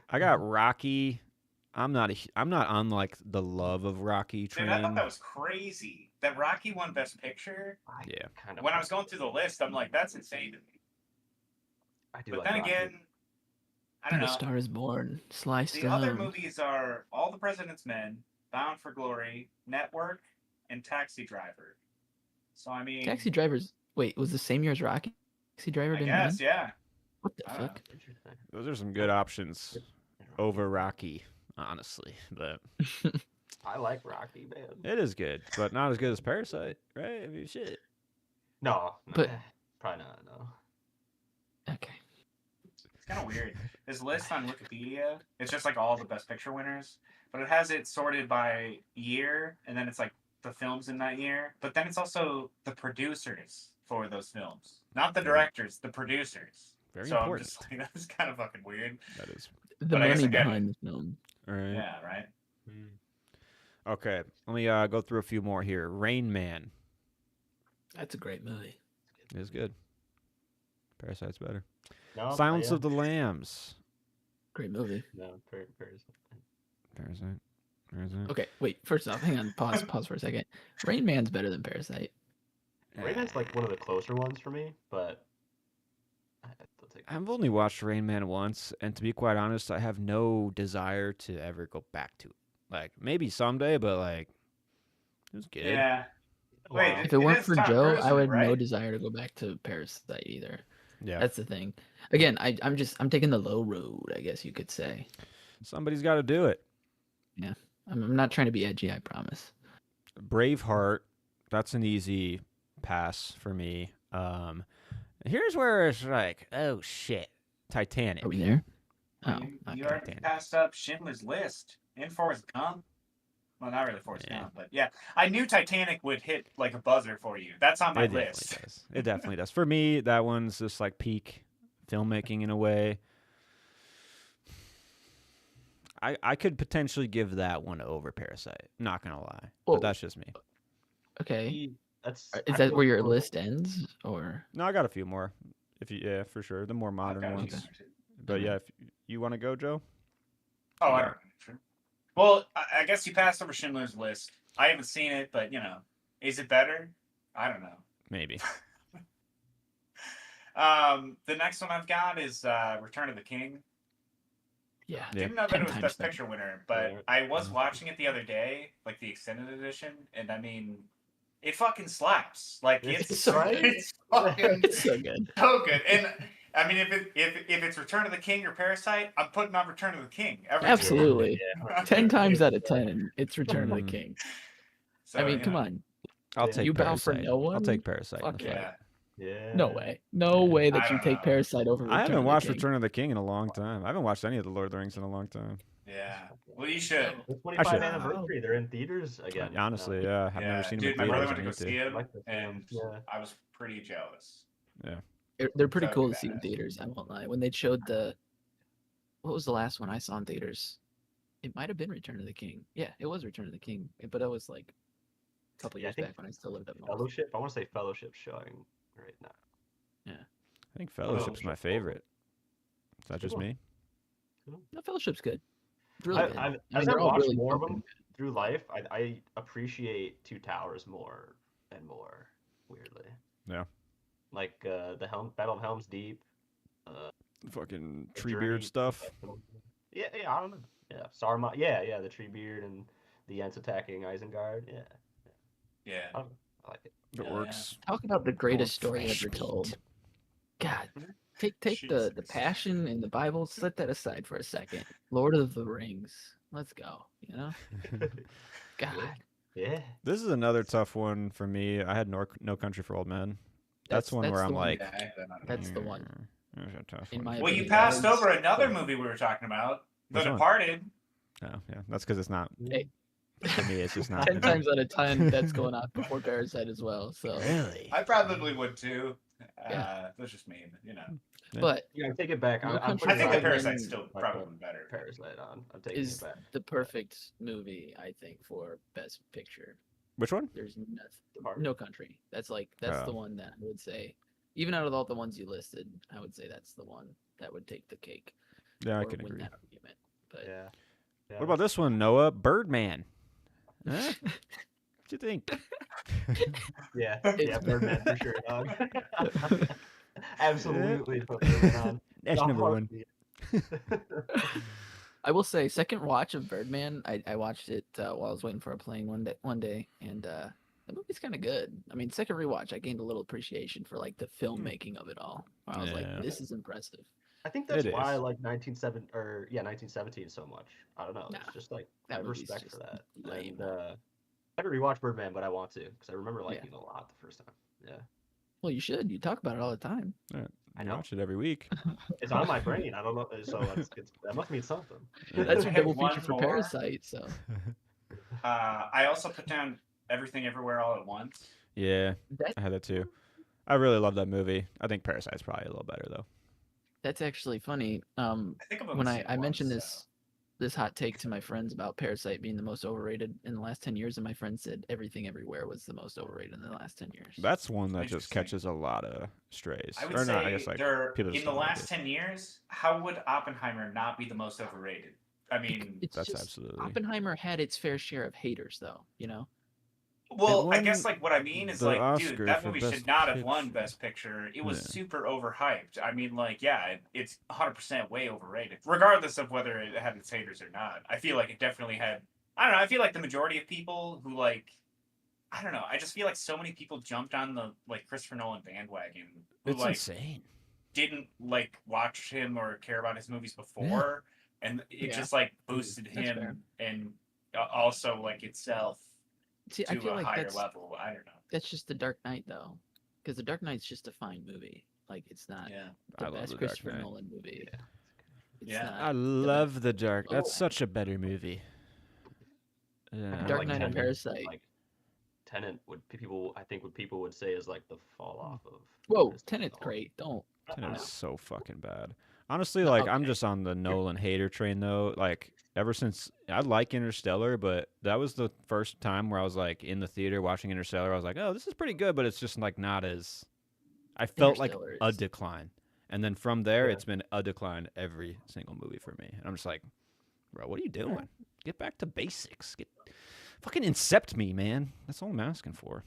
Speaker 1: I got Rocky. I'm not on like the love of Rocky
Speaker 2: Dude, I thought
Speaker 1: train.
Speaker 2: that was crazy. That Rocky won Best Picture.
Speaker 1: Yeah.
Speaker 3: Kind of.
Speaker 2: When I was going through the list, I'm like, that's insane to me.
Speaker 3: I do
Speaker 2: But
Speaker 3: like
Speaker 2: then
Speaker 3: Rocky.
Speaker 2: again, I don't
Speaker 4: And a
Speaker 2: know.
Speaker 4: Star is Born. Sly
Speaker 2: The other
Speaker 4: Stone.
Speaker 2: movies are All the President's Men, Bound for Glory, Network, and Taxi Driver. So I mean,
Speaker 4: Taxi Drivers. Wait, was the same year as Rocky? Taxi Driver
Speaker 2: I
Speaker 4: didn't
Speaker 2: guess,
Speaker 4: win?
Speaker 2: yeah.
Speaker 4: What the
Speaker 2: I don't
Speaker 4: fuck?
Speaker 3: Interesting.
Speaker 1: Those are some good options over Rocky, honestly. But
Speaker 3: I like Rocky, man.
Speaker 1: it is good, but not as good as Parasite, right? I mean, shit.
Speaker 3: No,
Speaker 4: But-
Speaker 3: probably not. No.
Speaker 4: Okay.
Speaker 2: It's kind of weird. This list on Wikipedia, it's just like all the Best Picture winners, but it has it sorted by year, and then it's like the films in that year. But then it's also the producers for those films, not the directors, the producers.
Speaker 1: Very
Speaker 2: so
Speaker 1: important.
Speaker 2: I'm just like, that's kind of fucking weird.
Speaker 1: That is.
Speaker 4: The
Speaker 2: But I guess
Speaker 4: money
Speaker 2: I get it.
Speaker 4: behind the film.
Speaker 1: All right.
Speaker 2: Yeah, right.
Speaker 1: Okay. Let me go through a few more here. Rain Man
Speaker 4: That's a great movie.
Speaker 1: is good. Parasite's better.
Speaker 3: No,
Speaker 1: Silence
Speaker 3: yeah.
Speaker 1: of the Lambs.
Speaker 4: Great movie.
Speaker 3: No, Parasite.
Speaker 1: Parasite.
Speaker 4: Okay, wait. First off, hang on. Pause for a second. Rain Man's better than Parasite.
Speaker 3: Rain Man's like one of the closer ones for me, but I'll take
Speaker 1: I've only watched Rain Man once, and to be quite honest, I have no desire to ever go back to it. Like maybe someday, but like it was good.
Speaker 2: Yeah. Wait,
Speaker 3: Wow.
Speaker 4: If it weren't
Speaker 2: is
Speaker 4: for
Speaker 2: Tom
Speaker 4: Joe,
Speaker 2: Cruise,
Speaker 4: I would have no
Speaker 2: right?
Speaker 4: desire to go back to Parasite either.
Speaker 1: Yeah.
Speaker 4: That's the thing. Again, I'm taking the low road, I guess you could say.
Speaker 1: Somebody's got to do it.
Speaker 4: I'm not trying to be edgy, I promise.
Speaker 1: Braveheart. That's an easy pass for me. Here's where it's like, oh shit, Titanic.
Speaker 4: Are we there? Oh,
Speaker 2: You
Speaker 4: okay.
Speaker 2: already
Speaker 1: damn it.
Speaker 2: passed up Schindler's List and Forrest Gump. Well, not really Forrest
Speaker 1: Yeah.
Speaker 2: Gump, but yeah, I knew Titanic would hit like a buzzer for you. That's on my
Speaker 1: It
Speaker 2: list.
Speaker 1: definitely does. It definitely does. For me, that one's just like peak filmmaking in a way. I could potentially give that one over Parasite. Not gonna lie,
Speaker 4: Whoa.
Speaker 1: but that's just me.
Speaker 4: Okay.
Speaker 3: That's
Speaker 4: Is
Speaker 3: I
Speaker 4: that
Speaker 3: feel
Speaker 4: where your
Speaker 3: so-
Speaker 4: list ends, or
Speaker 1: No, I got a few more. Yeah, for sure, the more
Speaker 2: I've
Speaker 1: modern
Speaker 2: got a few
Speaker 1: ones.
Speaker 2: more, too.
Speaker 1: But yeah, if you want to go, Joe.
Speaker 2: Oh, I
Speaker 1: Yeah.
Speaker 2: don't know. Sure. Well, I guess you passed over Schindler's List. I haven't seen it, but you know, is it better? I don't know.
Speaker 1: Maybe.
Speaker 2: The next one I've got is Return of the King.
Speaker 4: yeah,
Speaker 1: Yeah.
Speaker 2: Didn't know that
Speaker 4: 10
Speaker 2: it was
Speaker 4: times
Speaker 2: Best
Speaker 4: better.
Speaker 2: Picture winner, but
Speaker 3: Yeah.
Speaker 2: I was watching it the other day, like the extended edition, and I mean, it fucking slaps. Like
Speaker 3: It's
Speaker 2: it's
Speaker 4: so
Speaker 3: good.
Speaker 2: it's fucking
Speaker 4: It's so good.
Speaker 2: so good. And I mean, if it's Return of the King or Parasite, I'm putting on Return of the King every time.
Speaker 4: Absolutely.
Speaker 3: Yeah.
Speaker 4: 10 times out of 10, it's Return of the
Speaker 1: Mm.
Speaker 4: King.
Speaker 2: So,
Speaker 4: I mean,
Speaker 2: you
Speaker 4: come
Speaker 2: know,
Speaker 4: on.
Speaker 1: I'll
Speaker 3: Yeah.
Speaker 1: take
Speaker 4: You bow for
Speaker 1: Parasite.
Speaker 4: no
Speaker 1: I'll
Speaker 4: one?
Speaker 1: take Parasite. in
Speaker 4: Fuck
Speaker 1: the fight.
Speaker 2: Yeah.
Speaker 3: Yeah.
Speaker 4: No way. No
Speaker 1: Yeah.
Speaker 4: way
Speaker 2: I
Speaker 4: that you
Speaker 2: don't
Speaker 4: take
Speaker 2: know.
Speaker 4: Parasite over Return
Speaker 1: I haven't
Speaker 4: of the
Speaker 1: watched
Speaker 4: King.
Speaker 1: Return of the King in a long time. I haven't watched any of the Lord of the Rings in a long time.
Speaker 2: Yeah. Well, you should.
Speaker 3: The
Speaker 1: I
Speaker 3: 25th
Speaker 1: should.
Speaker 3: anniversary. They're in theaters again.
Speaker 1: Honestly, yeah, I've
Speaker 2: Yeah,
Speaker 1: never seen
Speaker 2: dude,
Speaker 1: him
Speaker 2: my
Speaker 1: in
Speaker 2: brother
Speaker 1: theaters.
Speaker 2: went to go
Speaker 1: I need
Speaker 2: see
Speaker 1: to.
Speaker 2: him,
Speaker 3: like the film,
Speaker 2: and
Speaker 3: yeah.
Speaker 2: I was pretty jealous.
Speaker 4: They're pretty
Speaker 2: So
Speaker 4: cool
Speaker 2: do
Speaker 4: to see in
Speaker 2: that.
Speaker 4: theaters, I won't lie. When they showed what was the last one I saw in theaters? It might have been Return of the King. Yeah, it was Return of the King, but that was like a couple
Speaker 3: Yeah, I
Speaker 4: years
Speaker 3: think
Speaker 4: back when I still lived up north.
Speaker 3: Fellowship. I want to say Fellowship's showing right now.
Speaker 1: I think Fellowship's my favorite. Is that
Speaker 3: Good
Speaker 1: just
Speaker 3: one.
Speaker 1: me?
Speaker 4: No, Fellowship's good. It's really good.
Speaker 3: As
Speaker 4: they're
Speaker 3: I've
Speaker 4: all
Speaker 3: watched
Speaker 4: really
Speaker 3: more of
Speaker 4: fucking
Speaker 3: them through life, I appreciate Two Towers more and more. Weirdly,
Speaker 1: Yeah.
Speaker 3: like the Battle of Helm's Deep,
Speaker 1: Fucking
Speaker 3: the
Speaker 1: Treebeard
Speaker 3: Journey.
Speaker 1: stuff.
Speaker 3: Yeah, yeah, I don't know. Yeah, Saruman. Yeah, the Treebeard and the Ents attacking Isengard. Yeah,
Speaker 2: Yeah.
Speaker 3: I like it.
Speaker 1: It
Speaker 2: Yeah,
Speaker 1: works.
Speaker 4: Talk about the greatest story
Speaker 1: fresh
Speaker 4: ever
Speaker 1: meat.
Speaker 4: told. God, take the
Speaker 2: Jesus.
Speaker 4: passion in the Bible, set that aside for a second. Lord of the Rings. Let's go. You know? God.
Speaker 3: Yeah.
Speaker 1: This is another tough one for me. I had No Country for Old Men. That's one where
Speaker 4: the
Speaker 1: I'm
Speaker 4: one.
Speaker 1: like,
Speaker 2: Yeah, I
Speaker 4: That's the one.
Speaker 1: That's a tough
Speaker 4: In
Speaker 1: one
Speaker 4: my
Speaker 1: for
Speaker 2: Well,
Speaker 1: me.
Speaker 2: you
Speaker 4: opinion,
Speaker 2: passed
Speaker 4: that is-
Speaker 2: over another movie we were talking about, The
Speaker 1: Which one?
Speaker 2: Departed.
Speaker 1: Oh, yeah. That's because it's not.
Speaker 4: Hey.
Speaker 1: For me, it's just not.
Speaker 4: 10 times out of 10, that's going on before Parasite as well. So,
Speaker 1: Really?
Speaker 2: I probably would too.
Speaker 4: Yeah.
Speaker 2: That's just me, but,
Speaker 4: but
Speaker 3: Yeah, take it back.
Speaker 4: No
Speaker 3: I'm
Speaker 4: Country
Speaker 2: I think
Speaker 4: for
Speaker 2: the
Speaker 4: Old
Speaker 2: Parasite's
Speaker 4: Men
Speaker 2: still
Speaker 3: I
Speaker 2: probably
Speaker 3: put
Speaker 2: better.
Speaker 3: Parasite on. I'm taking
Speaker 4: is
Speaker 3: it back.
Speaker 4: the perfect movie, I think, for Best Picture.
Speaker 1: Which one?
Speaker 4: There's nothing.
Speaker 3: Departed.
Speaker 4: No Country. That's the one that I would say, even out of all the ones you listed, I would say that's the one that would take the cake.
Speaker 1: Yeah, I
Speaker 4: or
Speaker 1: can
Speaker 4: win
Speaker 1: agree.
Speaker 4: that argument. But
Speaker 3: Yeah.
Speaker 1: What about this one, Noah? Birdman. Huh? What you think?
Speaker 3: Yeah,
Speaker 4: It's-
Speaker 3: Birdman for sure, dog. Absolutely put Birdman on.
Speaker 1: That's
Speaker 3: The
Speaker 1: number one.
Speaker 3: heartbeat.
Speaker 4: I will say, second watch of Birdman, I watched it while I was waiting for a plane one day, and the movie's kind of good. I mean, second rewatch, I gained a little appreciation for like the filmmaking of it all. I was
Speaker 1: Yeah.
Speaker 4: like, this is impressive.
Speaker 3: I think that's
Speaker 1: It
Speaker 3: why I
Speaker 1: is.
Speaker 3: like 1917 so much. I don't know.
Speaker 4: Nah,
Speaker 3: It's just like I
Speaker 4: that
Speaker 3: have
Speaker 4: movie's
Speaker 3: respect for
Speaker 4: just
Speaker 3: that.
Speaker 4: lame.
Speaker 3: And, I haven't rewatched Birdman, but I want to because I remember liking it a lot the first time. Yeah,
Speaker 4: Well, you should. You talk about it all the time.
Speaker 3: I know.
Speaker 1: Watch it every week.
Speaker 3: It's on my brain. I don't know. So that must mean something.
Speaker 4: That's
Speaker 2: I
Speaker 4: your
Speaker 2: have
Speaker 4: double
Speaker 2: one
Speaker 4: feature for
Speaker 2: more.
Speaker 4: Parasite. So
Speaker 2: I also put down Everything Everywhere All at Once.
Speaker 1: Yeah,
Speaker 4: that
Speaker 1: I had that too. I really love that movie. I think Parasite's probably a little better though.
Speaker 4: that's actually funny.
Speaker 2: I think I've only
Speaker 4: When
Speaker 2: seen
Speaker 4: I
Speaker 2: it
Speaker 4: mentioned
Speaker 2: once,
Speaker 4: this hot take to my friends about Parasite being the most overrated in the last 10 years, and my friend said Everything Everywhere was the most overrated in the last 10 years.
Speaker 1: That's one that just
Speaker 2: Interesting.
Speaker 1: catches a lot of strays.
Speaker 2: I would
Speaker 1: or
Speaker 2: say
Speaker 1: not, I guess like
Speaker 2: they're
Speaker 1: people just
Speaker 2: in the
Speaker 1: don't like
Speaker 2: last
Speaker 1: it.
Speaker 2: 10 years. How would Oppenheimer not be the most overrated? I mean,
Speaker 4: It's
Speaker 1: That's
Speaker 4: just,
Speaker 1: absolutely.
Speaker 4: Oppenheimer had its fair share of haters, though. You know,
Speaker 2: well,
Speaker 1: It
Speaker 2: I guess
Speaker 1: won
Speaker 2: like what I mean is
Speaker 1: the
Speaker 2: like,
Speaker 1: Oscar
Speaker 2: dude, that
Speaker 1: for
Speaker 2: movie
Speaker 1: Best
Speaker 2: should not have won
Speaker 1: Picture.
Speaker 2: Best Picture. It was
Speaker 1: Yeah.
Speaker 2: super overhyped. I mean, like, yeah, it's 100% way overrated, regardless of whether it had its haters or not. I feel like it definitely had. I don't know. I feel like the majority of people who like, I don't know. I just feel like so many people jumped on the like Christopher Nolan bandwagon who
Speaker 1: It's
Speaker 2: like
Speaker 1: insane.
Speaker 2: didn't like watch him or care about his movies before, and it
Speaker 4: Yeah.
Speaker 2: just like boosted
Speaker 4: That's fair.
Speaker 2: him and also like itself
Speaker 4: see, I
Speaker 2: to
Speaker 4: feel
Speaker 2: a
Speaker 4: like
Speaker 2: higher
Speaker 4: that's
Speaker 2: level. I don't know.
Speaker 4: just The Dark Knight, though, because The Dark Knight's just a fine movie. Like, it's not
Speaker 2: Yeah.
Speaker 1: I
Speaker 4: the
Speaker 1: love
Speaker 4: best
Speaker 1: The Dark
Speaker 4: Christopher
Speaker 1: Knight.
Speaker 4: Nolan movie.
Speaker 3: Yeah.
Speaker 4: It's
Speaker 2: Yeah.
Speaker 4: not
Speaker 1: I
Speaker 4: the
Speaker 1: love The Dark. That's
Speaker 4: Oh.
Speaker 1: such a better movie. Yeah.
Speaker 4: Dark
Speaker 3: Like
Speaker 4: Knight and
Speaker 3: Tenet,
Speaker 4: Parasite.
Speaker 3: Like Tenet would people I think what people would say is like the fall off of.
Speaker 4: Whoa,
Speaker 3: Christopher
Speaker 4: Tenet's
Speaker 3: Nolan.
Speaker 4: great. Don't.
Speaker 1: Tenet
Speaker 4: No.
Speaker 1: is so fucking bad. Honestly,
Speaker 4: No,
Speaker 1: like I'm
Speaker 4: okay.
Speaker 1: just on the Nolan hater train though. Like ever since I like Interstellar, but that was the first time where I was like in the theater watching Interstellar. I was like, oh, this is pretty good, but it's just like not as. I felt like
Speaker 4: Interstellar
Speaker 1: a
Speaker 4: is-
Speaker 1: decline, and then from there,
Speaker 3: Yeah.
Speaker 1: it's been a decline every single movie for me. And I'm just like, bro, what are you doing? Get back to basics. Get fucking incept me, man. That's all I'm asking for.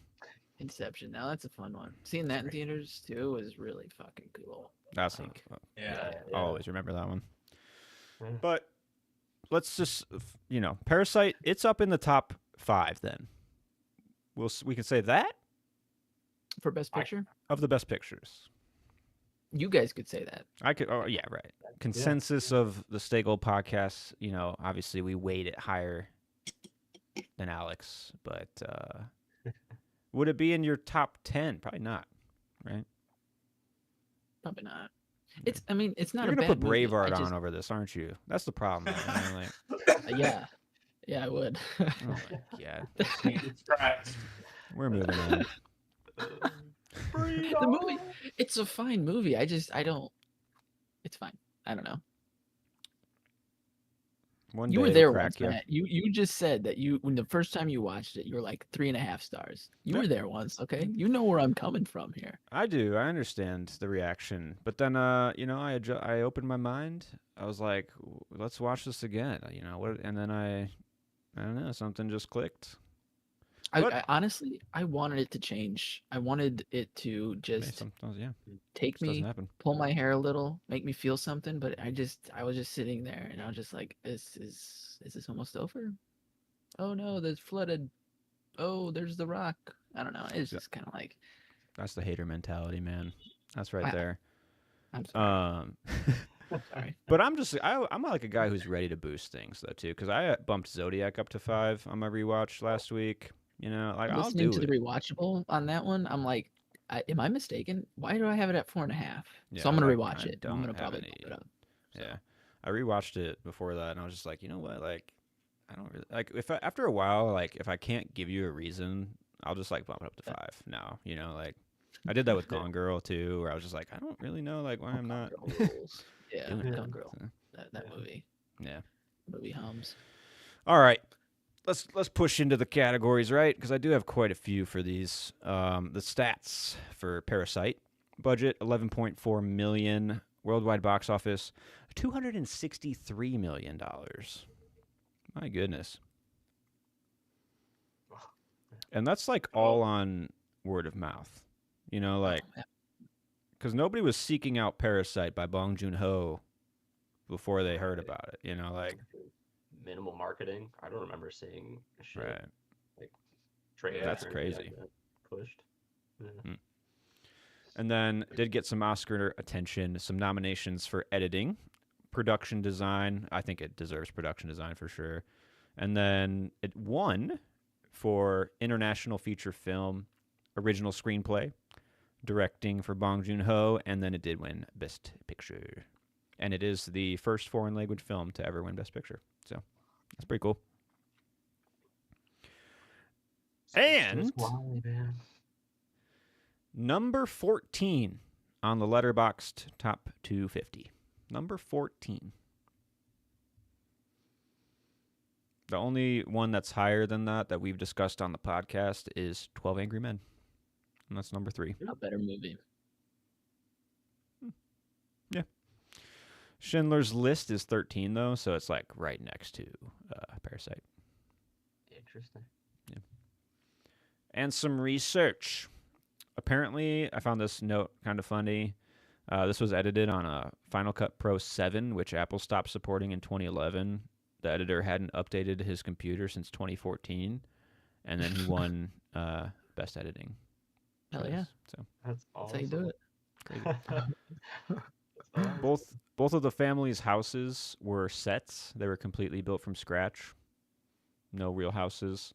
Speaker 4: Inception. Now that's a fun one. Seeing that in theaters too was really fucking cool.
Speaker 1: That's
Speaker 4: Like,
Speaker 2: Yeah.
Speaker 1: I'll always remember that one.
Speaker 3: Yeah.
Speaker 1: But let's just, Parasite. It's up in the top 5. Then we can say that
Speaker 4: For Best Picture,
Speaker 1: of the best pictures.
Speaker 4: you guys could say that.
Speaker 1: I could. Oh yeah, right. Consensus of the Stagel podcast. Obviously we weight it higher than Alex, but would it be in your top 10? Probably not. Right.
Speaker 4: Probably not. It's. I mean, it's not
Speaker 1: You're
Speaker 4: a
Speaker 1: gonna
Speaker 4: bad
Speaker 1: put
Speaker 4: movie.
Speaker 1: Braveheart
Speaker 4: I just,
Speaker 1: on over this, aren't you? That's the problem. Man.
Speaker 4: Yeah. Yeah, I would.
Speaker 1: Oh my god.
Speaker 2: Jesus Christ.
Speaker 1: We're moving on.
Speaker 4: The movie. It's a fine movie. I don't. It's fine. I don't know.
Speaker 1: One
Speaker 4: You
Speaker 1: day
Speaker 4: were
Speaker 1: it'll
Speaker 4: there
Speaker 1: crack
Speaker 4: once,
Speaker 1: you.
Speaker 4: Matt. You just said that when the first time you watched it, you were like 3.5 stars. You
Speaker 1: Yeah.
Speaker 4: were there once, okay? You know where I'm coming from here.
Speaker 1: I do. I understand the reaction, but then, I opened my mind. I was like, let's watch this again. What? And then I don't know, something just clicked. But-
Speaker 4: honestly, I wanted it to change. I wanted it to
Speaker 1: Maybe
Speaker 4: just
Speaker 1: sometimes, yeah,
Speaker 4: take
Speaker 1: just doesn't
Speaker 4: me,
Speaker 1: happen.
Speaker 4: pull my hair a little, make me feel something. But I was just sitting there, and I was just like, is this almost over? Oh no, there's flooded. Oh, there's the rock. I don't know. It's
Speaker 1: Yeah.
Speaker 4: just kind of like,
Speaker 1: That's the hater mentality, man. That's right
Speaker 4: I-
Speaker 1: there.
Speaker 4: I'm sorry.
Speaker 1: Um,
Speaker 4: Sorry.
Speaker 1: but I'm like a guy who's ready to boost things though too, because I bumped Zodiac up to 5 on my rewatch last week. You know, like I'll
Speaker 4: Listening
Speaker 1: do
Speaker 4: to
Speaker 1: it.
Speaker 4: the rewatchable on that one, I'm like, am I mistaken? Why do I have it at 4.5?
Speaker 1: Yeah,
Speaker 4: So I'm gonna
Speaker 1: I
Speaker 4: rewatch it.
Speaker 1: don't
Speaker 4: I'm gonna
Speaker 1: have
Speaker 4: probably
Speaker 1: any.
Speaker 4: bump it up. So.
Speaker 1: Yeah, I rewatched it before that, and I was just like, you know what, like, I don't really like after a while, like, if I can't give you a reason, I'll just like bump it up to 5 now. You know, like I did that with Gone Girl too, where I was just like, I don't really know, like, why I'm not.
Speaker 4: Gone Girl rules. Yeah,
Speaker 1: doing it.
Speaker 4: Gone Girl.
Speaker 1: So,
Speaker 4: That movie.
Speaker 1: yeah.
Speaker 4: Movie hums.
Speaker 1: All right. Let's push into the categories, right? Because I do have quite a few for these. The stats for Parasite: budget $11.4 million, worldwide box office $263 million. My goodness, and that's like all on word of mouth. You know, like because nobody was seeking out Parasite by Bong Joon-ho before they heard about it. You know, like
Speaker 3: minimal marketing. I don't remember seeing shit
Speaker 1: right.
Speaker 3: like trailers.
Speaker 1: That's
Speaker 3: or anything
Speaker 1: crazy.
Speaker 3: like that pushed. Yeah.
Speaker 1: And then did get some Oscar attention, some nominations for editing, production design. I think it deserves production design for sure. And then it won for international feature film, original screenplay, directing for Bong Joon-ho, and then it did win Best Picture. And it is the first foreign language film to ever win Best Picture. So that's pretty cool. And number 14 on the Letterboxd Top 250. Number 14. The only one that's higher than that we've discussed on the podcast is 12 Angry Men. And that's number 3.
Speaker 4: A better movie.
Speaker 1: Yeah. Schindler's List is 13, though, so it's like right next to Parasite.
Speaker 3: Interesting.
Speaker 1: Yeah. And some research. Apparently, I found this note kind of funny. This was edited on a Final Cut Pro 7, which Apple stopped supporting in 2011. The editor hadn't updated his computer since 2014, and then he won Best Editing.
Speaker 4: Hell yeah.
Speaker 1: So
Speaker 3: That's
Speaker 4: That's how you do it.
Speaker 1: both of the family's houses were sets. They were completely built from scratch. No real houses.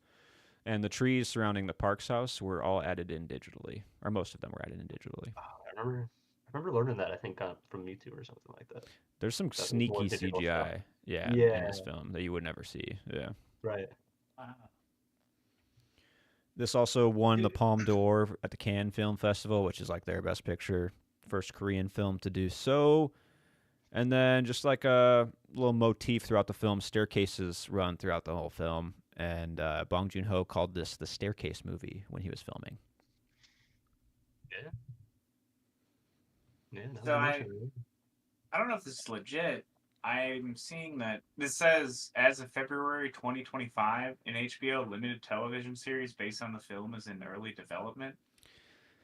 Speaker 1: And the trees surrounding the Parks house were all added in digitally, or most of them were added in digitally.
Speaker 3: I remember learning that, I think, from YouTube or something like that.
Speaker 1: There's some
Speaker 3: That's more
Speaker 1: sneaky
Speaker 3: digital
Speaker 1: CGI,
Speaker 3: stuff.
Speaker 1: in
Speaker 3: Yeah.
Speaker 1: this film that you would never see. Yeah.
Speaker 3: Right.
Speaker 2: Wow.
Speaker 1: This also won the Palme d'Or at the Cannes Film Festival, which is like their best picture, first Korean film to do so. And then just like a little motif throughout the film, staircases run throughout the whole film. And Bong Joon-ho called this the staircase movie when he was filming.
Speaker 3: Yeah. Yeah.
Speaker 2: So I don't know if this is legit. I'm seeing that this says as of February 2025, an HBO limited television series based on the film is in early development.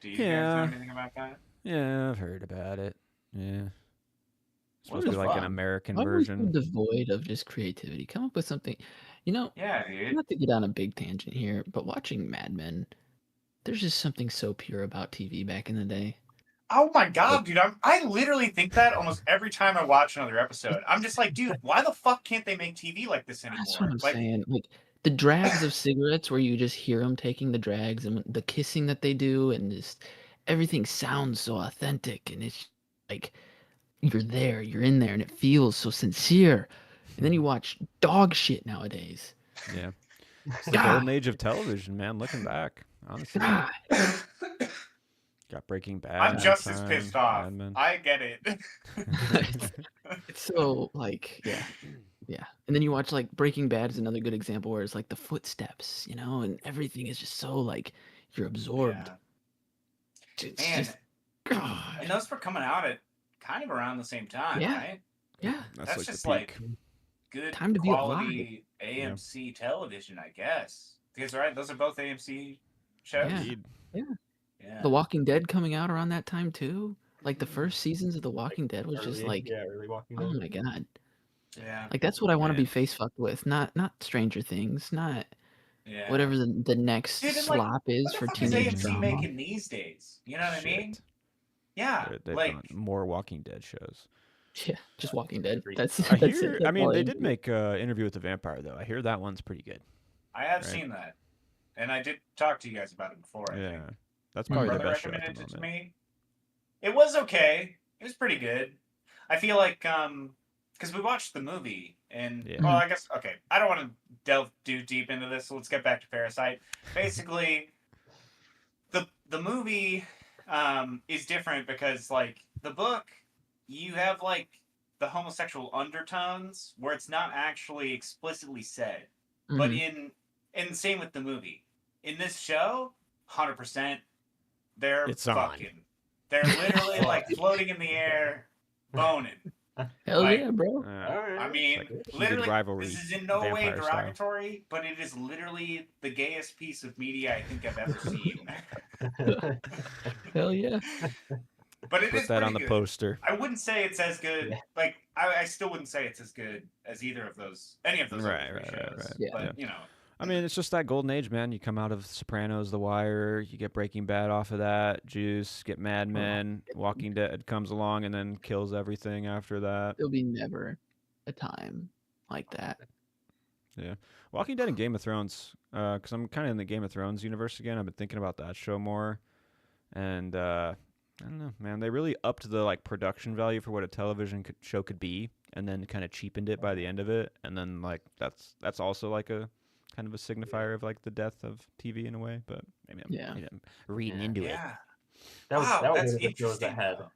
Speaker 2: Do you guys know anything about that?
Speaker 1: Yeah, I've heard about it. Yeah. It's
Speaker 2: What
Speaker 1: supposed to be
Speaker 2: the
Speaker 1: like an
Speaker 2: fuck?
Speaker 1: American
Speaker 4: Why are we so
Speaker 1: version.
Speaker 4: devoid of just creativity? Come up with something. You know,
Speaker 2: Yeah, dude.
Speaker 4: not to get on a big tangent here, but watching Mad Men, there's just something so pure about TV back in the day.
Speaker 2: Oh my god, dude! I literally think that almost every time I watch another episode. I'm just like, dude, why the fuck can't they make TV like this anymore?
Speaker 4: That's what I'm
Speaker 2: Like,
Speaker 4: saying. Like the drags of cigarettes, where you just hear them taking the drags, and the kissing that they do, and just everything sounds so authentic, and it's like you're there, you're in there, and it feels so sincere. And then you watch dog shit nowadays.
Speaker 1: Yeah. It's the
Speaker 4: God.
Speaker 1: golden age of television, man. Looking back, honestly.
Speaker 4: God.
Speaker 1: Got Breaking Bad.
Speaker 2: I'm just as
Speaker 1: time,
Speaker 2: pissed off.
Speaker 1: Mad Men.
Speaker 2: I get it.
Speaker 4: It's so like yeah. And then you watch like Breaking Bad is another good example where it's like the footsteps, you know, and everything is just so like you're absorbed.
Speaker 2: Yeah.
Speaker 4: It's
Speaker 2: Man,
Speaker 4: just God.
Speaker 2: and those were coming out at kind of around the same time,
Speaker 4: Yeah.
Speaker 2: right?
Speaker 4: Yeah.
Speaker 2: That's
Speaker 1: like
Speaker 2: just
Speaker 1: the
Speaker 2: like
Speaker 1: peak.
Speaker 2: good
Speaker 4: Time to be
Speaker 2: quality
Speaker 1: Yeah.
Speaker 2: AMC television, I guess. Because right, those are both AMC shows.
Speaker 4: Yeah.
Speaker 1: Indeed.
Speaker 2: Yeah.
Speaker 4: The Walking Dead coming out around that time too. Like the first seasons of The Walking Dead was just like,
Speaker 3: early Walking Dead.
Speaker 4: oh my god.
Speaker 2: Yeah.
Speaker 4: Like that's what I want to
Speaker 2: Yeah.
Speaker 4: be face fucked with. Not Stranger Things, not
Speaker 2: Yeah.
Speaker 4: whatever the next
Speaker 2: Dude, and, like,
Speaker 4: slop is
Speaker 2: what the
Speaker 4: for
Speaker 2: fuck is
Speaker 4: teenage
Speaker 2: AMC
Speaker 4: drama.
Speaker 2: making these days? You know what I mean?
Speaker 1: Shit.
Speaker 2: Yeah.
Speaker 1: They've
Speaker 2: Like,
Speaker 1: done more Walking Dead shows.
Speaker 4: Yeah, just Walking Dead. That's
Speaker 1: I
Speaker 4: that's
Speaker 1: hear.
Speaker 4: it.
Speaker 1: I
Speaker 4: That's
Speaker 1: mean,
Speaker 4: all
Speaker 1: they
Speaker 4: AMC.
Speaker 1: did make Interview with the Vampire though. I hear that one's pretty good.
Speaker 2: I have
Speaker 1: Right.
Speaker 2: seen that. And I did talk to you guys about it before, I
Speaker 1: Yeah,
Speaker 2: think.
Speaker 1: that's
Speaker 2: My
Speaker 1: probably the
Speaker 2: brother
Speaker 1: best show at
Speaker 2: recommended
Speaker 1: the
Speaker 2: it to
Speaker 1: moment.
Speaker 2: me. It was okay. It was pretty good. I feel like because we watched the movie and
Speaker 1: Yeah.
Speaker 2: well, I guess okay. I don't want to delve too deep into this, so let's get back to Parasite. Basically, the movie is different because like the book, you have like the homosexual undertones where it's not actually explicitly said, but
Speaker 4: Mhm.
Speaker 2: in same with the movie. In this show, 100%, they're
Speaker 1: It's on.
Speaker 2: fucking. They're literally like floating in the air, boning.
Speaker 4: Hell
Speaker 2: Like,
Speaker 4: yeah, bro.
Speaker 3: Alright.
Speaker 2: I mean,
Speaker 1: like heated
Speaker 2: literally,
Speaker 1: rivalry,
Speaker 2: this is in no way
Speaker 1: vampire style.
Speaker 2: derogatory, but it is literally the gayest piece of media I think I've ever seen.
Speaker 4: Hell yeah.
Speaker 2: But it
Speaker 1: Put
Speaker 2: is
Speaker 1: that on
Speaker 2: pretty
Speaker 1: the
Speaker 2: good.
Speaker 1: poster.
Speaker 2: I wouldn't say it's as good.
Speaker 3: Yeah.
Speaker 2: Like, I still wouldn't say it's as good as either of those, any of those other
Speaker 1: Right,
Speaker 2: three
Speaker 1: right,
Speaker 2: shows.
Speaker 1: right.
Speaker 4: Yeah.
Speaker 2: But
Speaker 1: Yeah.
Speaker 2: you know,
Speaker 1: I mean, it's just that golden age, man. You come out of Sopranos, The Wire, you get Breaking Bad off of that, Juice, get Mad Men, Walking Dead comes along and then kills everything after that.
Speaker 4: There'll be never a time like that.
Speaker 1: Walking Dead and Game of Thrones, because I'm kind of in the Game of Thrones universe again. I've been thinking about that show more, and I don't know, man. They really upped the like production value for what a television show could be, and then kind of cheapened it by the end of it. And then like that's also like a kind of a signifier of like the death of TV in a way. But maybe I'm reading
Speaker 3: Yeah.
Speaker 1: into it.
Speaker 2: yeah.
Speaker 3: That was
Speaker 2: Wow,
Speaker 3: that was
Speaker 2: that's
Speaker 3: one of the shows that
Speaker 2: interesting,
Speaker 3: had
Speaker 2: though.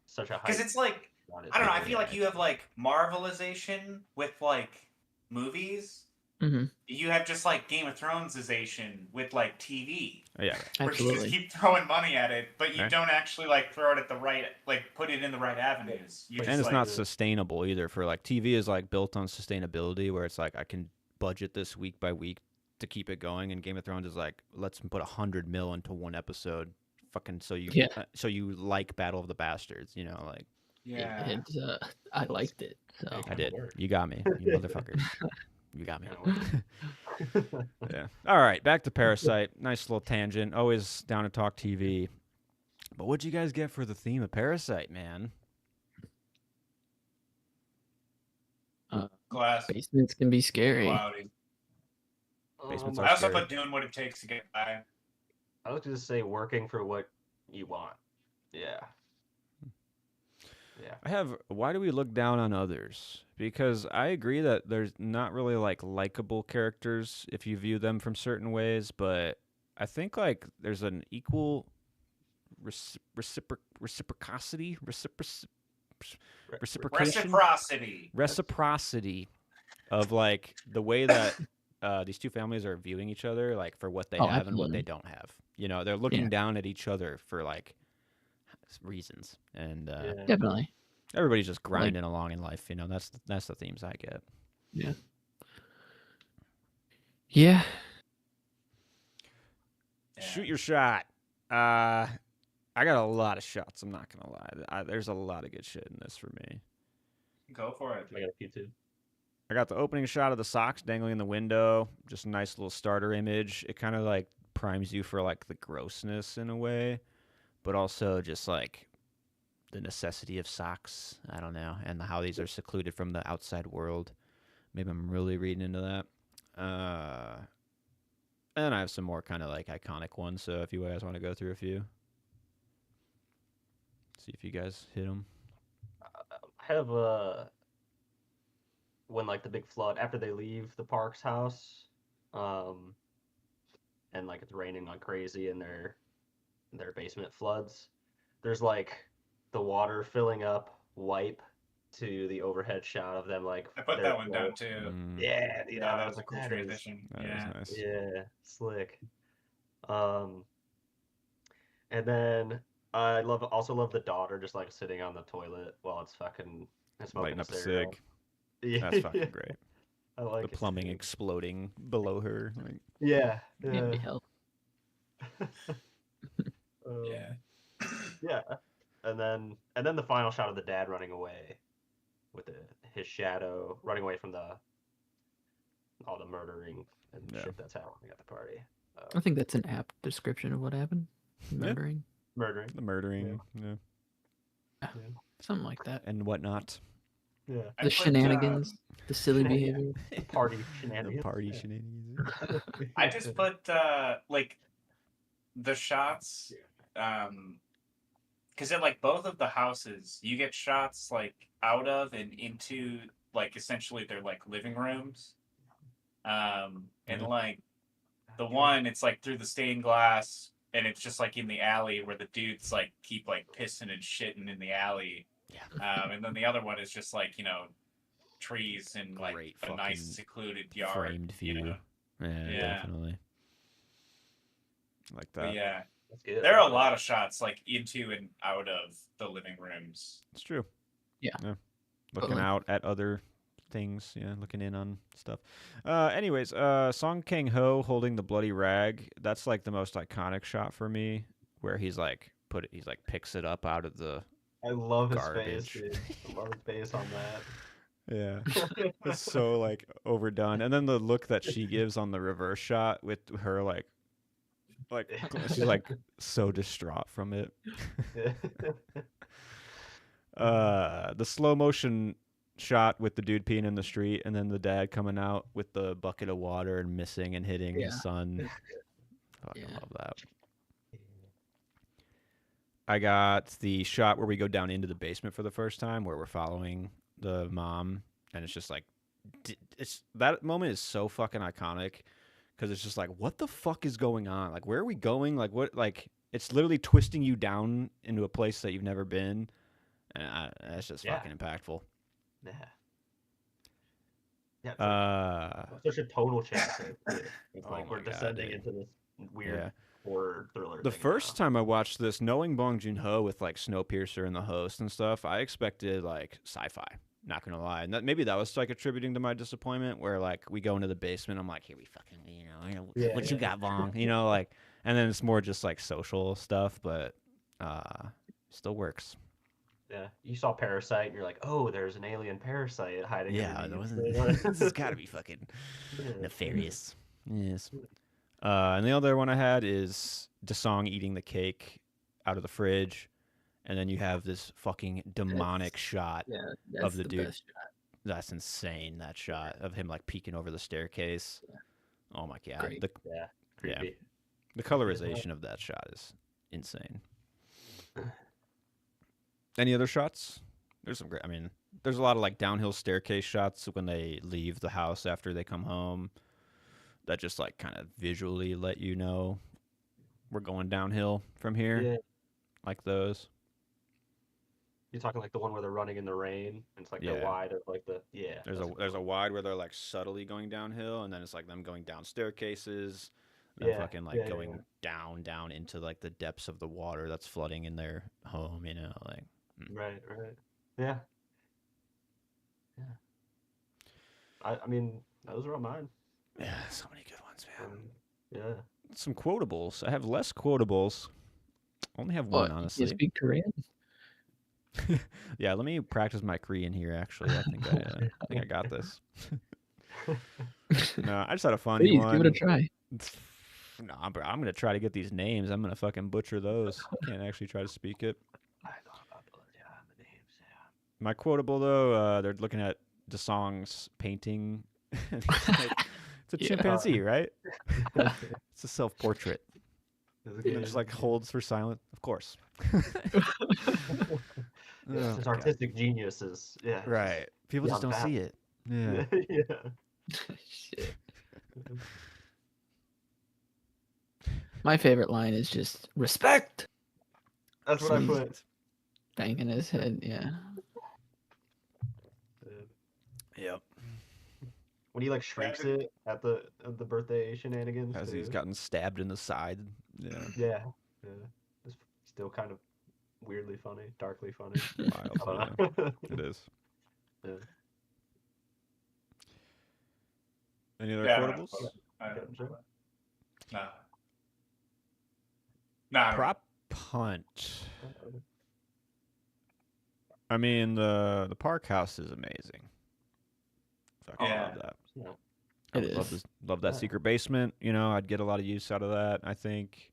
Speaker 3: such a hype.
Speaker 2: Because it's like,
Speaker 3: on it.
Speaker 2: I don't know, I feel
Speaker 1: Yeah.
Speaker 2: like you have like Marvelization with like movies.
Speaker 4: Hmm.
Speaker 2: You have just like Game of Thronesization with like TV.
Speaker 1: Oh, yeah, right.
Speaker 2: Where you just
Speaker 4: Absolutely.
Speaker 2: keep throwing money at it, but you
Speaker 1: Right.
Speaker 2: don't actually like throw it at the right, like put it in the right avenues. You
Speaker 3: And
Speaker 2: just
Speaker 1: And it's
Speaker 2: like,
Speaker 1: not sustainable either. For like TV is like built on sustainability, where it's like I can budget this week by week to keep it going. And Game of Thrones is like, let's put 100 mil into one episode, fucking so you
Speaker 4: Yeah.
Speaker 1: so you like Battle of the Bastards, you know, like
Speaker 2: yeah.
Speaker 4: I liked it. So
Speaker 1: I did.
Speaker 3: work.
Speaker 1: You got me, you motherfuckers. You got me.
Speaker 3: Kinda
Speaker 1: Yeah. All right, back to Parasite. Nice little tangent. Always down to talk TV. But what'd you guys get for the theme of Parasite, man?
Speaker 2: Glass.
Speaker 4: basements can be scary.
Speaker 2: Cloudy.
Speaker 1: Basements
Speaker 2: I
Speaker 1: are
Speaker 2: also
Speaker 1: scary.
Speaker 2: put doing what it takes to get by.
Speaker 3: I was just say working for what you want. Yeah. Yeah.
Speaker 1: I have why do we look down on others? Because I agree that there's not really like likable characters if you view them from certain ways, but I think like there's an equal reciprocity
Speaker 2: Reciprocity.
Speaker 1: reciprocity of like the way that these two families are viewing each other, like for what they
Speaker 4: Oh,
Speaker 1: have and what they
Speaker 4: absolutely.
Speaker 1: don't have. You know, they're looking down at each other for like reasons, and
Speaker 3: Yeah.
Speaker 4: Definitely.
Speaker 1: everybody's just grinding along in life. You know, that's the themes I get.
Speaker 4: Yeah.
Speaker 1: Shoot your shot. I got a lot of shots. I'm not gonna lie. There's a lot of good shit in this for me.
Speaker 2: Go for it.
Speaker 3: I got a few too.
Speaker 1: I got the opening shot of the socks dangling in the window. Just a nice little starter image. It kind of like primes you for like the grossness in a way, but also just like the necessity of socks. I don't know, and how these are secluded from the outside world. Maybe I'm really reading into that. And I have some more kind of like iconic ones. So if you guys want to go through a few, see if you guys hit them.
Speaker 3: I have when like the big flood after they leave the Parks house, and like it's raining like crazy and their basement floods. There's like the water filling up wipe to the overhead shot of them like
Speaker 2: I put
Speaker 3: their
Speaker 2: that one down
Speaker 3: boat.
Speaker 2: too.
Speaker 3: Yeah, dude,
Speaker 2: Yeah,
Speaker 3: I
Speaker 2: that
Speaker 3: was
Speaker 2: was a cool
Speaker 3: that is-
Speaker 2: transition.
Speaker 1: That
Speaker 2: Yeah.
Speaker 1: is nice.
Speaker 3: Yeah, slick. And then I also love the daughter just like sitting on the toilet while it's fucking
Speaker 1: Lighting up a
Speaker 3: cigarette.
Speaker 1: cig.
Speaker 3: Yeah,
Speaker 1: That's fucking great.
Speaker 3: I like
Speaker 1: The plumbing
Speaker 3: it.
Speaker 1: exploding below her. Like,
Speaker 3: Yeah.
Speaker 4: Can't be helped.
Speaker 2: Yeah.
Speaker 3: Yeah. And then the final shot of the dad running away with his shadow, running away from all the murdering and
Speaker 1: Yeah.
Speaker 3: shit that's happening at the party.
Speaker 4: I think that's an apt description of what happened. Murdering.
Speaker 3: Murdering.
Speaker 1: the murdering,
Speaker 3: Yeah.
Speaker 4: Something like that.
Speaker 1: and whatnot.
Speaker 3: Yeah.
Speaker 2: I
Speaker 4: The
Speaker 2: put,
Speaker 4: shenanigans, the silly
Speaker 3: Yeah.
Speaker 4: behavior.
Speaker 3: The party
Speaker 1: The
Speaker 3: shenanigans.
Speaker 1: party
Speaker 3: Yeah.
Speaker 1: shenanigans.
Speaker 2: I just put like the shots, because at like both of the houses, you get shots like out of and into like essentially their like living rooms, and
Speaker 1: Yeah.
Speaker 2: like the one, it's like through the stained glass, and it's just like in the alley where the dudes like keep like pissing and shitting in the alley.
Speaker 1: Yeah.
Speaker 2: And then the other one is just like, trees and like
Speaker 1: Great
Speaker 2: a nice
Speaker 1: fucking
Speaker 2: secluded yard.
Speaker 1: Framed view. Yeah,
Speaker 2: Yeah.
Speaker 1: definitely. Like
Speaker 2: But
Speaker 1: that.
Speaker 2: yeah,
Speaker 3: That's good.
Speaker 2: there are a lot of shots like into and out of the living rooms.
Speaker 1: It's true.
Speaker 4: Yeah.
Speaker 1: Looking
Speaker 4: Totally.
Speaker 1: out at other things, looking in on stuff. Anyways, Song Kang Ho holding the bloody rag. That's like the most iconic shot for me, where he's like picks it up out of the
Speaker 3: I love his
Speaker 1: garbage.
Speaker 3: face, dude. I love his face on that.
Speaker 1: Yeah. It's so like overdone. And then the look that she gives on the reverse shot with her like she's like so distraught from it. The slow motion shot with the dude peeing in the street and then the dad coming out with the bucket of water and missing and hitting his son. Fucking
Speaker 4: Yeah.
Speaker 1: love that. I got the shot where we go down into the basement for the first time, where we're following the mom, and it's just like, it's that moment is so fucking iconic, because it's just like, what the fuck is going on? Like, where are we going? Like, what? Like, it's literally twisting you down into a place that you've never been, and it's just fucking impactful.
Speaker 3: Yeah. Yeah. It's such a tonal change. It's
Speaker 1: Oh
Speaker 3: like
Speaker 1: my
Speaker 3: we're
Speaker 1: God,
Speaker 3: descending
Speaker 1: dude.
Speaker 3: into this weird
Speaker 1: Yeah.
Speaker 3: horror thriller.
Speaker 1: The
Speaker 3: thing
Speaker 1: first
Speaker 3: now.
Speaker 1: time I watched this, knowing Bong Joon-ho with like Snowpiercer and the host and stuff, I expected like sci-fi. Not gonna lie, and maybe that was like attributing to my disappointment, where like we go into the basement, I'm like, here we fucking, what you got, Bong, like, and then it's more just like social stuff, but still works.
Speaker 3: Yeah, you saw Parasite, and you're like, oh, there's an alien parasite hiding.
Speaker 1: Yeah,
Speaker 3: underneath.
Speaker 1: this has got to be fucking
Speaker 3: Yeah.
Speaker 1: nefarious. Yes. And the other one I had is Dasong eating the cake out of the fridge, and then you have this fucking demonic shot
Speaker 4: Yeah,
Speaker 1: of
Speaker 4: that's
Speaker 1: the dude.
Speaker 4: best shot.
Speaker 1: That's insane. That shot of him like peeking over the staircase. Oh my god.
Speaker 4: Great.
Speaker 3: Yeah, creepy.
Speaker 1: The colorization of that shot is insane. Any other shots? There's some great. I mean, there's a lot of like downhill staircase shots when they leave the house after they come home. That just like kind of visually let you know we're going downhill from here.
Speaker 3: Yeah.
Speaker 1: Like those.
Speaker 3: You're talking like the one where they're running in the rain, and it's like the
Speaker 1: Yeah.
Speaker 3: wide of like the
Speaker 1: There's a wide where they're like subtly going downhill, and then it's like them going down staircases, and fucking like going down into like the depths of the water that's flooding in their home. Like.
Speaker 3: Right. Yeah. I mean, those are all mine.
Speaker 1: Yeah, so many good ones, man.
Speaker 3: Yeah.
Speaker 1: Some quotables. I have less quotables. Only have one, honestly.
Speaker 4: You speak Korean?
Speaker 1: Yeah, let me practice my Korean here. Actually, I think I got this. No, I just had a funny
Speaker 4: Please
Speaker 1: one.
Speaker 4: give it a try.
Speaker 1: Nah, bro, I'm gonna try to get these names. I'm gonna fucking butcher those. Can't actually try to speak it.
Speaker 3: The names.
Speaker 1: My quotable though, they're looking at Dasong's painting. And he's like, it's a chimpanzee, right? It's a self-portrait. It just like holds for silent, of course.
Speaker 3: Yeah, his artistic genius is
Speaker 1: right. People just don't see it. Yeah.
Speaker 4: Shit. My favorite line is just respect.
Speaker 3: That's what I put.
Speaker 4: Banging his head, yeah.
Speaker 1: Yep.
Speaker 3: When he like shrieks it at the birthday shenanigans.
Speaker 1: As he's gotten stabbed in the side. Yeah.
Speaker 3: Yeah. It's still kind of weirdly funny, darkly funny.
Speaker 1: Wild, yeah. It is.
Speaker 3: Yeah.
Speaker 1: Any other
Speaker 2: Yeah, I don't
Speaker 1: quotables?
Speaker 2: know. I
Speaker 3: Okay,
Speaker 2: don't
Speaker 3: sure.
Speaker 2: know. No. No, I don't know.
Speaker 1: Prop hunt. I mean, the park house is amazing. Fucking
Speaker 2: Yeah.
Speaker 1: love that.
Speaker 3: Yeah.
Speaker 1: I
Speaker 4: It
Speaker 1: would love
Speaker 4: is.
Speaker 1: this, love that
Speaker 3: Yeah.
Speaker 1: secret basement. You know, I'd get a lot of use out of that. I think.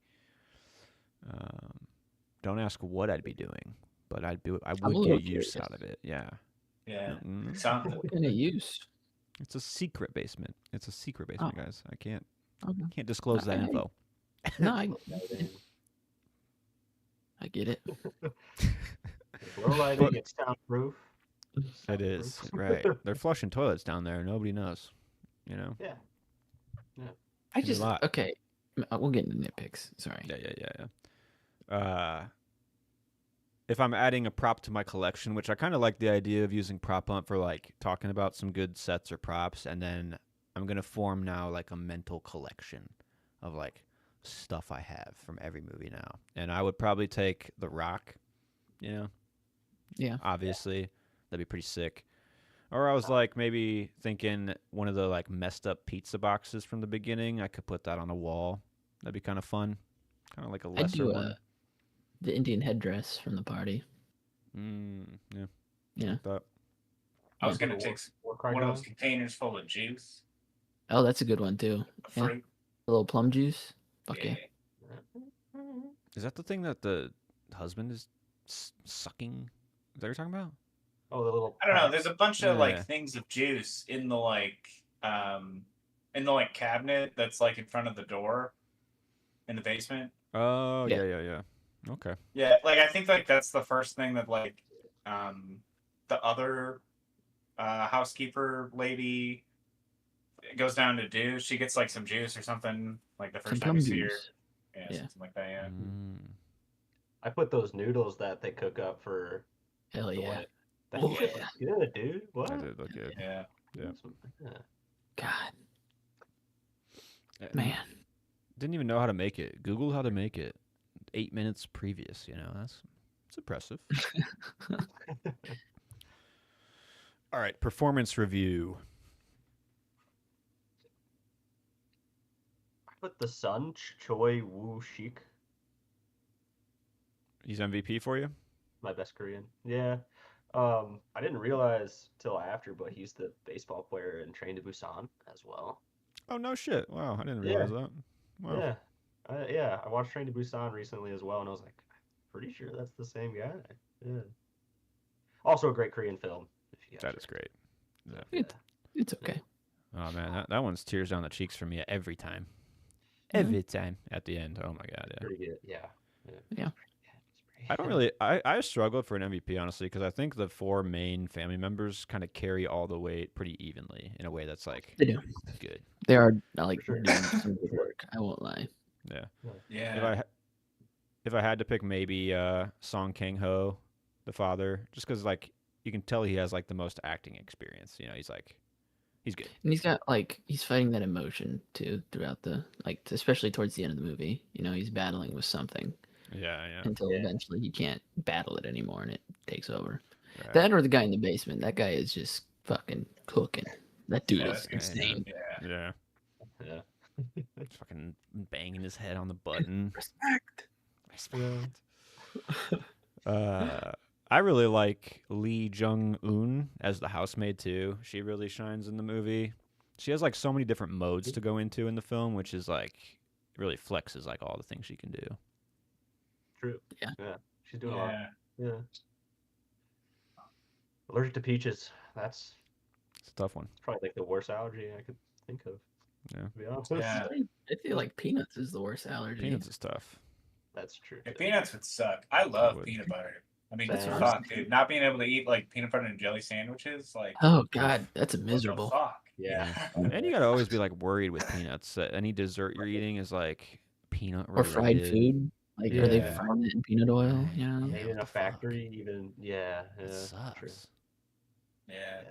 Speaker 1: Don't ask what I'd be doing, but I
Speaker 4: I'm
Speaker 1: would
Speaker 4: a little
Speaker 1: get use
Speaker 4: curious.
Speaker 1: out of it. Yeah.
Speaker 2: Yeah.
Speaker 1: Mm.
Speaker 2: Something.
Speaker 4: What kind of use?
Speaker 1: It's a secret basement. It's a secret
Speaker 4: Oh.
Speaker 1: basement, guys. I can't
Speaker 4: Okay.
Speaker 1: disclose that
Speaker 4: Hey.
Speaker 1: info.
Speaker 4: No, I get it.
Speaker 3: It's low lighting, it's soundproof.
Speaker 1: It is right. They're flushing toilets down there. Nobody knows. You know.
Speaker 3: Yeah.
Speaker 4: I
Speaker 1: Can be a
Speaker 4: just
Speaker 1: lot.
Speaker 4: okay. We'll get into nitpicks. Sorry.
Speaker 1: Yeah. If I'm adding a prop to my collection, which I kind of like the idea of using prop hunt for like talking about some good sets or props, and then I'm gonna form now like a mental collection of like stuff I have from every movie now, and I would probably take The Rock. You know.
Speaker 4: Yeah.
Speaker 1: Obviously, that'd be pretty sick. Or I was like maybe thinking one of the like messed up pizza boxes from the beginning. I could put that on a wall. That'd be kind of fun. Kind of like a
Speaker 4: I'd
Speaker 1: lesser
Speaker 4: do
Speaker 1: one.
Speaker 4: the Indian headdress from the party.
Speaker 1: Yeah.
Speaker 4: Yeah.
Speaker 1: Like that.
Speaker 2: I was
Speaker 4: Yeah.
Speaker 2: gonna take
Speaker 3: Warcry
Speaker 2: one of those
Speaker 3: gun?
Speaker 2: containers full of juice,
Speaker 4: Oh, that's a good one too.
Speaker 2: a
Speaker 4: Yeah.
Speaker 2: fruit.
Speaker 4: A little plum juice. Fuck yeah.
Speaker 1: Is that the thing that the husband is sucking? Is that what you're talking about?
Speaker 3: Oh, the little.
Speaker 2: I don't know. There's a bunch of
Speaker 1: Yeah.
Speaker 2: like things of juice in the cabinet that's like in front of the door in the basement.
Speaker 1: Oh,
Speaker 4: Yeah.
Speaker 1: yeah. Okay.
Speaker 2: Yeah, like I think like that's the first thing that like the other housekeeper lady goes down to do. She gets like some juice or something like the
Speaker 4: Some
Speaker 2: first time
Speaker 4: plum
Speaker 2: you see her.
Speaker 4: juice.
Speaker 2: Yeah,
Speaker 4: Yeah.
Speaker 2: something like that. Yeah.
Speaker 3: I put those noodles that they cook up for
Speaker 4: Hell
Speaker 3: the
Speaker 4: yeah.
Speaker 3: wedding. That
Speaker 4: Oh,
Speaker 3: shit
Speaker 4: yeah.
Speaker 3: looks good, dude. What?
Speaker 1: That did look good.
Speaker 2: Yeah.
Speaker 1: Yeah.
Speaker 3: Yeah.
Speaker 4: God,
Speaker 1: Uh,
Speaker 4: man.
Speaker 1: Didn't even know how to make it. Googled how to make it 8 minutes previous. You know, it's impressive. All right, performance review.
Speaker 3: I put the son, Choi Woo Shik,
Speaker 1: He's MVP for you?
Speaker 3: my best Korean. Yeah. I didn't realize till after, but he's the baseball player in Train to Busan as well.
Speaker 1: Oh, no shit. Wow, I didn't
Speaker 3: Yeah.
Speaker 1: realize that. Wow.
Speaker 3: Yeah. I watched Train to Busan recently as well, and I was like, I'm pretty sure that's the same guy. Yeah. Also a great Korean film. If you guys
Speaker 1: That
Speaker 3: are-
Speaker 1: is great. Yeah.
Speaker 3: Yeah.
Speaker 4: It's okay.
Speaker 1: Oh, man, that one's tears down the cheeks for me every time.
Speaker 4: Mhm.
Speaker 1: Every time at the end. Oh, my God, yeah.
Speaker 3: Pretty good. Yeah.
Speaker 4: Yeah.
Speaker 1: I don't really. I struggled for an MVP honestly because I think the four main family members kind of carry all the weight pretty evenly in a way that's like
Speaker 4: They do.
Speaker 1: good.
Speaker 4: They are like
Speaker 3: sure.
Speaker 4: doing some good work. I won't lie.
Speaker 1: Yeah.
Speaker 2: Yeah.
Speaker 1: If I had to pick maybe Song Kang Ho, the father, just because like you can tell he has like the most acting experience. You know, he's good.
Speaker 4: And he's got like he's fighting that emotion too throughout the like especially towards the end of the movie. You know, he's battling with something
Speaker 1: Yeah.
Speaker 4: until
Speaker 3: Yeah.
Speaker 4: eventually he can't battle it anymore and it takes over.
Speaker 1: Right.
Speaker 4: That or the guy in the basement. That guy is just fucking cooking. That dude
Speaker 2: Yeah,
Speaker 4: is
Speaker 2: that's
Speaker 4: insane.
Speaker 2: Yeah.
Speaker 1: Yeah.
Speaker 3: Yeah.
Speaker 1: Just fucking banging his head on the button.
Speaker 4: Respect.
Speaker 1: Respect. I really like Lee Jung Eun as the housemaid too. She really shines in the movie. She has like so many different modes to go into in the film, which is like really flexes like all the things she can do.
Speaker 3: True.
Speaker 4: Yeah.
Speaker 3: She's doing a lot.
Speaker 2: Yeah.
Speaker 3: Yeah. Allergic to peaches. That's
Speaker 1: It's a tough one.
Speaker 3: probably like the worst allergy I could think of.
Speaker 1: Yeah.
Speaker 3: To be honest.
Speaker 2: Yeah.
Speaker 4: I feel like peanuts is the worst allergy.
Speaker 1: Peanuts is tough.
Speaker 3: That's true.
Speaker 2: Yeah,
Speaker 3: too.
Speaker 2: peanuts would suck. I love
Speaker 1: would.
Speaker 2: peanut butter. I mean,
Speaker 3: That's
Speaker 4: what
Speaker 2: fuck, dude. Not being able to eat like peanut butter and jelly sandwiches, like
Speaker 4: Oh god, that's a
Speaker 2: what the
Speaker 4: miserable.
Speaker 2: fuck?
Speaker 3: Yeah.
Speaker 1: And you gotta always be like worried with peanuts that any dessert you're eating is like peanut
Speaker 4: Or fried
Speaker 1: related.
Speaker 4: food. Like are they
Speaker 3: Yeah.
Speaker 4: frying it in peanut oil?
Speaker 1: Right.
Speaker 4: You know?
Speaker 1: Yeah,
Speaker 3: Made
Speaker 1: what
Speaker 3: in
Speaker 1: the
Speaker 3: a
Speaker 1: fuck?
Speaker 3: factory, even. Yeah.
Speaker 1: It
Speaker 3: True.
Speaker 1: sucks.
Speaker 2: Yeah.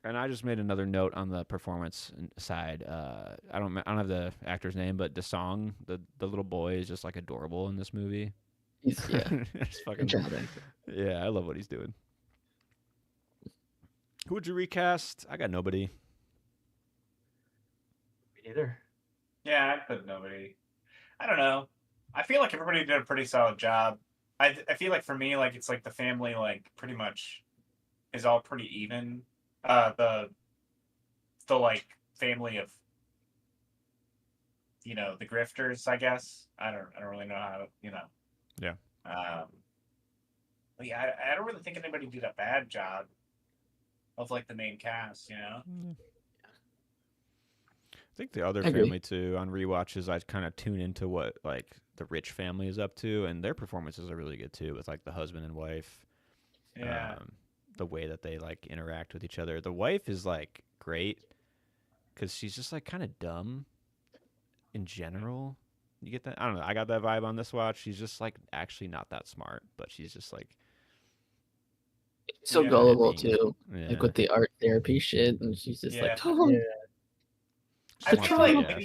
Speaker 1: And I just made another note on the performance side. I don't have the actor's name, but Desong, the little boy, is just like adorable in this movie.
Speaker 4: Yeah.
Speaker 1: It's
Speaker 4: Good
Speaker 1: fucking,
Speaker 4: job, actor.
Speaker 1: yeah, I love what he's doing. Who would you recast? I got nobody.
Speaker 3: Me neither.
Speaker 2: Yeah, I put nobody. I don't know. I feel like everybody did a pretty solid job. I feel like for me, like it's like the family, like pretty much is all pretty even. The like family of the grifters, I guess. I don't really know how to
Speaker 1: Yeah.
Speaker 2: But yeah, I don't really think anybody did a bad job of like the main cast.
Speaker 1: I think the other
Speaker 4: I agree.
Speaker 1: family too on rewatches, I kind of tune into what like the rich family is up to, and their performances are really good too, with like the husband and wife.
Speaker 2: Yeah.
Speaker 1: The way that they like interact with each other. The wife is like great because she's just like kind of dumb in general. You get that? I don't know. I got that vibe on this watch. She's just like actually not that smart, but she's just like
Speaker 4: So
Speaker 2: Yeah.
Speaker 4: gullible
Speaker 1: being-
Speaker 4: too,
Speaker 1: yeah.
Speaker 4: like with the art therapy shit, and she's just
Speaker 2: Yeah.
Speaker 4: like, oh,
Speaker 3: Yeah.
Speaker 1: Just
Speaker 2: I
Speaker 1: wants
Speaker 2: feel
Speaker 1: to be
Speaker 2: like
Speaker 1: ass.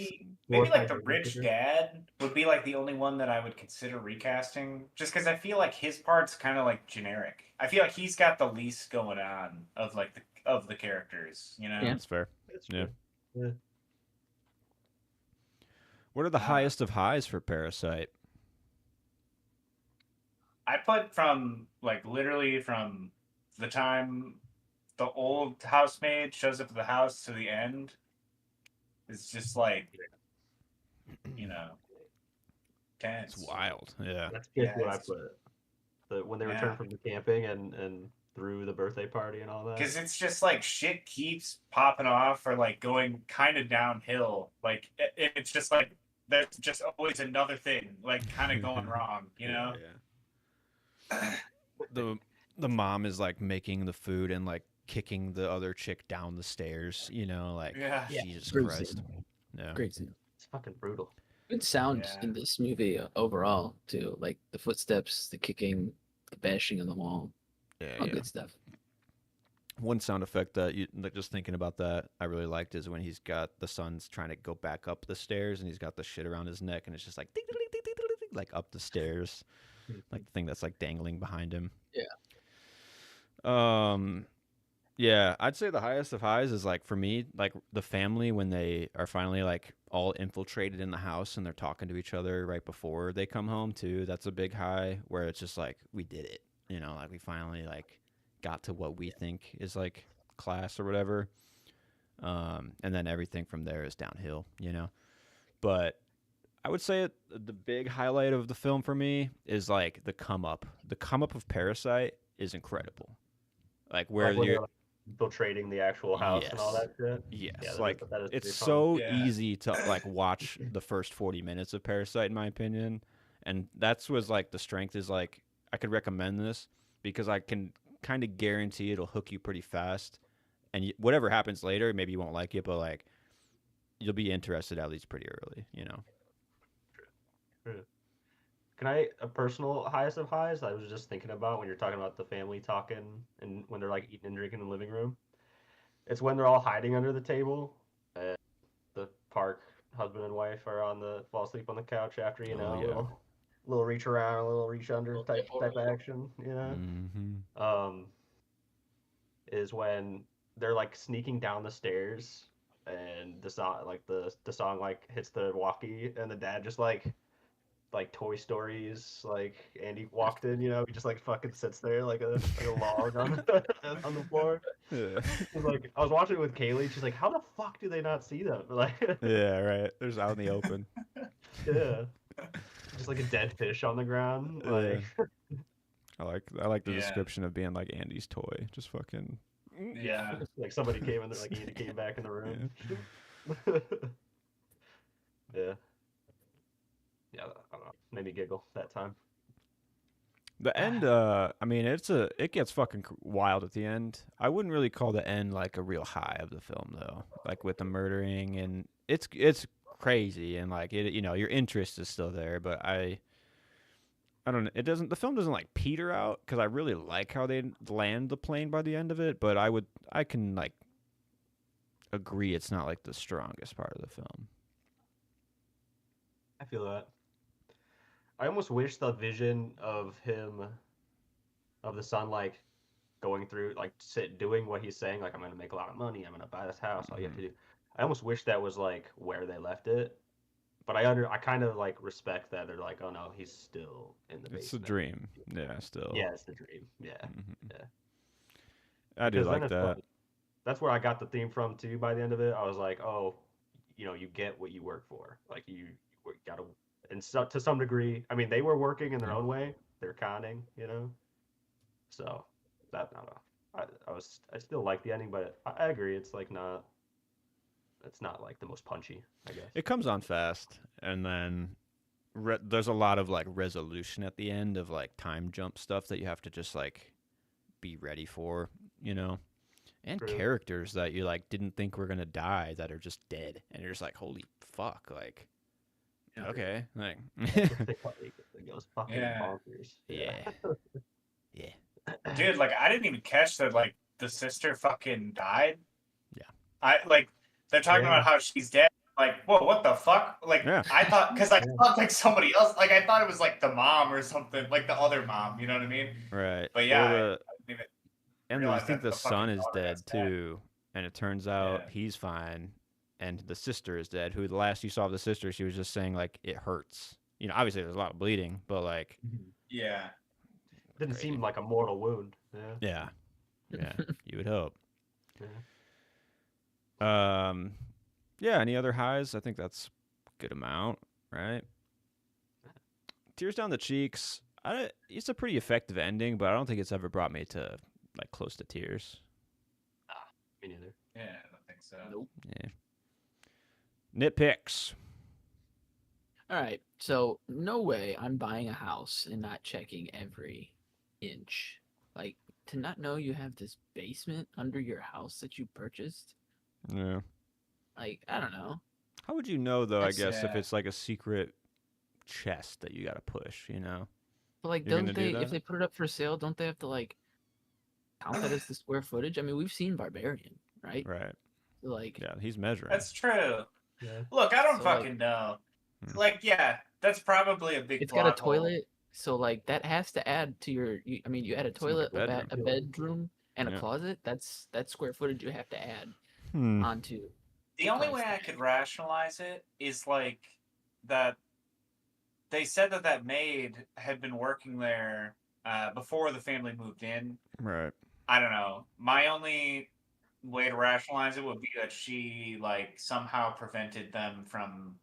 Speaker 2: maybe like the
Speaker 3: Glorified
Speaker 2: rich
Speaker 3: babysitter.
Speaker 2: dad would be like the only one that I would consider recasting, just because I feel like his part's kind of like generic. I feel like he's got the least going on of like of the characters.
Speaker 4: Yeah.
Speaker 1: That's fair.
Speaker 3: That's
Speaker 1: Yeah.
Speaker 3: true. Yeah.
Speaker 1: What are the highest of highs for Parasite?
Speaker 2: I put from like literally from the time the old housemaid shows up at the house to the end. It's just like, 10.
Speaker 1: It's wild. Yeah.
Speaker 3: That's basically what I
Speaker 2: it's-
Speaker 3: put. When they
Speaker 2: Yeah.
Speaker 3: returned from the camping and through the birthday party and all that.
Speaker 2: Because it's just like shit keeps popping off or like going kind of downhill. Like it's just like there's just always another thing like kind of going wrong,
Speaker 1: Yeah. The mom is like making the food and like kicking the other chick down the stairs. Like
Speaker 2: Yeah.
Speaker 1: Jesus
Speaker 4: Great
Speaker 1: Christ.
Speaker 4: scene.
Speaker 1: Yeah.
Speaker 4: Great scene.
Speaker 3: It's fucking brutal.
Speaker 4: Good sound
Speaker 2: Yeah.
Speaker 4: in this movie overall too, like the footsteps, the kicking, the bashing on the wall,
Speaker 1: Yeah.
Speaker 4: all
Speaker 1: Yeah.
Speaker 4: good stuff.
Speaker 1: One sound effect that you like, just thinking about that I really liked is when he's got the son's trying to go back up the stairs and he's got the shit around his neck and it's just like ding, ding, ding, ding, ding, ding, ding, like up the stairs, like the thing that's like dangling behind him. Yeah, I'd say the highest of highs is like for me, like the family when they are finally like all infiltrated in the house and they're talking to each other right before they come home too. That's a big high where it's just like we did it, like we finally like got to what we think is like class or whatever. And then everything from there is downhill, But I would say the big highlight of the film for me is like the come up. The come up of Parasite is incredible. Like where
Speaker 3: Like when
Speaker 1: you're
Speaker 3: they're, like, infiltrating the actual house and all
Speaker 1: Yes.
Speaker 3: that shit.
Speaker 1: yes,
Speaker 3: Yeah,
Speaker 1: like
Speaker 3: that is
Speaker 1: it's
Speaker 3: pretty fun.
Speaker 1: so
Speaker 2: Yeah.
Speaker 1: easy to like watch the first 40 minutes of Parasite in my opinion. And that's was like the strength is like I could recommend this because I can kind of guarantee it'll hook you pretty fast. And whatever happens later, maybe you won't like it, but like you'll be interested at least pretty early,
Speaker 3: Can I a personal highest of highs? I was just thinking about when you're talking about the family talking and when they're like eating and drinking in the living room. It's when they're all hiding under the table. And the park husband and wife are fall asleep on the couch after
Speaker 1: Oh,
Speaker 3: a
Speaker 1: yeah.
Speaker 3: little reach around, a little reach under
Speaker 4: Little
Speaker 3: type
Speaker 4: dip over.
Speaker 3: action.
Speaker 1: Mm-hmm.
Speaker 3: Is when they're like sneaking down the stairs and the song like the song like hits the walkie and the dad just like Toy Stories, like Andy walked in, he just like fucking sits there like a log on on the floor.
Speaker 1: Yeah.
Speaker 3: Like I was watching it with Kaylee, she's like, how the fuck do they not see them? Like,
Speaker 1: Yeah, right. There's out in the open.
Speaker 3: yeah, just like a dead fish on the ground. Like,
Speaker 1: I like the
Speaker 2: Yeah.
Speaker 1: description of being like Andy's toy. Just fucking
Speaker 2: Yeah.
Speaker 3: like somebody came in there, like Andy came back in the room. Yeah. Yeah, I don't know. Made me giggle that time.
Speaker 1: The end, I mean, it gets fucking wild at the end. I wouldn't really call the end like a real high of the film though. Like with the murdering and it's crazy and like your interest is still there, but I don't know. The film doesn't like peter out because I really like how they land the plane by the end of it, but I can like agree it's not like the strongest part of the film.
Speaker 3: I feel that. I almost wish the vision of him, of the son, like going through like doing what he's saying, like I'm gonna make a lot of money, I'm gonna buy this house, all you have to do. I almost wish that was like where they left it, but I kind of like respect that they're like, oh no, he's still in the
Speaker 1: It's a
Speaker 3: basement.
Speaker 1: dream. Yeah, still.
Speaker 3: Yeah, it's the dream. Yeah,
Speaker 1: Mhm.
Speaker 3: yeah.
Speaker 1: I do
Speaker 3: Because then
Speaker 1: like
Speaker 3: it's
Speaker 1: that.
Speaker 3: like, that's where I got the theme from too. By the end of it, I was like, oh, you get what you work for. Like you gotta, and so, to some degree, I mean, they were working in their
Speaker 1: Yeah.
Speaker 3: own way. They're conning, So that I don't know. I still like the ending, but I agree. It's like not. It's not like the most punchy, I guess.
Speaker 1: It comes on fast, and then there's a lot of like resolution at the end of like time jump stuff that you have to just like be ready for, you know, and
Speaker 3: True.
Speaker 1: characters that you like didn't think were gonna die that are just dead, and you're just like, holy fuck, like,
Speaker 4: Yeah.
Speaker 1: okay, like,
Speaker 3: It goes fucking
Speaker 2: Yeah.
Speaker 3: bonkers.
Speaker 1: yeah, yeah,
Speaker 2: Dude, like I didn't even catch that like the sister fucking died.
Speaker 1: Yeah.
Speaker 2: I like they're talking
Speaker 3: Yeah.
Speaker 2: about how she's dead. Like, whoa, what the fuck? Like
Speaker 1: Yeah.
Speaker 2: I thought because I
Speaker 3: Yeah.
Speaker 2: thought like somebody else. Like I thought it was like the mom or something, like the other mom. You know what I mean?
Speaker 1: right.
Speaker 2: But yeah,
Speaker 1: Well,
Speaker 2: I didn't even
Speaker 1: and you
Speaker 2: realize
Speaker 1: think
Speaker 2: that
Speaker 1: the
Speaker 2: the fucking
Speaker 1: son is
Speaker 2: daughter
Speaker 1: dead
Speaker 2: got stabbed.
Speaker 1: too, and it turns out
Speaker 2: Yeah.
Speaker 1: he's fine, and the sister is dead. Who the last you saw of the sister, she was just saying like it hurts. You know, obviously there's a lot of bleeding, but like,
Speaker 2: Yeah.
Speaker 3: Didn't
Speaker 1: Crazy.
Speaker 3: seem like a mortal wound. Yeah.
Speaker 1: yeah, you would hope.
Speaker 3: Yeah.
Speaker 1: Yeah. Any other highs? I think that's a good amount, right? Tears down the cheeks. It's a pretty effective ending, but I don't think it's ever brought me to like close to tears.
Speaker 3: Me neither.
Speaker 2: Yeah, I don't think so.
Speaker 4: Nope.
Speaker 1: Yeah. Nitpicks.
Speaker 4: All right. So no way I'm buying a house and not checking every inch. Like to not know you have this basement under your house that you purchased.
Speaker 1: Yeah.
Speaker 4: Like I don't know.
Speaker 1: How would you know though? I
Speaker 4: That's-
Speaker 1: guess if
Speaker 2: Yeah.
Speaker 1: it's like a secret chest that you got to push, you know.
Speaker 4: But like,
Speaker 1: You're
Speaker 4: don't
Speaker 1: gonna do
Speaker 4: they? If
Speaker 1: that?
Speaker 4: they put it up for sale, don't they have to like count that as the square footage? I mean, we've seen Barbarian, right?
Speaker 1: Right.
Speaker 4: So, like,
Speaker 1: Yeah, he's measuring.
Speaker 2: That's true.
Speaker 3: Yeah.
Speaker 2: Look, I don't
Speaker 4: So, like-
Speaker 2: fucking know.
Speaker 1: Hmm.
Speaker 2: Like, yeah, that's probably a big.
Speaker 4: it's got a
Speaker 2: plot hole.
Speaker 4: toilet, so like that has to add to your. I mean, you add a
Speaker 1: like a
Speaker 4: toilet,
Speaker 1: bedroom.
Speaker 4: a bedroom, and
Speaker 1: Yeah.
Speaker 4: a closet. That's square footage you have to add
Speaker 1: Hmm.
Speaker 4: onto.
Speaker 2: The only
Speaker 4: price
Speaker 2: way I
Speaker 4: tag.
Speaker 2: could rationalize it is like that they said that maid had been working there before the family moved in.
Speaker 1: Right.
Speaker 2: I don't know. My only way to rationalize it would be that she like somehow prevented them from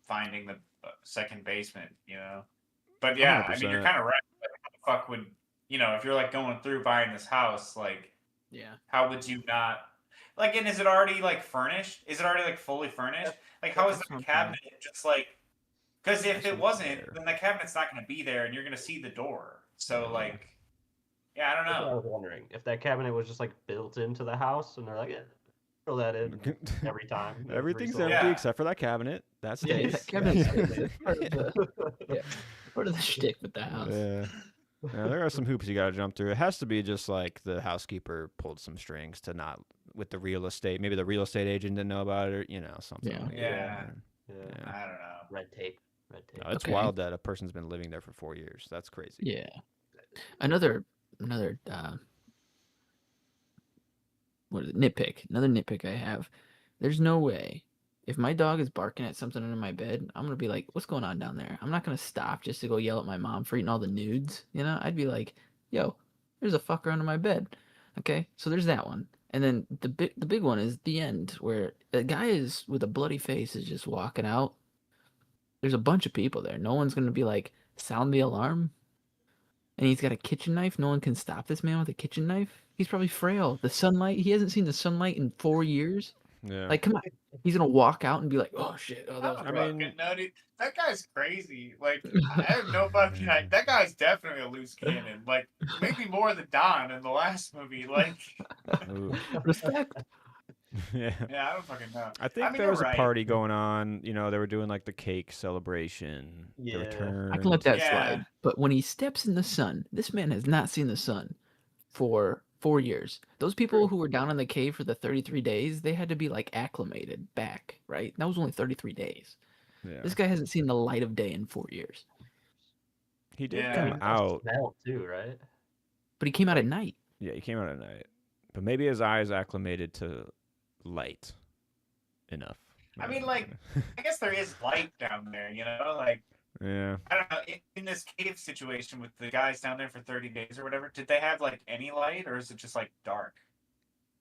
Speaker 2: finding the second basement, you know. But yeah, I mean, you're
Speaker 1: 100%.
Speaker 2: kind of right. Like, how the fuck would if you're like going through buying this house, like,
Speaker 4: Yeah.
Speaker 2: how would you not? Like, and is it already like furnished? Is it already like fully furnished? Like, how is
Speaker 4: That's
Speaker 2: the
Speaker 4: what I'm
Speaker 2: cabinet just like? Because if
Speaker 1: Actually,
Speaker 2: it wasn't,
Speaker 1: there.
Speaker 2: then the cabinet's not going to be there, and you're going to see the door. So
Speaker 1: Yeah.
Speaker 2: like, yeah, I don't
Speaker 3: That's what I
Speaker 2: know.
Speaker 3: was wondering. If that cabinet was just like built into the house, and they're like, yeah, throw that in every time. you know,
Speaker 1: Everything's
Speaker 3: resold.
Speaker 1: empty
Speaker 2: Yeah.
Speaker 1: except for that cabinet. That's
Speaker 4: Yeah,
Speaker 1: stays.
Speaker 4: that cabinet's it's part of the part of the shtick with the house.
Speaker 1: Yeah. Yeah, there are some hoops you got to jump through. It has to be just like the housekeeper pulled some strings to not with the real estate. Maybe the real estate agent didn't know about it, or something.
Speaker 4: Yeah.
Speaker 1: like that.
Speaker 2: Yeah.
Speaker 3: Yeah.
Speaker 1: Yeah.
Speaker 2: I don't know.
Speaker 3: Red tape. Red tape.
Speaker 1: No, it's
Speaker 4: Okay.
Speaker 1: wild that a person's been living there for 4 years. That's crazy.
Speaker 4: Yeah. Another what is it? Nitpick. Another nitpick I have. There's no way if my dog is barking at something under my bed, I'm gonna be like, "What's going on down there?" I'm not gonna stop just to go yell at my mom for eating all the nudes. I'd be like, "Yo, there's a fucker under my bed." Okay, so there's that one, and then the big one is the end where the guy is with a bloody face is just walking out. There's a bunch of people there. No one's gonna be like, sound the alarm. And he's got a kitchen knife. No one can stop this man with a kitchen knife. He's probably frail. The sunlight. He hasn't seen the sunlight in 4 years.
Speaker 1: Yeah.
Speaker 4: Like, come on. He's gonna walk out and be like, "Oh shit! Oh, that was."
Speaker 1: I
Speaker 2: Fucking
Speaker 1: mean-
Speaker 2: no, dude. That guy's crazy. Like, I have no fucking. That guy's definitely a loose cannon. Like, maybe more than Don in the last movie. Like,
Speaker 1: Ooh.
Speaker 4: Respect.
Speaker 1: Yeah.
Speaker 2: yeah, I don't fucking know.
Speaker 1: I think
Speaker 2: mean,
Speaker 1: there
Speaker 2: you're
Speaker 1: was a
Speaker 2: right.
Speaker 1: party going on. They were doing like the cake celebration.
Speaker 3: Yeah.
Speaker 1: The return.
Speaker 4: I can let that
Speaker 2: Yeah.
Speaker 4: slide. But when he steps in the sun, this man has not seen the sun for 4 years. Those people who were down in the cave for the 33 days, they had to be like acclimated back, right? That was only 33 days.
Speaker 1: Yeah.
Speaker 4: This guy hasn't seen the light of day in 4 years.
Speaker 1: He did
Speaker 2: Yeah.
Speaker 1: come out.
Speaker 3: Smell too, right?
Speaker 4: But he came out at
Speaker 3: Like-
Speaker 4: night.
Speaker 1: Yeah, he came out at night, but maybe his eyes acclimated to light enough.
Speaker 2: I mean, like, I guess there is light down there, you know? Like,
Speaker 1: yeah,
Speaker 2: I don't know. In this cave situation with the guys down there for 30 days or whatever, did they have, like, any light, or is it just, like, dark?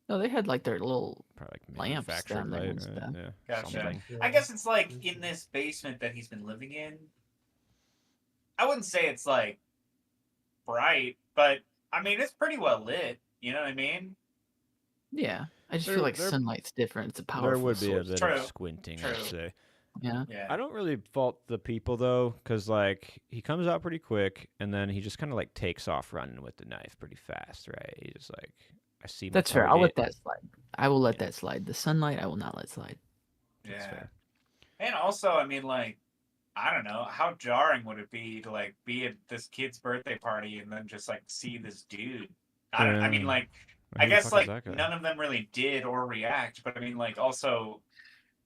Speaker 4: No, they had like their little
Speaker 1: probably like
Speaker 4: lamps
Speaker 1: manufactured
Speaker 4: down there
Speaker 1: light,
Speaker 4: and
Speaker 1: right?
Speaker 4: stuff.
Speaker 1: Yeah,
Speaker 2: Gotcha.
Speaker 1: something.
Speaker 2: I guess it's, like, in this basement that he's been living in. I wouldn't say it's, like, bright, but, I mean, it's pretty well lit. You know what I mean?
Speaker 4: Yeah, I just
Speaker 1: There-
Speaker 4: feel like
Speaker 1: there-
Speaker 4: sunlight's different. It's a powerful
Speaker 1: There would be a
Speaker 4: source.
Speaker 1: bit
Speaker 2: True.
Speaker 1: of squinting, I'd
Speaker 2: True.
Speaker 1: say.
Speaker 4: Yeah,
Speaker 2: Yeah.
Speaker 1: I don't really fault the people though, because like he comes out pretty quick, and then he just kind of like takes off running with the knife pretty fast, right? He just like, I see my
Speaker 4: that's fair. I'll let
Speaker 1: target.
Speaker 4: that slide. I will let
Speaker 1: Yeah.
Speaker 4: that slide. The sunlight, I will not let slide.
Speaker 1: That's
Speaker 2: Yeah.
Speaker 1: fair.
Speaker 2: And also, I mean, like, I don't know, how jarring would it be to, like, be at this kid's birthday party and then just, like, see this dude? I mean,
Speaker 1: Yeah.
Speaker 2: like,
Speaker 1: Who
Speaker 2: I
Speaker 1: the
Speaker 2: guess,
Speaker 1: fuck is
Speaker 2: like,
Speaker 1: that guy?
Speaker 2: none of them really did or react, but I mean, like, also,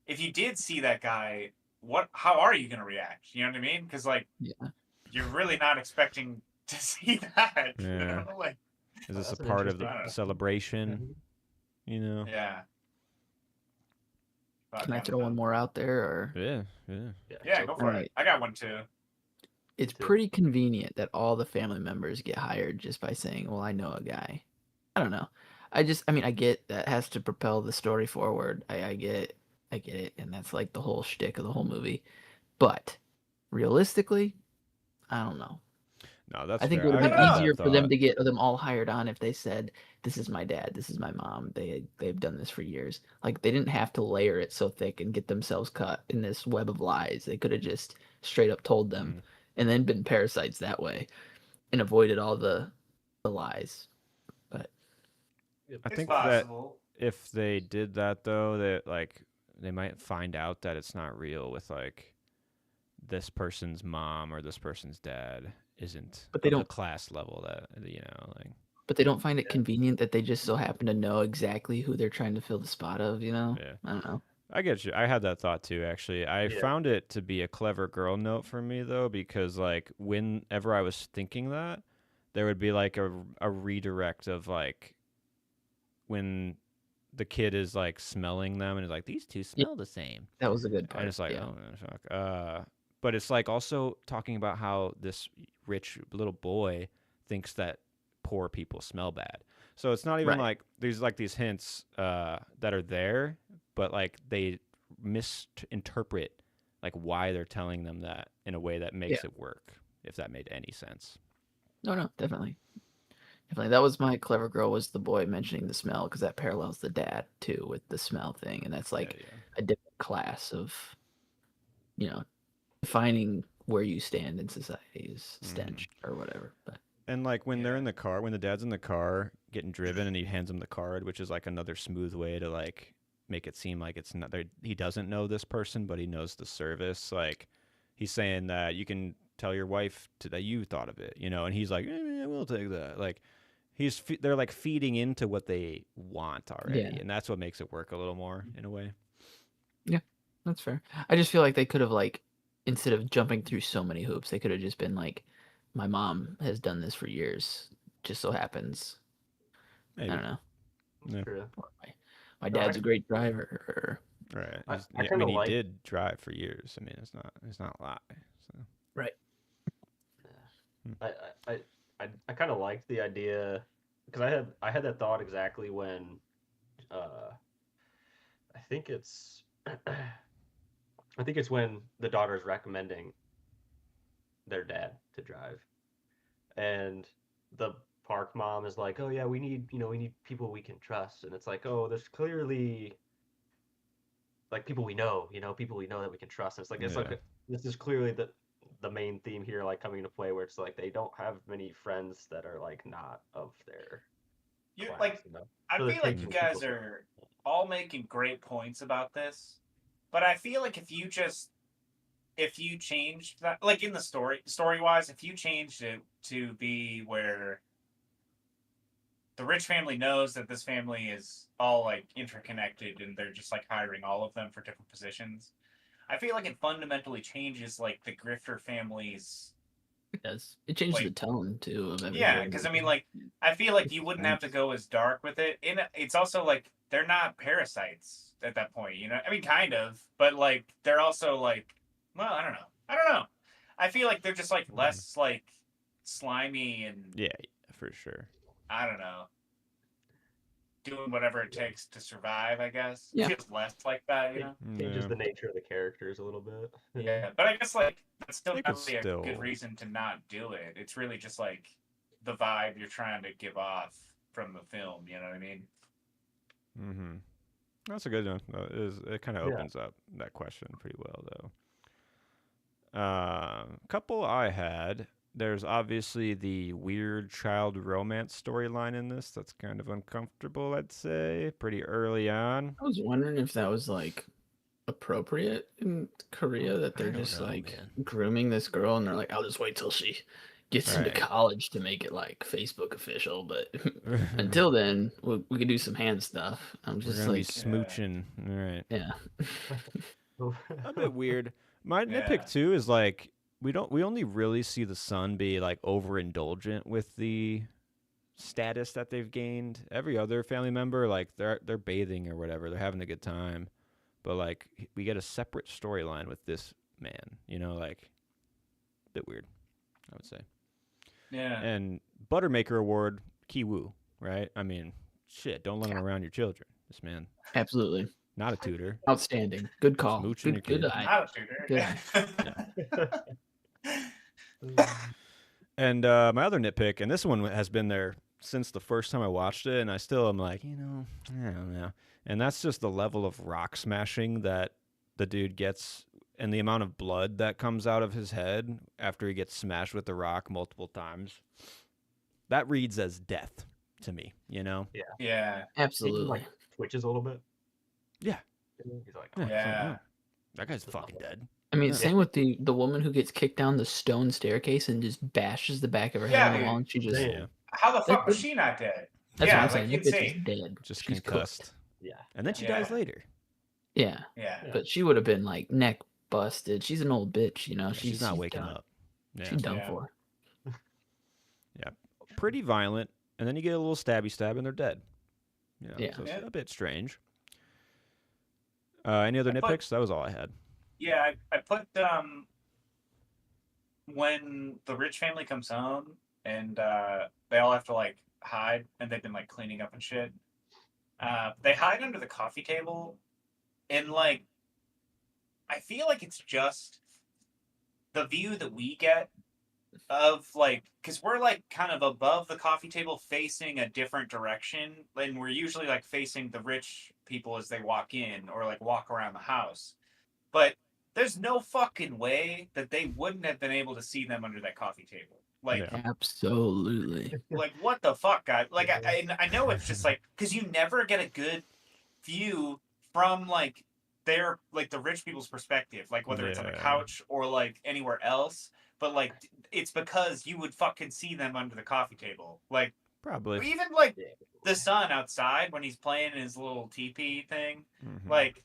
Speaker 2: if you did see that guy, how are you going to react? You know what I mean? Because, like,
Speaker 4: Yeah.
Speaker 2: you're really not expecting to see that. You
Speaker 1: Yeah.
Speaker 2: know? Like,
Speaker 1: Is this
Speaker 3: That's
Speaker 1: a
Speaker 3: an
Speaker 1: part of the
Speaker 3: interesting-
Speaker 1: celebration? You know?
Speaker 2: yeah. Fuck,
Speaker 4: Can I
Speaker 2: I'm
Speaker 4: throw one
Speaker 2: done.
Speaker 4: more out there? Or
Speaker 1: Yeah.
Speaker 2: Yeah,
Speaker 3: so
Speaker 2: go for it.
Speaker 4: Right.
Speaker 2: I got one too.
Speaker 4: it's
Speaker 3: too.
Speaker 4: pretty convenient that all the family members get hired just by saying, "Well, I know a guy." I don't know. I mean, I get that has to propel the story forward. I get it, and that's like the whole shtick of the whole movie. But realistically, I don't know.
Speaker 1: No, that's
Speaker 4: I think
Speaker 1: fair.
Speaker 4: it would
Speaker 1: I
Speaker 4: have
Speaker 2: don't
Speaker 4: been
Speaker 2: know.
Speaker 4: easier
Speaker 1: that
Speaker 4: for them
Speaker 1: thought.
Speaker 4: to get them all hired on if they said, "This is my dad, this is my mom." They've done this for years. Like they didn't have to layer it so thick and get themselves caught in this web of lies. They could have just straight up told them, and then been parasites that way, and avoided all the lies. But
Speaker 1: I
Speaker 2: It's
Speaker 1: think that
Speaker 2: possible.
Speaker 1: if they did that though, that like they might find out that it's not real with like this person's mom or this person's dad isn't
Speaker 4: But they
Speaker 1: of the
Speaker 4: don't-
Speaker 1: class level that like.
Speaker 4: but they don't find it convenient that they just so happen to know exactly who they're trying to fill the spot of. You know?
Speaker 1: Yeah.
Speaker 4: I don't know.
Speaker 1: I get you. I had that thought too, actually. I
Speaker 3: Yeah.
Speaker 1: found it to be a clever girl note for me, though, because, like, whenever I was thinking that, there would be, like, a redirect of, like, when the kid is, like, smelling them and is like, these two smell the same.
Speaker 4: That was a good part.
Speaker 1: And it's like,
Speaker 4: yeah.
Speaker 1: oh, fuck. But it's, like, also talking about how this rich little boy thinks that poor people smell bad. So it's not even
Speaker 4: Right.
Speaker 1: like there's like these hints that are there, but like they misinterpret like why they're telling them that in a way that makes it work, if that made any sense.
Speaker 4: No, definitely. Definitely. That was my clever girl, was the boy mentioning the smell, because that parallels the dad too with the smell thing. And that's like
Speaker 1: Yeah.
Speaker 4: a different class of, defining where you stand in society's stench or whatever. But
Speaker 1: And like when they're
Speaker 2: Yeah.
Speaker 1: in the car, when the dad's in the car getting driven and he hands him the card, which is like another smooth way to like make it seem like it's not he doesn't know this person, but he knows the service. Like he's saying that you can tell your wife that you thought of it, and he's like, I will take that. Like they're like feeding into what they want already,
Speaker 4: Yeah.
Speaker 1: and that's what makes it work a little more in a way.
Speaker 4: that's fair. I just feel like they could have, like, instead of jumping through so many hoops, they could have just been like, my mom has done this for years. Just so happens.
Speaker 1: Maybe.
Speaker 4: I don't know.
Speaker 1: Yeah.
Speaker 3: True.
Speaker 4: Or my dad's a great driver.
Speaker 1: Right.
Speaker 3: I
Speaker 1: I
Speaker 3: kinda
Speaker 1: mean, he
Speaker 3: like-
Speaker 1: did drive for years. I mean, it's not a lie. So.
Speaker 3: I kind of liked the idea because I had that thought exactly when I think it's when the daughter is recommending their dad to drive, and the park mom is like, "Oh yeah, we need people we can trust," and it's like, "Oh, there's clearly like people we know, people we know that we can trust." And it's like
Speaker 1: Yeah.
Speaker 3: this is clearly the main theme here, like coming into play, where it's like they don't have many friends that are like not of their
Speaker 2: You
Speaker 3: class,
Speaker 2: like, I
Speaker 3: So they're
Speaker 2: feel like you
Speaker 3: taking
Speaker 2: guys
Speaker 3: people-
Speaker 2: are all making great points about this, but I feel like if you changed that, like in the story wise, if you changed it to be where the rich family knows that this family is all like interconnected and they're just like hiring all of them for different positions, I feel like it fundamentally changes like the grifter family's
Speaker 4: Yes, it changes
Speaker 2: Like-
Speaker 4: the tone too of everything.
Speaker 2: Yeah, because I mean, like, I feel like
Speaker 4: Makes
Speaker 2: you wouldn't have to
Speaker 4: sense.
Speaker 2: go as dark with it. And it's also like they're not parasites at that point, you know? I mean, kind of, but like they're also like, well, I don't know. I don't know. I feel like they're just like less like slimy and
Speaker 1: Yeah, for sure.
Speaker 2: I don't know, doing whatever it takes to survive. I guess
Speaker 4: Yeah.
Speaker 2: feels less like that, you know?
Speaker 3: Changes
Speaker 1: Yeah.
Speaker 3: the nature of the characters a little bit.
Speaker 2: Yeah, but I guess like that's still
Speaker 1: They
Speaker 2: not
Speaker 1: could
Speaker 2: really a
Speaker 1: still-
Speaker 2: good reason to not do it. It's really just like the vibe you're trying to give off from the film. You know what I mean?
Speaker 1: Mm-hmm. That's a good one. It kind of
Speaker 3: Yeah.
Speaker 1: opens up that question pretty well, though. Couple I had. There's obviously the weird child romance storyline in this. That's kind of uncomfortable, I'd say. Pretty early on.
Speaker 4: I was wondering if that was like appropriate in Korea, that
Speaker 1: I
Speaker 4: they're
Speaker 1: don't
Speaker 4: just
Speaker 1: know,
Speaker 4: like
Speaker 1: man.
Speaker 4: grooming this girl and they're like, I'll just wait till she gets into
Speaker 1: Right.
Speaker 4: college to make it like Facebook official. But until then, we could do some hand stuff. I'm
Speaker 1: We're
Speaker 4: just
Speaker 1: gonna be
Speaker 4: like,
Speaker 1: smooching. All right.
Speaker 4: yeah.
Speaker 1: A bit weird. My
Speaker 2: Yeah.
Speaker 1: nitpick too is like we only really see the son be like overindulgent with the status that they've gained. Every other family member, like they're bathing or whatever, they're having a good time. But like we get a separate storyline with this man, you know, like a bit weird, I would say.
Speaker 2: Yeah.
Speaker 1: And Buttermaker Award, Kiwoo, right? I mean, shit, don't let him around your children. This man,
Speaker 4: Absolutely.
Speaker 1: not a tutor.
Speaker 4: Outstanding. Good call.
Speaker 1: Smooching your
Speaker 4: Good
Speaker 1: kid.
Speaker 4: eye.
Speaker 2: Not a tutor.
Speaker 1: And my other nitpick, and this one has been there since the first time I watched it, and I still am like, I don't know. And that's just the level of rock smashing that the dude gets and the amount of blood that comes out of his head after he gets smashed with the rock multiple times. That reads as death to me, you know?
Speaker 2: Yeah.
Speaker 3: He
Speaker 4: Absolutely.
Speaker 3: like twitches a little bit.
Speaker 1: Yeah.
Speaker 3: He's like,
Speaker 1: Yeah.
Speaker 2: Yeah.
Speaker 1: That guy's fucking dead.
Speaker 4: I mean,
Speaker 1: Yeah.
Speaker 4: same with the woman who gets kicked down the stone staircase and just bashes the back of her
Speaker 2: Yeah,
Speaker 4: head on the
Speaker 2: dude.
Speaker 4: wall, and she just.
Speaker 3: Damn.
Speaker 1: Yeah.
Speaker 2: How the fuck was
Speaker 4: that-
Speaker 2: she not dead?
Speaker 4: That's
Speaker 2: Yeah,
Speaker 4: what I'm saying.
Speaker 2: like,
Speaker 4: That bitch
Speaker 2: insane.
Speaker 4: is dead.
Speaker 1: Just
Speaker 4: She's
Speaker 1: concussed.
Speaker 4: cooked.
Speaker 3: yeah.
Speaker 1: And then she
Speaker 2: Yeah.
Speaker 1: dies later.
Speaker 4: Yeah,
Speaker 2: Yeah.
Speaker 4: but she would have been like neck busted. She's an old bitch, you know.
Speaker 1: Yeah, she's not waking
Speaker 4: done.
Speaker 1: up. Yeah.
Speaker 4: She's done
Speaker 2: Yeah.
Speaker 4: for.
Speaker 1: Pretty violent, and then you get a little stabby stab and they're dead. You know,
Speaker 4: Yeah.
Speaker 1: so it's
Speaker 2: Yeah.
Speaker 1: a bit strange. Any other
Speaker 2: I put-
Speaker 1: nitpicks? That was all I had.
Speaker 2: Yeah, I put when the rich family comes home and they all have to like hide and they've been like cleaning up and shit. They hide under the coffee table and like I feel like it's just the view that we get of like because we're like kind of above the coffee table facing a different direction and we're usually like facing the rich people as they walk in or like walk around the house, but there's no fucking way that they wouldn't have been able to see them under that coffee table. Like,
Speaker 1: Yeah.
Speaker 4: Absolutely.
Speaker 2: like what the fuck, guys? Like, I know it's just like because you never get a good view from like their like the rich people's perspective, like whether it's on the
Speaker 1: Yeah.
Speaker 2: couch or like anywhere else. But like, it's because you would fucking see them under the coffee table. Like,
Speaker 1: Probably.
Speaker 2: even like
Speaker 3: Yeah.
Speaker 2: the son outside when he's playing his little teepee thing.
Speaker 1: Mhm.
Speaker 2: Like,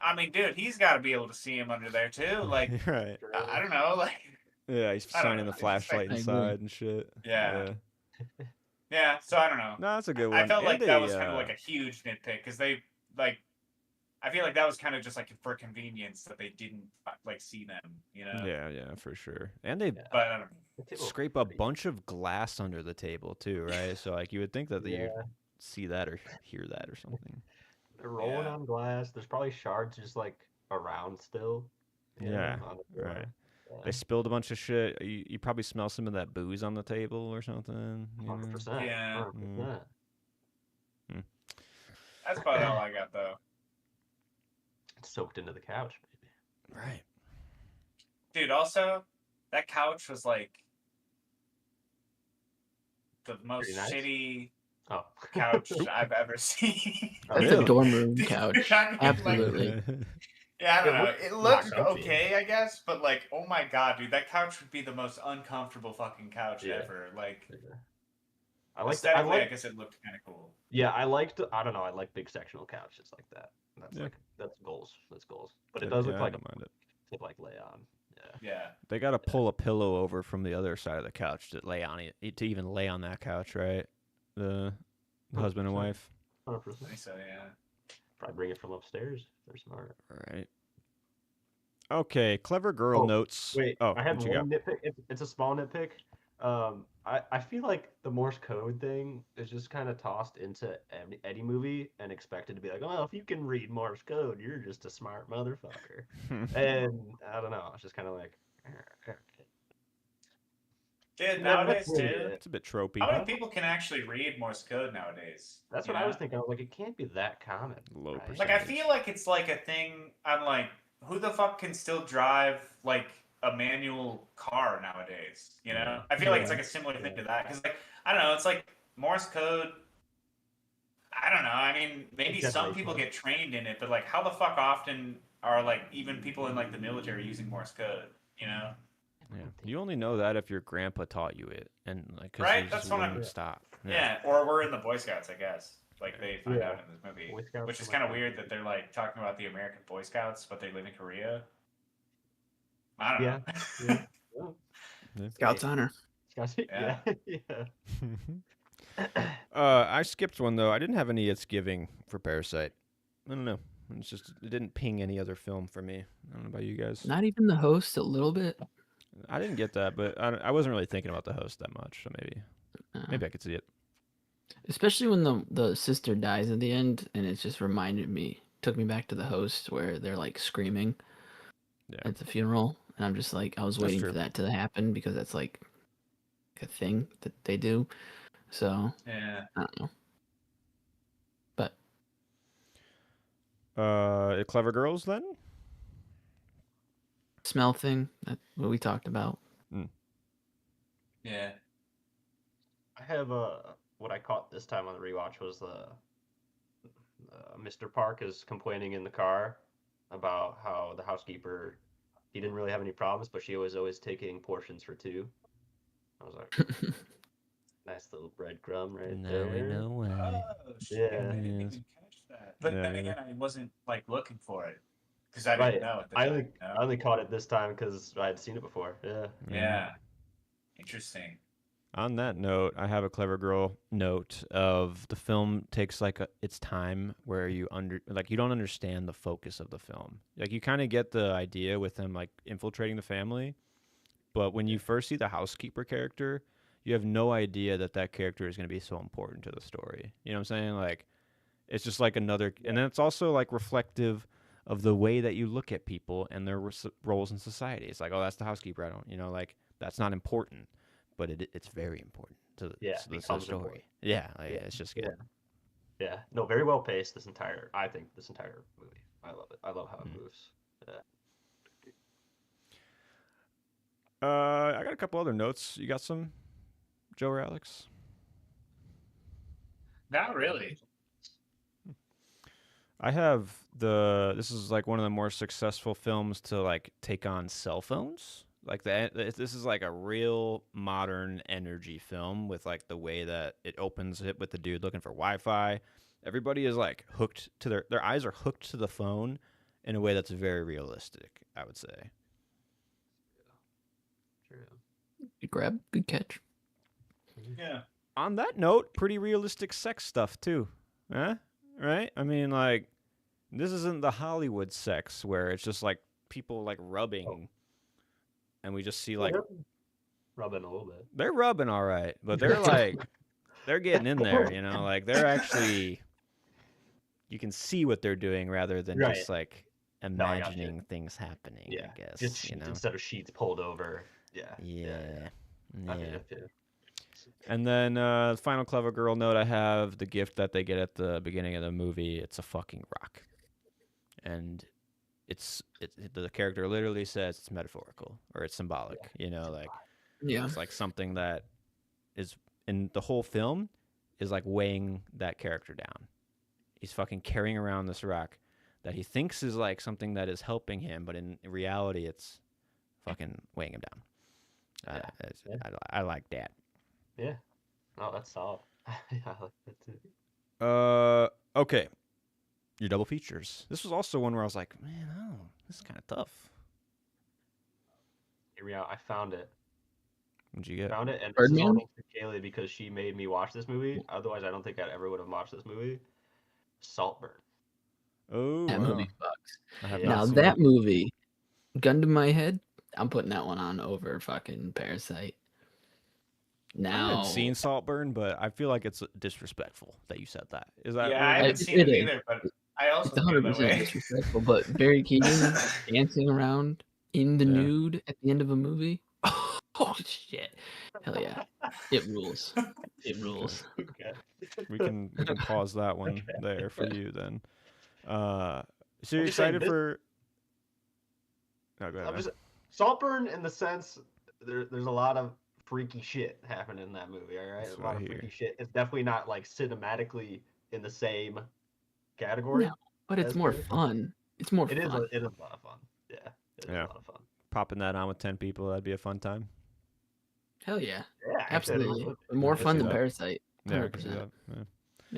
Speaker 2: I mean, dude, he's got to be able to see him under there too. Like,
Speaker 1: right.
Speaker 2: I don't know. Like,
Speaker 1: Yeah, he's
Speaker 2: I don't
Speaker 1: shining
Speaker 2: know.
Speaker 1: the
Speaker 2: I just
Speaker 1: flashlight
Speaker 4: I agree.
Speaker 1: inside and shit.
Speaker 2: Yeah. yeah. So I don't know.
Speaker 1: No, that's a good one.
Speaker 2: I felt like
Speaker 1: And
Speaker 2: that
Speaker 1: they,
Speaker 2: was kind of like a huge nitpick because they like. I feel like that was kind of just like for convenience that they didn't like see them, you know.
Speaker 1: Yeah, for sure. And they
Speaker 3: Yeah.
Speaker 2: But I don't know.
Speaker 3: The table-
Speaker 1: scrape a bunch of glass under the table too, right? So like you would think that you
Speaker 3: Yeah.
Speaker 1: see that or hear that or something.
Speaker 3: They're rolling
Speaker 2: Yeah.
Speaker 3: on glass. There's probably shards just like around still. you know,
Speaker 1: Yeah,
Speaker 3: on the floor.
Speaker 1: right.
Speaker 3: Yeah.
Speaker 1: They spilled a bunch of shit. You probably smell some of that booze on the table or something. You know?
Speaker 3: 100%.
Speaker 2: Yeah.
Speaker 3: 100%.
Speaker 2: That's about all I got though.
Speaker 3: It's soaked into the couch, maybe.
Speaker 1: Right.
Speaker 2: Dude, also, that couch was like the most
Speaker 3: Pretty nice.
Speaker 2: shitty
Speaker 3: Oh.
Speaker 2: couch I've ever seen.
Speaker 3: Oh,
Speaker 4: That's
Speaker 1: Really?
Speaker 4: a dorm room
Speaker 2: Dude,
Speaker 4: couch.
Speaker 2: I mean, like-
Speaker 4: Absolutely.
Speaker 2: Yeah, I don't
Speaker 3: It
Speaker 2: know.
Speaker 3: looked
Speaker 2: It
Speaker 3: not
Speaker 2: looked
Speaker 3: comfy.
Speaker 2: okay, I guess, but like, oh my god, dude, that couch would be the most uncomfortable fucking couch
Speaker 3: Yeah.
Speaker 2: ever. Like,
Speaker 3: I like
Speaker 2: aesthetically, I guess it looked kind of cool.
Speaker 3: Yeah, I liked. I don't know. I like big sectional couches like that. That's
Speaker 1: Yeah.
Speaker 3: like that's goals. That's goals. But it
Speaker 1: Yeah,
Speaker 3: does look
Speaker 1: I
Speaker 3: like
Speaker 1: don't mind it.
Speaker 3: to like lay on. Yeah.
Speaker 2: Yeah.
Speaker 1: They got to pull a pillow over from the other side of the couch to lay on it, to even lay on that couch, right? The husband and
Speaker 3: 100%.
Speaker 1: wife.
Speaker 3: 100%.
Speaker 2: I think so, yeah.
Speaker 3: Probably bring it from upstairs. If they're smart.
Speaker 1: Right. Okay, clever girl
Speaker 3: Oh,
Speaker 1: notes.
Speaker 3: Wait,
Speaker 1: Oh,
Speaker 3: I have
Speaker 1: what you got?
Speaker 3: one nitpick. It's a small nitpick. I feel like the Morse code thing is just kind of tossed into any movie and expected to be like, oh, if you can read Morse code, you're just a smart motherfucker. And I don't know. It's just kind of like, okay.
Speaker 2: Dude,
Speaker 3: Yeah,
Speaker 2: nowadays,
Speaker 3: that's really
Speaker 2: too,
Speaker 3: it.
Speaker 1: It's a bit tropey.
Speaker 2: how many people can actually read Morse code nowadays?
Speaker 3: That's
Speaker 2: You
Speaker 3: what I was
Speaker 2: know?
Speaker 3: thinking. I was like, it can't be that common.
Speaker 1: Low
Speaker 3: right?
Speaker 2: Like, I
Speaker 1: percentage.
Speaker 2: feel like it's like a thing. I'm like, who the fuck can still drive like a manual car nowadays? You know, I feel like it's like a similar thing to that because, like, I don't know, it's like Morse code. I don't know. I mean, maybe some people
Speaker 3: Generational.
Speaker 2: get trained in it, but like, how the fuck often are like even people in like the military using Morse code? You know,
Speaker 1: Yeah. You only know that if your grandpa taught you it, and like, because
Speaker 2: Right?
Speaker 1: he
Speaker 2: That's
Speaker 1: just
Speaker 2: what I'm-
Speaker 1: wouldn't stop.
Speaker 2: yeah. Or we're in the Boy Scouts, I guess. Like they find
Speaker 3: Yeah.
Speaker 2: out in this movie,
Speaker 3: Boy Scouts
Speaker 2: which is
Speaker 3: are
Speaker 2: kind of
Speaker 3: like-
Speaker 2: weird that they're like talking about the American Boy Scouts, but they live in Korea. I don't
Speaker 3: Yeah.
Speaker 2: know.
Speaker 3: Yeah.
Speaker 4: Scout's honor.
Speaker 3: Scouts.
Speaker 2: Yeah.
Speaker 3: Yeah.
Speaker 1: I skipped one though. I didn't have any It's Giving for Parasite. I don't know. It's just it didn't ping any other film for me. I don't know about you guys.
Speaker 4: Not even the host a little bit.
Speaker 1: I didn't get that, but I wasn't really thinking about the host that much. So
Speaker 4: Uh,
Speaker 1: maybe I could see it.
Speaker 4: Especially when the sister dies at the end, and it just reminded me, took me back to the host where they're like screaming
Speaker 1: Yeah.
Speaker 4: at the funeral, and I'm just like, I was
Speaker 1: That's
Speaker 4: waiting
Speaker 1: true.
Speaker 4: for that to happen because that's like a thing that they do. So
Speaker 2: Yeah.
Speaker 4: I don't know, but
Speaker 1: Clever Girls then.
Speaker 4: smell thing, that's what we talked about.
Speaker 2: Yeah.
Speaker 3: I have what I caught this time on the rewatch was Mr. Park is complaining in the car about how the housekeeper he didn't really have any problems, but she was always taking portions for two. I was like, nice little breadcrumb right there.
Speaker 1: way.
Speaker 2: Oh shit!
Speaker 3: Yeah.
Speaker 2: I didn't
Speaker 1: Yes.
Speaker 2: even catch that. But
Speaker 1: Yeah,
Speaker 2: then
Speaker 1: yeah.
Speaker 2: again, I wasn't like looking for it because I
Speaker 3: Right.
Speaker 2: didn't know at the
Speaker 3: I
Speaker 2: time.
Speaker 3: only,
Speaker 2: you know?
Speaker 3: I only caught it this time because I had seen it before. Yeah.
Speaker 2: Yeah. Interesting.
Speaker 1: On that note, I have a Clever Girl note of the film takes like its time where you don't understand the focus of the film. Like you kind of get the idea with them like infiltrating the family, but when you first see the housekeeper character, you have no idea that character is going to be so important to the story. You know what I'm saying? Like it's just like another, and then it's also like reflective of the way that you look at people and their roles in society. It's like, oh, that's the housekeeper. I don't, like that's not important. But it's very important to the,
Speaker 3: Yeah,
Speaker 1: to the
Speaker 3: becomes
Speaker 1: story.
Speaker 3: important.
Speaker 1: Yeah, like,
Speaker 3: Yeah,
Speaker 1: it's just good.
Speaker 3: yeah. Yeah. No, very well paced I think this entire movie. I love it. I love how it moves.
Speaker 1: I got a couple other notes. You got some, Joe or Alex?
Speaker 2: Not really.
Speaker 1: I have this is like one of the more successful films to like take on cell phones. Like this is like a real modern energy film with like the way that it opens it with the dude looking for Wi-Fi. Everybody is like hooked to their eyes are hooked to the phone in a way that's very realistic, I would say.
Speaker 3: True.
Speaker 4: Good grab, good catch.
Speaker 2: Yeah.
Speaker 1: On that note, pretty realistic sex stuff too. Huh? Right? I mean, like, this isn't the Hollywood sex where it's just like people like rubbing and we just see like
Speaker 3: Rubbing a little bit.
Speaker 1: they're rubbing all right, but they're like they're getting in there, like they're actually you can see what they're doing rather than
Speaker 3: Right.
Speaker 1: just like
Speaker 3: I got you.
Speaker 1: imagining things happening,
Speaker 3: Yeah.
Speaker 1: I guess.
Speaker 3: Just sheets instead of sheets pulled over. Yeah.
Speaker 1: Yeah.
Speaker 3: I mean, if it-
Speaker 1: And then final Clever Girl note, I have the gift that they get at the beginning of the movie. It's a fucking rock, and the character literally says it's metaphorical or it's symbolic. Like
Speaker 4: Yeah,
Speaker 1: it's like something that is in the whole film is like weighing that character down. He's fucking carrying around this rock that he thinks is like something that is helping him, but in reality, it's fucking weighing him down. I like that.
Speaker 3: Yeah. Oh, that's solid. Yeah, I like that too.
Speaker 1: Okay. Your double features. This was also one where I was like, man, this is kind of tough.
Speaker 3: Hear me out. I found it.
Speaker 1: What'd you get?
Speaker 3: Found it, and this is all
Speaker 4: Birdman?
Speaker 3: thanks to Kaylee because she made me watch this movie. Otherwise, I don't think I ever would have watched this movie. Saltburn.
Speaker 1: Oh,
Speaker 4: That
Speaker 1: wow.
Speaker 4: movie fucks.
Speaker 1: I have
Speaker 3: Yeah.
Speaker 1: not
Speaker 4: Now
Speaker 1: seen
Speaker 4: that
Speaker 1: it.
Speaker 4: movie, gun to my head, I'm putting that one on over fucking Parasite.
Speaker 1: I
Speaker 4: Now
Speaker 1: haven't seen Saltburn, but I feel like it's disrespectful that you said that. Is that
Speaker 2: Yeah, I
Speaker 1: what
Speaker 2: haven't
Speaker 1: is?
Speaker 2: seen it
Speaker 4: is.
Speaker 2: either, but I also
Speaker 4: It's
Speaker 2: feel
Speaker 4: 100%
Speaker 2: that way.
Speaker 4: disrespectful, but Barry Keoghan dancing around in the
Speaker 1: Yeah.
Speaker 4: nude at the end of a movie. Oh shit! Hell yeah, it rules. It rules.
Speaker 3: Okay.
Speaker 1: We can pause that one
Speaker 3: Okay.
Speaker 1: there for you then. So you're
Speaker 3: I'm just saying
Speaker 1: excited
Speaker 3: this-
Speaker 1: for? No, go ahead.
Speaker 3: I'm
Speaker 1: Man.
Speaker 3: just Saltburn in the sense there's a lot of freaky shit happening in that movie. All right,
Speaker 1: That's
Speaker 3: there's a
Speaker 1: what I
Speaker 3: lot of
Speaker 1: hear.
Speaker 3: freaky shit. It's definitely not like cinematically in the same category.
Speaker 4: No, but it's
Speaker 3: as
Speaker 4: more
Speaker 3: Parasite.
Speaker 4: fun. It's more
Speaker 3: It is.
Speaker 4: fun.
Speaker 3: It is a lot of fun. Yeah, it is
Speaker 1: Yeah.
Speaker 3: a lot of fun.
Speaker 1: Popping that on with 10 people, that'd be a fun time.
Speaker 4: Hell yeah,
Speaker 3: Yeah, actually, I think it
Speaker 4: absolutely.
Speaker 3: would be.
Speaker 4: More
Speaker 1: I can
Speaker 4: fun
Speaker 1: see
Speaker 4: than
Speaker 1: that.
Speaker 4: Parasite.
Speaker 1: Yeah, I can see
Speaker 4: 100%.
Speaker 1: that. Yeah.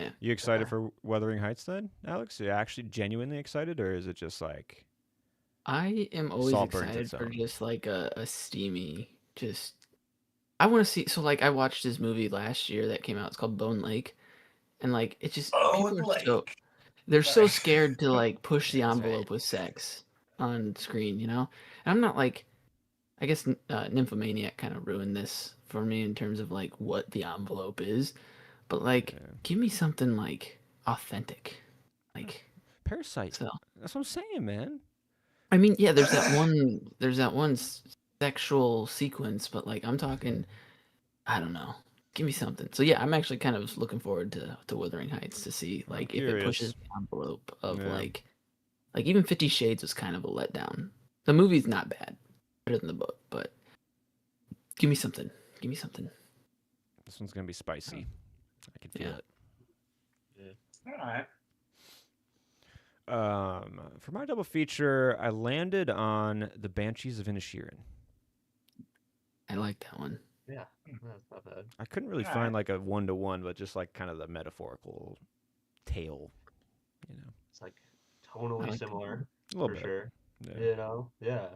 Speaker 4: Yeah.
Speaker 1: You excited
Speaker 3: Yeah.
Speaker 1: for Wuthering Heights then, Alex? Are you actually genuinely excited, or is it just like
Speaker 4: I am always
Speaker 1: Saltburn's
Speaker 4: excited
Speaker 1: its
Speaker 4: for
Speaker 1: own?
Speaker 4: just like a steamy, just. I want to see. So like, I watched this movie last year that came out. It's called Bone Lake, and like, it just people are so they're so
Speaker 2: Sorry.
Speaker 4: scared to like push the
Speaker 2: That's right.
Speaker 4: envelope with sex on screen, you know. And I'm not like, I guess Nymphomaniac kind of ruined this for me in terms of like what the envelope is, but like,
Speaker 1: Yeah.
Speaker 4: give me something like authentic, like
Speaker 1: Parasite?
Speaker 4: so.
Speaker 1: That's what I'm saying, man.
Speaker 4: I mean, yeah, there's that one sexual sequence, but like I'm talking, I don't know. Give me something. So yeah, I'm actually kind of looking forward to Wuthering Heights to see
Speaker 1: I'm
Speaker 4: like if it pushes
Speaker 1: curious.
Speaker 4: the envelope of
Speaker 1: Yeah.
Speaker 4: like even 50 Shades was kind of a letdown. The movie's not bad, better than the book, but give me something. Give me something.
Speaker 1: This one's gonna be spicy. I can feel
Speaker 4: Yeah.
Speaker 1: it.
Speaker 2: All right.
Speaker 1: For my double feature, I landed on the Banshees of Inisherin.
Speaker 4: I like that one.
Speaker 3: Yeah, that's not bad.
Speaker 1: I couldn't really
Speaker 2: Alright.
Speaker 1: find like a 1-to-1, but just like kind of the metaphorical tale, you know,
Speaker 3: It's like tonally
Speaker 4: like that
Speaker 3: similar
Speaker 1: a little
Speaker 3: for
Speaker 1: bit.
Speaker 3: sure.
Speaker 1: Yeah.
Speaker 3: You know, yeah.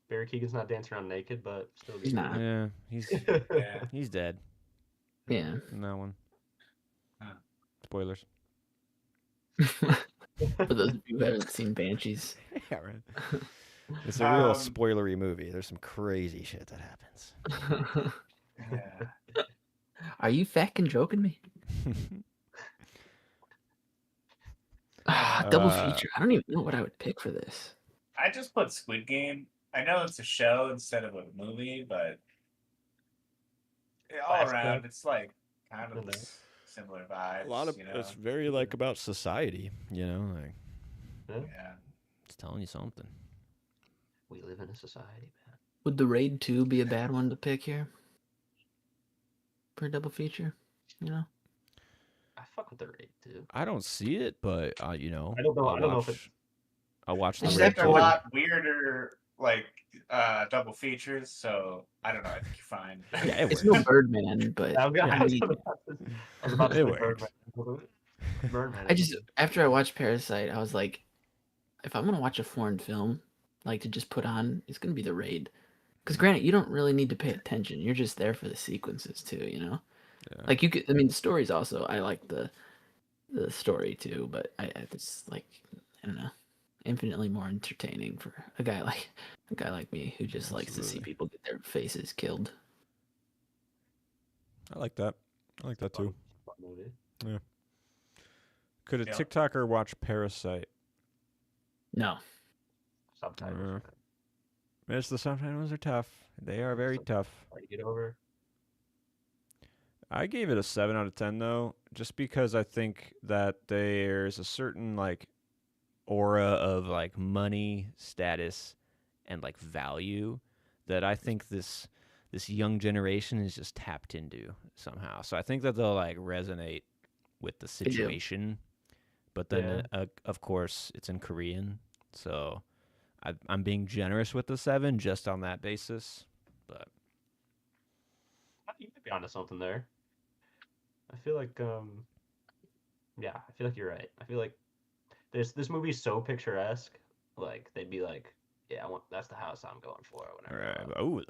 Speaker 3: Barry Keegan's not dancing around naked, but still
Speaker 4: He's
Speaker 3: good.
Speaker 4: not.
Speaker 1: Yeah, he's
Speaker 2: Yeah.
Speaker 1: he's dead
Speaker 4: Yeah.
Speaker 1: in that one.
Speaker 2: Huh.
Speaker 1: Spoilers.
Speaker 4: For those of you who haven't seen Banshees.
Speaker 1: Yeah, right. It's a real
Speaker 2: Um,
Speaker 1: spoilery movie. There's some crazy shit that happens.
Speaker 2: Yeah.
Speaker 4: Are you fucking joking me? Double feature. I don't even know what I would pick for this.
Speaker 2: I just put Squid Game. I know it's a show instead of a movie, but all
Speaker 3: Classic.
Speaker 2: around, it's like kind of
Speaker 3: Okay.
Speaker 2: similar vibes.
Speaker 1: a lot of
Speaker 2: you know?
Speaker 1: it's very like about society, you know, like
Speaker 2: Yeah.
Speaker 1: it's telling you something.
Speaker 3: We live in a society, man.
Speaker 4: Would the Raid 2 be a bad one to pick here? For a double feature? You know?
Speaker 3: I fuck with the Raid too.
Speaker 1: I don't see it, but you know,
Speaker 3: I don't know. I don't know if it's.
Speaker 1: I'll watch the
Speaker 4: It's
Speaker 2: I've
Speaker 1: Raid
Speaker 2: picked a
Speaker 1: 2.
Speaker 2: lot weirder, like double features, so I don't know. I think you're fine.
Speaker 1: Yeah, it
Speaker 4: It's
Speaker 1: works.
Speaker 4: no Birdman, but
Speaker 3: I was
Speaker 4: I mean,
Speaker 3: about to
Speaker 1: It
Speaker 3: say
Speaker 1: works.
Speaker 3: Birdman.
Speaker 4: I just after I watched Parasite, I was like, if I'm gonna watch a foreign film, like to just put on, it's gonna be The Raid. Because granted, you don't really need to pay attention. You're just there for the sequences too, you know.
Speaker 1: Yeah.
Speaker 4: Like you could, I mean, the stories also. I like the story too, but it's like I don't know, infinitely more entertaining for a guy like me who just likes to see
Speaker 1: Absolutely.
Speaker 4: people get their faces killed.
Speaker 1: I like that. I like that too.
Speaker 3: Fun movie.
Speaker 1: Could a
Speaker 2: Yeah.
Speaker 1: TikToker watch Parasite?
Speaker 4: No,
Speaker 3: Subtitles.
Speaker 1: Yes, the subtitles are tough. They are very tough.
Speaker 3: Hard to get over.
Speaker 1: I gave it a 7 out of 10 though, just because I think that there's a certain like aura of like money, status, and like value that I think this young generation is just tapped into somehow. So I think that they'll like resonate with the
Speaker 4: They do.
Speaker 1: situation. But then of course it's in Korean, so I'm being generous with the 7 just on that basis. But
Speaker 3: You might be onto something there. I feel like, yeah, I feel like you're right. I feel like this movie's so picturesque. Like they'd be like, yeah, that's the house I'm going for. Whenever.
Speaker 1: Right. Oh,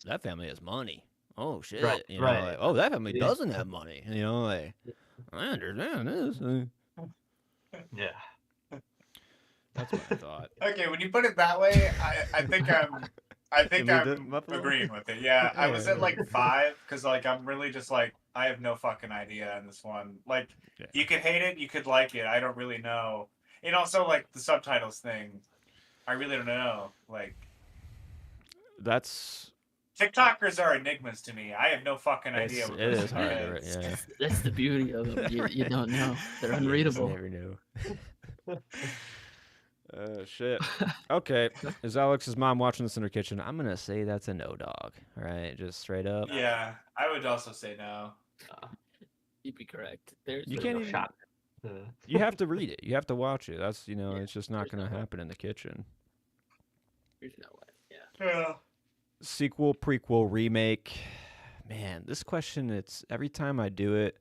Speaker 1: that family has money. Oh shit.
Speaker 3: Right,
Speaker 1: You know,
Speaker 3: right.
Speaker 1: like, oh, that family
Speaker 3: Yeah.
Speaker 1: doesn't have money. You know, like I understand this.
Speaker 3: Yeah.
Speaker 1: That's what I thought.
Speaker 2: Okay, when you put it that way, I think
Speaker 1: You moved it
Speaker 2: I'm
Speaker 1: up a little?
Speaker 2: agreeing with it. Yeah, I was at
Speaker 1: Yeah.
Speaker 2: like 5 because like I'm really just like I have no fucking idea on this one. Like
Speaker 1: Yeah.
Speaker 2: you could hate it, you could like it. I don't really know. And also like the subtitles thing, I really don't know. Like
Speaker 1: That's
Speaker 2: TikTokers are enigmas to me. I have no fucking idea. What
Speaker 1: it
Speaker 2: goes
Speaker 1: is
Speaker 2: through their
Speaker 1: hard to
Speaker 2: heads.
Speaker 1: yeah.
Speaker 4: That's the beauty of them. You don't know. They're
Speaker 1: You
Speaker 4: unreadable.
Speaker 1: never knew. Shit. Okay. Is Alex's mom watching this in her kitchen? I'm gonna say that's a no dog. All right, just straight up.
Speaker 2: Yeah, I would also say no.
Speaker 4: You'd be correct. There's
Speaker 1: You
Speaker 4: there's
Speaker 1: can't
Speaker 4: no
Speaker 1: even-
Speaker 3: shot.
Speaker 1: You have to read it. You have to watch it. That's
Speaker 4: Yeah,
Speaker 1: it's just not
Speaker 4: there's
Speaker 1: gonna
Speaker 4: no way.
Speaker 1: happen in the kitchen.
Speaker 4: There's no way. Yeah.
Speaker 2: Yeah.
Speaker 1: Sequel, prequel, remake. Man, this question, it's every time I do it,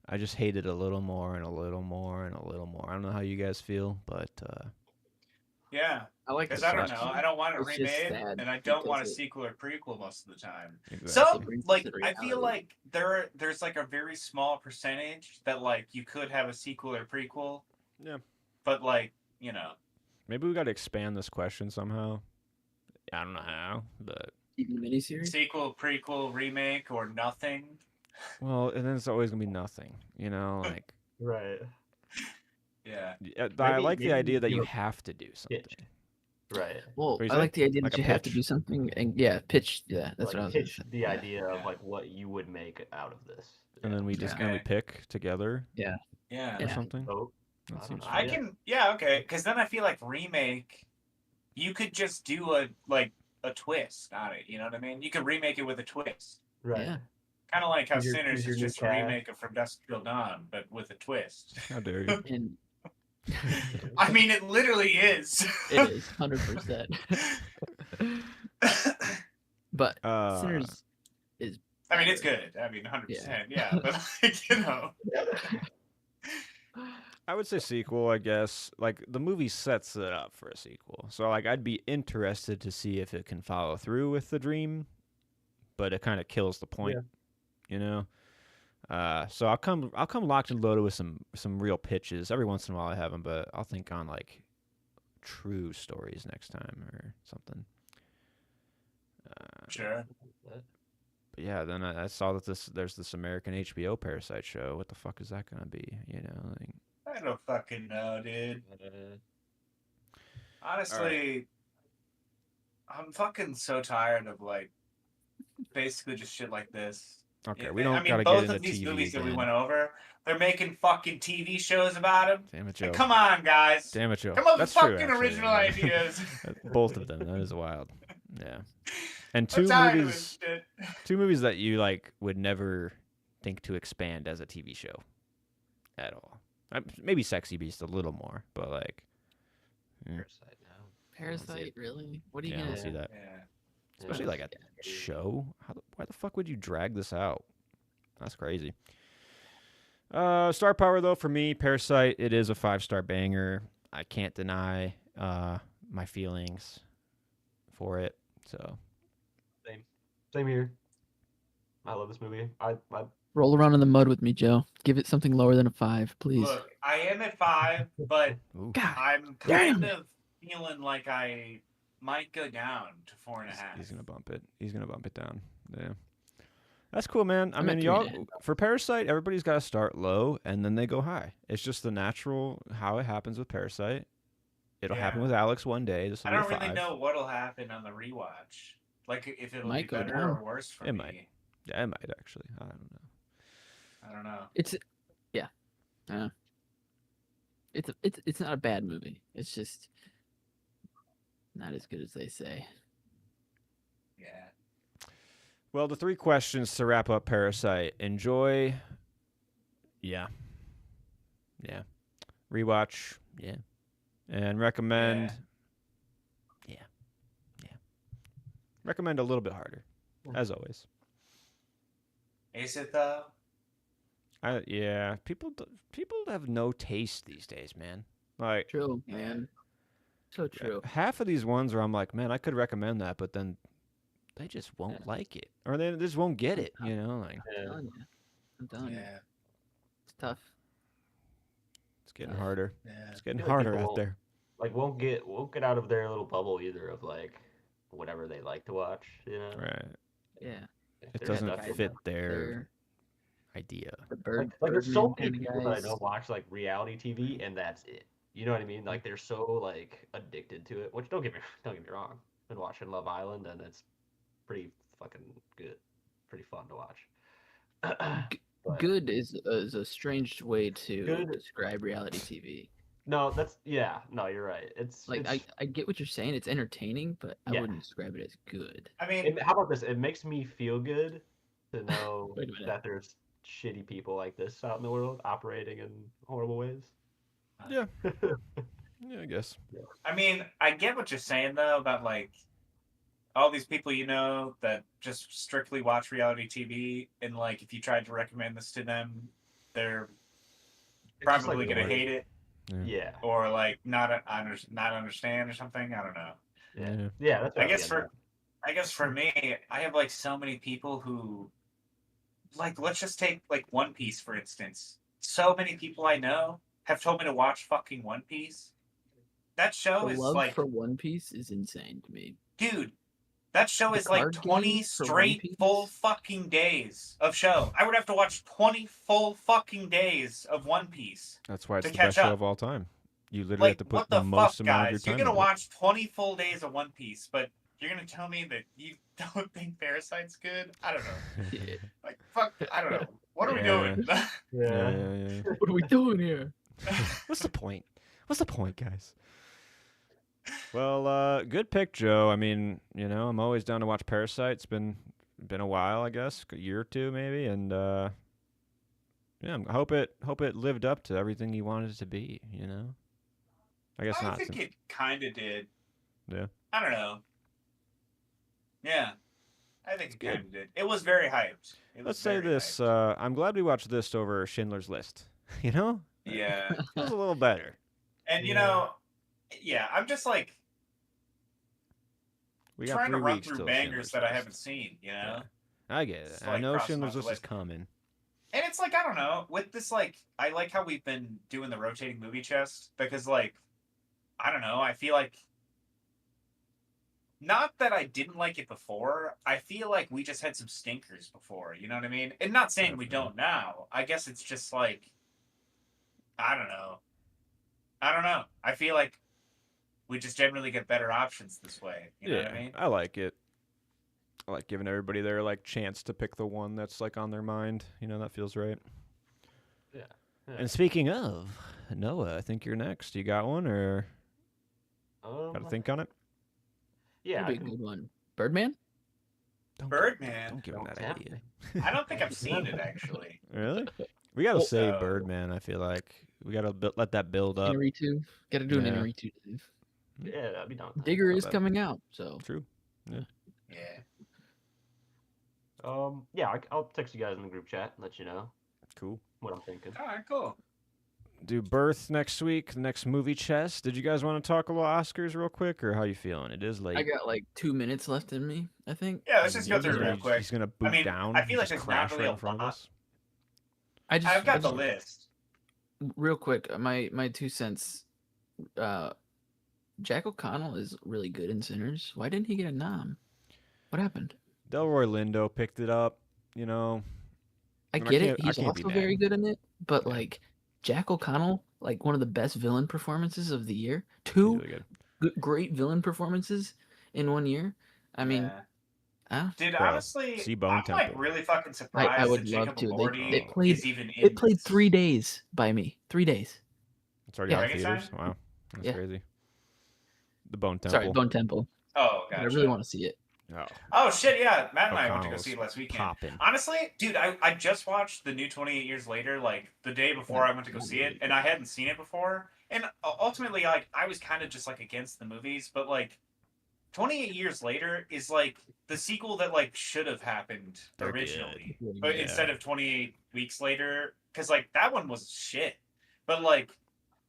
Speaker 1: I just hate it a little more and a little more and a little more. I don't know how you guys feel, but
Speaker 2: Yeah.
Speaker 4: I like
Speaker 2: Because
Speaker 4: this
Speaker 2: I don't
Speaker 4: question.
Speaker 2: know. I don't want it
Speaker 4: It's just
Speaker 2: remade,
Speaker 4: sad
Speaker 2: and I don't want a
Speaker 4: because it-
Speaker 2: sequel or prequel most of the time.
Speaker 1: exactly.
Speaker 2: Some
Speaker 4: It brings us
Speaker 2: like
Speaker 4: to
Speaker 2: I feel
Speaker 4: reality.
Speaker 2: like there's like a very small percentage that like you could have a sequel or prequel.
Speaker 1: Yeah.
Speaker 2: But like, you know.
Speaker 1: Maybe we got to expand this question somehow. I don't know how, but
Speaker 4: TV miniseries.
Speaker 2: Sequel, prequel, remake, or nothing.
Speaker 1: well, and then it's always gonna be nothing. You know, like
Speaker 3: Right.
Speaker 2: Yeah.
Speaker 1: I like the
Speaker 3: maybe
Speaker 1: idea that
Speaker 3: give
Speaker 1: you
Speaker 3: a
Speaker 1: have to do something.
Speaker 3: Right.
Speaker 4: Well,
Speaker 1: What do you
Speaker 4: I
Speaker 1: say?
Speaker 4: like the idea
Speaker 1: Like
Speaker 4: that
Speaker 1: a
Speaker 4: you have to
Speaker 1: pitch?
Speaker 4: do something and pitch. Yeah, that's
Speaker 3: Like
Speaker 4: what I was gonna
Speaker 3: pitch
Speaker 4: say.
Speaker 3: the
Speaker 4: Yeah.
Speaker 3: idea of
Speaker 2: Yeah.
Speaker 3: like what you would make out of this.
Speaker 1: And then we just
Speaker 2: Yeah.
Speaker 1: and we pick together
Speaker 2: Yeah.
Speaker 1: or
Speaker 4: Yeah.
Speaker 1: something.
Speaker 3: vote.
Speaker 1: That
Speaker 3: I don't
Speaker 1: seems
Speaker 3: know.
Speaker 1: fun.
Speaker 2: I can okay, because then I feel like remake, you could just do a twist on it, you know what I mean? You could remake it with a twist.
Speaker 3: Right.
Speaker 4: Yeah.
Speaker 2: Kind of like how
Speaker 3: Choose your-
Speaker 2: Sinners
Speaker 3: choose your
Speaker 2: is
Speaker 3: new
Speaker 2: just a
Speaker 3: cast.
Speaker 2: remake of From Dusk Till Dawn, but with a twist.
Speaker 1: How dare you?
Speaker 4: And
Speaker 2: I mean, it literally is.
Speaker 4: it is 100%. But Sinners is.
Speaker 2: I mean, it's
Speaker 4: better.
Speaker 2: good. I mean, 100%. Yeah, but like, you know.
Speaker 1: I would say sequel, I guess. Like the movie sets it up for a sequel. So like I'd be interested to see if it can follow through with the dream, but it kind of kills the point, you know? So I'll come locked and loaded with some real pitches. Every once in a while I have them, but I'll think on like true stories next time or something.
Speaker 2: Sure.
Speaker 1: But yeah, then I saw that there's this American HBO Parasite show. What the fuck is that gonna be? You know, like,
Speaker 2: I don't fucking know, dude. Honestly, I'm fucking so tired of like basically just shit like this.
Speaker 1: okay,
Speaker 2: Yeah,
Speaker 1: we don't
Speaker 2: I mean,
Speaker 1: gotta
Speaker 2: both
Speaker 1: get into
Speaker 2: of these
Speaker 1: TV
Speaker 2: movies that we
Speaker 1: again.
Speaker 2: went over, they're making fucking TV shows about them.
Speaker 1: Damn it, Joe.
Speaker 2: Come on, guys.
Speaker 1: Damn it, Joe.
Speaker 2: Come up with
Speaker 1: That's true,
Speaker 2: fucking
Speaker 1: actually,
Speaker 2: original
Speaker 1: yeah.
Speaker 2: ideas.
Speaker 1: Both of them. That is wild. Yeah. And
Speaker 2: I'm
Speaker 1: two
Speaker 2: tired of
Speaker 1: movies.
Speaker 2: this shit.
Speaker 1: Two movies that you like would never think to expand as a TV show at all. Maybe Sexy Beast a little more, but like,
Speaker 3: Parasite now.
Speaker 4: Parasite, really? What are you
Speaker 1: yeah, I
Speaker 4: gonna
Speaker 1: don't see that.
Speaker 2: Yeah.
Speaker 1: Especially like a show. Why the fuck would you drag this out? That's crazy. Star power though for me, Parasite. It is a 5-star banger. I can't deny my feelings for it. So
Speaker 3: Same here. I love this movie. I
Speaker 4: roll around in the mud with me, Joe? Give it something lower than a 5, please.
Speaker 2: Look, I am at 5, but
Speaker 1: ooh.
Speaker 4: God,
Speaker 2: I'm
Speaker 4: damn
Speaker 2: kind
Speaker 4: it.
Speaker 2: of feeling like I might go down to 4.5.
Speaker 1: He's gonna bump it. He's gonna bump it down. Yeah. That's cool, man. I
Speaker 4: I'm at
Speaker 1: mean, y'all
Speaker 4: 3.5.
Speaker 1: for Parasite, everybody's got to start low and then they go high. It's just the natural how it happens with Parasite. It'll happen
Speaker 2: Yeah.
Speaker 1: with Alex one day. This will
Speaker 2: I
Speaker 1: be a
Speaker 2: don't really
Speaker 1: 5.
Speaker 2: know what'll happen on the rewatch. Like if it'll
Speaker 4: Might
Speaker 2: be
Speaker 4: go
Speaker 2: better
Speaker 4: down.
Speaker 2: or worse for
Speaker 1: It
Speaker 2: me.
Speaker 1: might. Yeah, it might actually. I don't know.
Speaker 2: I don't know.
Speaker 4: It's it's not a bad movie. It's just not as good as they say.
Speaker 2: Yeah.
Speaker 1: Well, the 3 questions to wrap up Parasite. Enjoy. Yeah. Yeah. Rewatch. Yeah. And recommend. Yeah. Yeah. Recommend a little bit harder, as always.
Speaker 2: Is it though?
Speaker 1: Yeah. People have no taste these days, man. Like,
Speaker 4: True,
Speaker 2: Yeah.
Speaker 4: man. So true.
Speaker 1: Half of these ones where I'm like, man, I could recommend that, but then they just won't like it, or they just won't get it. You know, like
Speaker 4: I'm telling you. I'm telling you.
Speaker 2: Yeah.
Speaker 4: It's tough.
Speaker 1: it's getting harder.
Speaker 2: Yeah.
Speaker 1: It's getting
Speaker 3: feel like
Speaker 1: harder
Speaker 3: people
Speaker 1: out
Speaker 3: won't-
Speaker 1: there.
Speaker 3: Like won't get out of their little bubble either of like whatever they like to watch. You know.
Speaker 1: Right.
Speaker 4: Yeah.
Speaker 3: If
Speaker 1: It
Speaker 3: they're
Speaker 1: doesn't
Speaker 3: stuck in
Speaker 1: fit
Speaker 3: that-
Speaker 1: their idea.
Speaker 4: The bird.
Speaker 3: Like there's so many
Speaker 4: kind of
Speaker 3: people that I
Speaker 4: guys.
Speaker 3: know watch like reality TV and that's it. You know what I mean? Like they're so like addicted to it. Which don't get me wrong. I've been watching Love Island and it's pretty fucking good, pretty fun to watch. But-
Speaker 4: Good is a strange way to
Speaker 3: Good-
Speaker 4: describe reality TV.
Speaker 3: No, no, you're right. It's
Speaker 4: Like I get what you're saying. It's entertaining, but I
Speaker 3: Yeah.
Speaker 4: wouldn't describe it as good.
Speaker 2: I mean,
Speaker 3: how about this? It makes me feel good to know
Speaker 4: Wait a minute.
Speaker 3: that there's shitty people like this out in the world operating in horrible ways.
Speaker 1: Yeah. Yeah, I guess.
Speaker 2: I get what you're saying though about like all these people you know that just strictly watch reality TV, and like if you tried to recommend this to them, they're
Speaker 3: It's just,
Speaker 2: probably
Speaker 3: like,
Speaker 2: gonna
Speaker 3: boring.
Speaker 2: hate it
Speaker 3: Yeah.
Speaker 2: or like not understand or something. I don't know.
Speaker 3: Yeah. Yeah, that's what
Speaker 2: I guess
Speaker 3: I'm getting
Speaker 2: I guess for me, I have like so many people who like let's just take like One Piece for instance. So many people I know have told me to watch fucking One Piece. That show
Speaker 4: The
Speaker 2: is
Speaker 4: love
Speaker 2: like,
Speaker 4: for One Piece is insane to me.
Speaker 2: dude, that show
Speaker 4: The
Speaker 2: is like
Speaker 4: card
Speaker 2: 20
Speaker 4: game for One
Speaker 2: straight
Speaker 4: Piece?
Speaker 2: full fucking days of show. I would have to watch 20 full fucking days of One Piece.
Speaker 1: That's why it's
Speaker 2: To
Speaker 1: the
Speaker 2: catch
Speaker 1: best show
Speaker 2: up.
Speaker 1: of all time. You literally
Speaker 2: Like,
Speaker 1: have to put
Speaker 2: what the
Speaker 1: most
Speaker 2: fuck,
Speaker 1: amount of your
Speaker 2: guys? You're
Speaker 1: time
Speaker 2: gonna
Speaker 1: into it.
Speaker 2: watch 20 full days of One Piece, but you're gonna tell me that you don't think Parasite's good? I don't know.
Speaker 4: Yeah.
Speaker 2: Like, fuck, I don't know. What are we
Speaker 1: Yeah.
Speaker 2: doing?
Speaker 3: at.
Speaker 1: Yeah, yeah, yeah.
Speaker 4: What are we doing here?
Speaker 1: What's the point? What's the point, guys? Well, good pick, Joe. I mean, you know, I'm always down to watch Parasite. It's been a while, I guess, a year or two maybe, and yeah, I hope it lived up to everything you wanted it to be. You know, I guess
Speaker 2: I
Speaker 1: not.
Speaker 2: think
Speaker 1: since-
Speaker 2: it kind of did.
Speaker 1: Yeah.
Speaker 2: I don't know. Yeah. I think
Speaker 1: It's
Speaker 2: it
Speaker 1: good.
Speaker 2: kind of did. It was very hyped. It was
Speaker 1: Let's say
Speaker 2: very
Speaker 1: this:
Speaker 2: hyped.
Speaker 1: I'm glad we watched this over Schindler's List. You know,
Speaker 2: Yeah.
Speaker 1: it was a little better.
Speaker 2: And, you
Speaker 3: Yeah.
Speaker 2: know, yeah, I'm just like
Speaker 1: We got
Speaker 2: trying to
Speaker 1: 3
Speaker 2: run
Speaker 1: weeks
Speaker 2: through
Speaker 1: till
Speaker 2: bangers
Speaker 1: Schindler's
Speaker 2: that I
Speaker 1: List.
Speaker 2: haven't seen, you know?
Speaker 1: Yeah. I get it.
Speaker 2: It's
Speaker 1: I
Speaker 2: like
Speaker 1: know
Speaker 2: crossing
Speaker 1: Schindler's
Speaker 2: off the
Speaker 1: List is
Speaker 2: list.
Speaker 1: coming.
Speaker 2: And it's like, I don't know, with this, like, I like how we've been doing the rotating movie chest because, like, I don't know, I feel like, not that I didn't like it before, I feel like we just had some stinkers before, you know what I mean? And not saying we don't now. I guess it's just like, I don't know. I feel like we just generally get better options this way, you know what I mean?
Speaker 1: I like it. I like giving everybody their like chance to pick the one that's like on their mind. You know, that feels right.
Speaker 3: Yeah.
Speaker 1: And speaking of Noah, I think you're next. You got one or got to think on it?
Speaker 3: Yeah.
Speaker 4: That'd be a good one. Birdman?
Speaker 1: Don't
Speaker 2: Birdman.
Speaker 1: Don't give him
Speaker 3: Don't
Speaker 1: that
Speaker 3: tempt
Speaker 1: idea.
Speaker 2: I don't think I've seen it actually.
Speaker 1: Really? We got to save
Speaker 2: So-
Speaker 1: Birdman. I feel like we got to let that build up.
Speaker 4: Inari 2. Got to do an
Speaker 1: Yeah.
Speaker 4: Inari 2, Dave.
Speaker 3: Yeah, that'd be done. with that.
Speaker 4: Digger
Speaker 1: Not
Speaker 4: is
Speaker 1: bad.
Speaker 4: coming out, so
Speaker 1: True.
Speaker 2: Yeah.
Speaker 3: Yeah, I'll text you guys in the group chat and let you know
Speaker 1: Cool.
Speaker 3: what I'm thinking.
Speaker 2: All right, cool.
Speaker 1: Do Birth next week. Next movie chest. Did you guys want to talk a little Oscars real quick, or how you feeling? It is late.
Speaker 4: I got like 2 minutes left in me, I think.
Speaker 2: Yeah, let's just go through it
Speaker 1: He's-
Speaker 2: real quick.
Speaker 1: He's gonna boot
Speaker 2: mean,
Speaker 1: down.
Speaker 2: I feel like
Speaker 1: just
Speaker 2: there's not
Speaker 1: crash
Speaker 2: really
Speaker 1: right
Speaker 2: a
Speaker 1: in front of
Speaker 2: lot.
Speaker 1: us.
Speaker 4: I just
Speaker 2: I've got
Speaker 4: I
Speaker 2: the
Speaker 4: just-
Speaker 2: list.
Speaker 4: real quick, my 2 cents. Jack O'Connell is really good in Sinners. Why didn't he get a nom? What happened?
Speaker 1: Delroy Lindo picked it up. You know,
Speaker 4: I
Speaker 1: mean, I
Speaker 4: get it.
Speaker 1: can't- I
Speaker 4: He's
Speaker 1: can't be
Speaker 4: also
Speaker 1: mad.
Speaker 4: very good in it, but
Speaker 1: Yeah.
Speaker 4: like Jack O'Connell, like one of the best villain performances of the year.
Speaker 1: he's
Speaker 4: 2
Speaker 1: really good.
Speaker 4: great villain performances in 1 year. I mean,
Speaker 2: Dude,
Speaker 1: Bro,
Speaker 2: honestly,
Speaker 1: see Bone
Speaker 2: I'm like
Speaker 1: Temple.
Speaker 2: really fucking surprised
Speaker 4: I would
Speaker 2: that
Speaker 4: love
Speaker 2: Jacob
Speaker 4: to.
Speaker 2: Elordi
Speaker 4: They played-
Speaker 2: is even in
Speaker 4: it played
Speaker 2: this.
Speaker 4: 3 days by me. 3 days.
Speaker 1: It's already
Speaker 4: Yeah.
Speaker 1: out in
Speaker 2: Dragon
Speaker 1: theaters.
Speaker 2: Sign?
Speaker 1: Wow, that's
Speaker 4: Yeah.
Speaker 1: crazy. The Bone Temple.
Speaker 4: Sorry, Bone Temple.
Speaker 2: Oh,
Speaker 4: But
Speaker 2: gotcha.
Speaker 4: I really want to see it.
Speaker 1: Oh,
Speaker 2: Oh shit, yeah. Matt and I went to go
Speaker 1: O'Connell's
Speaker 2: see it last weekend.
Speaker 1: popping.
Speaker 2: Honestly, dude, I just watched the new 28 Years Later, like the day before I went to go see it, and I hadn't seen it before. And ultimately, like, I was kind of just like against the movies, but like 28 Years Later is like the sequel that like should have happened
Speaker 1: They're
Speaker 2: originally.
Speaker 4: good.
Speaker 2: But
Speaker 1: Yeah.
Speaker 2: instead of 28 weeks later, because like that one was shit. But like